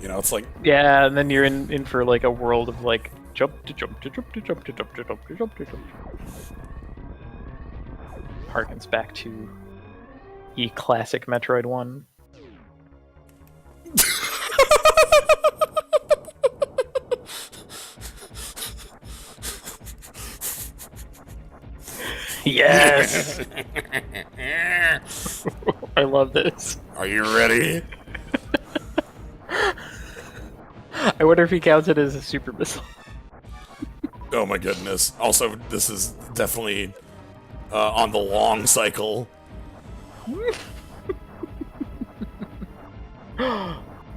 You know, it's like... Yeah, and then you're in for, like, a world of, like, jump to jump to jump to jump to jump to jump to jump to jump. Harkens back to classic Metroid 1. Yes! I love this. Are you ready? I wonder if he counts it as a super missile. Oh my goodness. Also, this is definitely on the long cycle.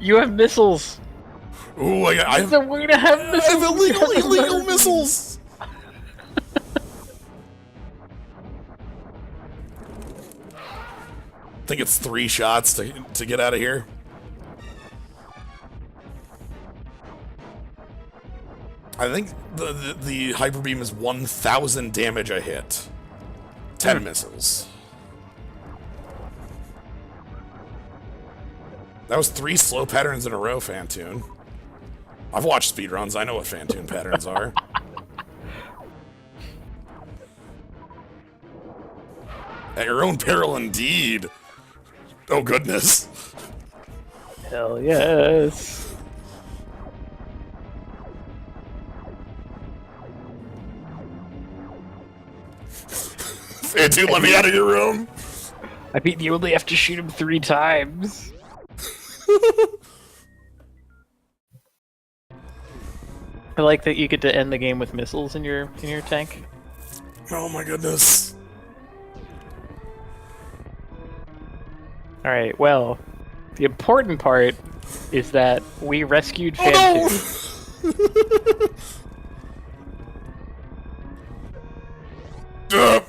You have missiles! Ooh, I have a way to have missiles! I have illegal missiles! think it's 3 shots to get out of here. I think the hyper beam is 1,000 damage a hit. 10 missiles. That was 3 slow patterns in a row, Fantoon. I've watched speedruns. I know what Fantoon patterns are. At your own peril, indeed. Oh, goodness. Hell yes. Fantoon, let me out of your room. I mean, you only have to shoot him 3 times. I like that you get to end the game with missiles in your tank. Oh my goodness. Alright, well, the important part is that we rescued Fantoon. No!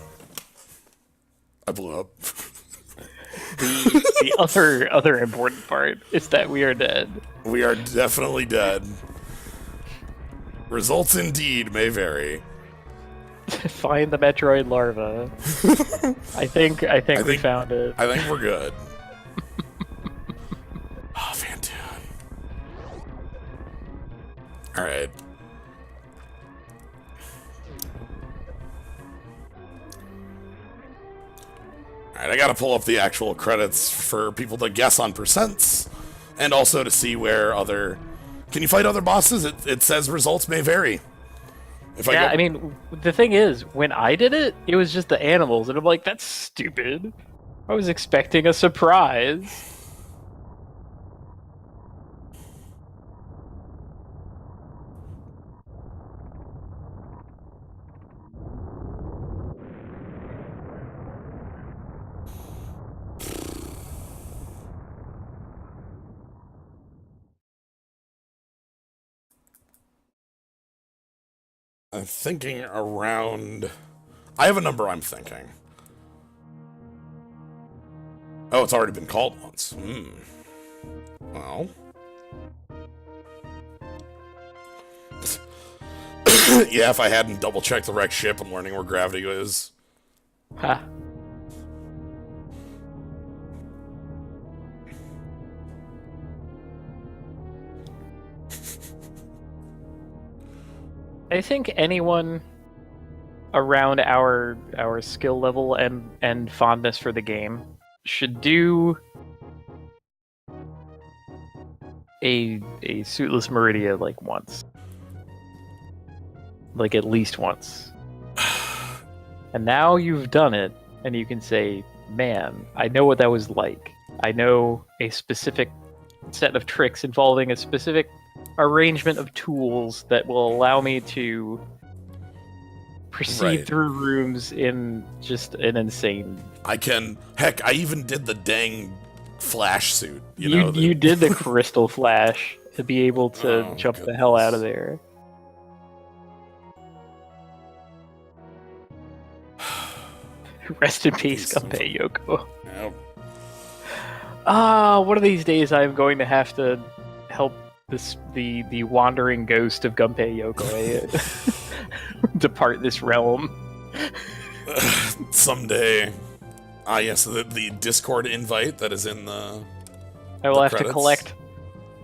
I blew up. The other important part is that we are dead. We are definitely dead. Results indeed may vary. Find the Metroid larva. I think we found it. I think we're good. Oh, Fantoon. Alright. Alright, I gotta pull up the actual credits for people to guess on percents, and also to see where other... Can you fight other bosses? It says results may vary. I mean, the thing is, when I did it, it was just the animals, and I'm like, that's stupid. I was expecting a surprise. I'm thinking around... I have a number I'm thinking. Oh, it's already been called once. Well... yeah, if I hadn't double-checked the wrecked ship and learning where gravity is. Ha. I think anyone around our skill level and fondness for the game should do a Suitless Maridia like once. Like at least once. And now you've done it, and you can say, man, I know what that was like. I know a specific set of tricks involving a specific arrangement of tools that will allow me to proceed through rooms in just an insane... I can... Heck, I even did the dang flash suit. You did the crystal flash to be able to jump the hell out of there. Rest in peace, Gunpei Yoko. Yep. One of these days I'm going to have to help the wandering ghost of Gunpei Yoko depart this realm. Someday. Ah, yes, the Discord invite that is in the I will have to collect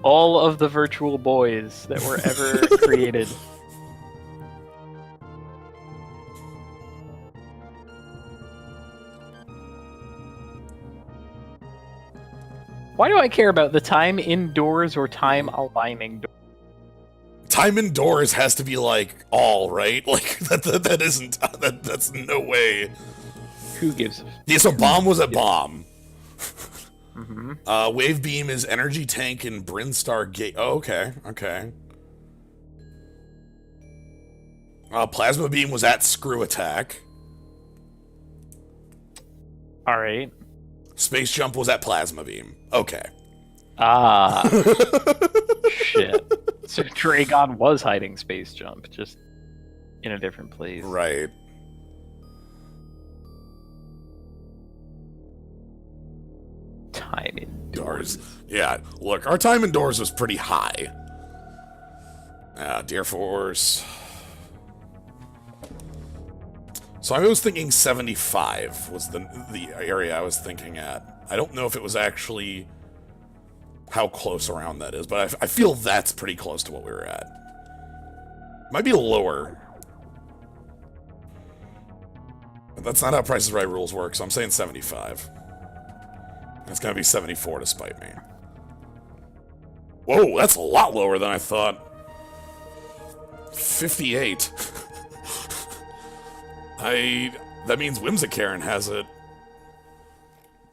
all of the virtual boys that were ever created. Why do I care about the time indoors or time aligning doors? Time indoors has to be like all, right? Like that isn't that's no way. Who gives a... Yeah, so bomb was a bomb. Mm-hmm. Wave beam is energy tank and Brinstar gate. Oh, okay. Plasma beam was at screw attack. All right. Space jump was at plasma beam. Okay. Ah. Shit. So Draygon was hiding space jump, just in a different place. Right. indoors. Yeah, look, our time indoors was pretty high. Deer Force. So I was thinking 75 was the area I was thinking at. I don't know if it was actually how close around that is, but I feel that's pretty close to what we were at. Might be lower. But that's not how Price is Right rules work, so I'm saying 75. It's gonna be 74 to spite me. Whoa, that's a lot lower than I thought. 58. That means Whimsicaren has it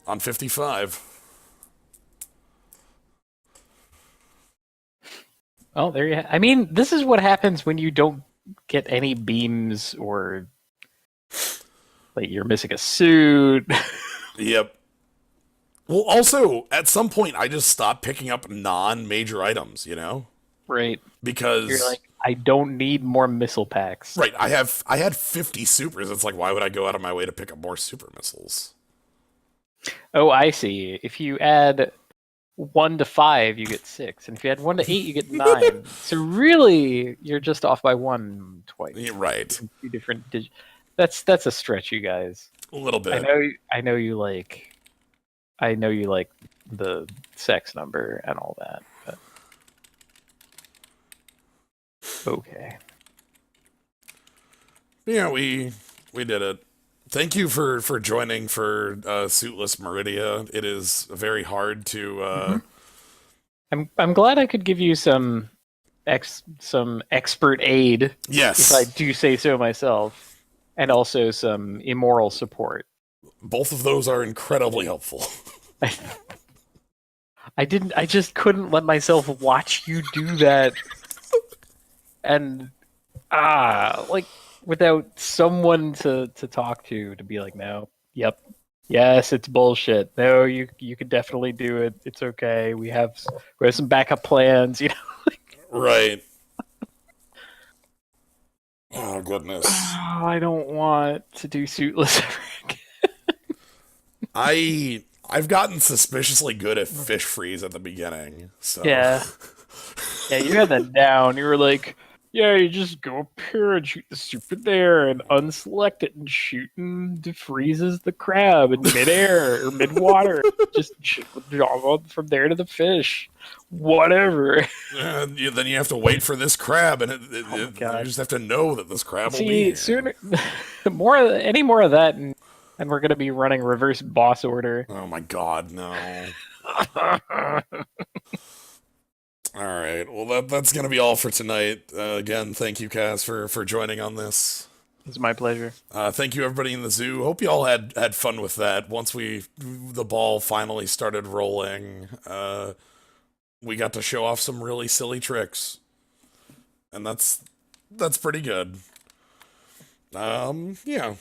on 55. Oh, there you I mean, this is what happens when you don't get any beams or like you're missing a suit. Yep. Well, also, at some point, I just stopped picking up non-major items, you know? Right. Because you're like, I don't need more missile packs. Right, I had 50 supers. It's like, why would I go out of my way to pick up more super missiles? Oh, I see. If you add 1 to 5, you get 6, and if you add 1 to 8, you get 9. So really, you're just off by 1 twice. Yeah, right. 2 different digits. That's a stretch, you guys. A little bit. I know you like the sex number and all that. But... Okay. Yeah, we did it. Thank you for joining for Suitless Maridia. It is very hard to. I'm glad I could give you some expert aid. Yes, if I do say so myself, and also some immoral support. Both of those are incredibly helpful. I just couldn't let myself watch you do that, and like. Without someone to talk to be like, no, yep, yes, it's bullshit. No, you could definitely do it. It's okay. We have some backup plans, you know. Right. Oh goodness. Oh, I don't want to do Suitless ever again. I've gotten suspiciously good at fish freeze at the beginning. So yeah, you had that down. You were like. Yeah, you just go up here and shoot the super there and unselect it and shoot and defreezes the crab in midair or mid-water. Just shoot from there to the fish. Whatever. Then you have to wait for this crab, and you just have to know that this crab will be here. Sooner, any more of that, and we're going to be running reverse boss order. Oh my god, no. All right. Well, that's going to be all for tonight. Again, thank you, Kaz, for joining on this. It's my pleasure. Thank you, everybody in the zoo. Hope you all had fun with that. Once the ball finally started rolling, we got to show off some really silly tricks, and that's pretty good. Yeah.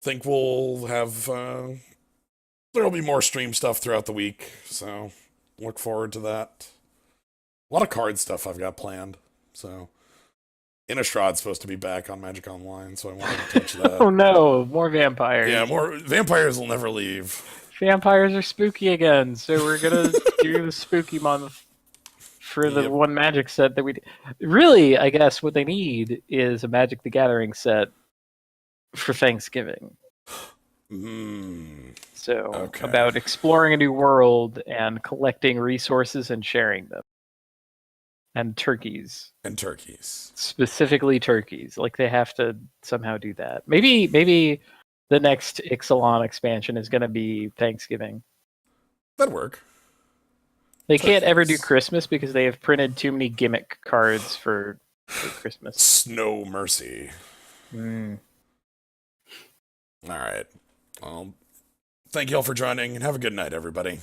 Think we'll have there'll be more stream stuff throughout the week, so look forward to that. A lot of card stuff I've got planned, so Innistrad's supposed to be back on Magic Online, so I wanted to touch that. Oh no, more vampires. Yeah, more vampires will never leave. Vampires are spooky again, so we're gonna do the spooky month for the one Magic set that we really, I guess, what they need is a Magic the Gathering set for Thanksgiving. So about exploring a new world and collecting resources and sharing them. And turkeys. Specifically turkeys. Like they have to somehow do that. Maybe the next Ixalan expansion is going to be Thanksgiving. That'd work. They can't ever do Christmas because they have printed too many gimmick cards for Christmas. Snow Mercy. All right. Well, thank you all for joining, and have a good night, everybody.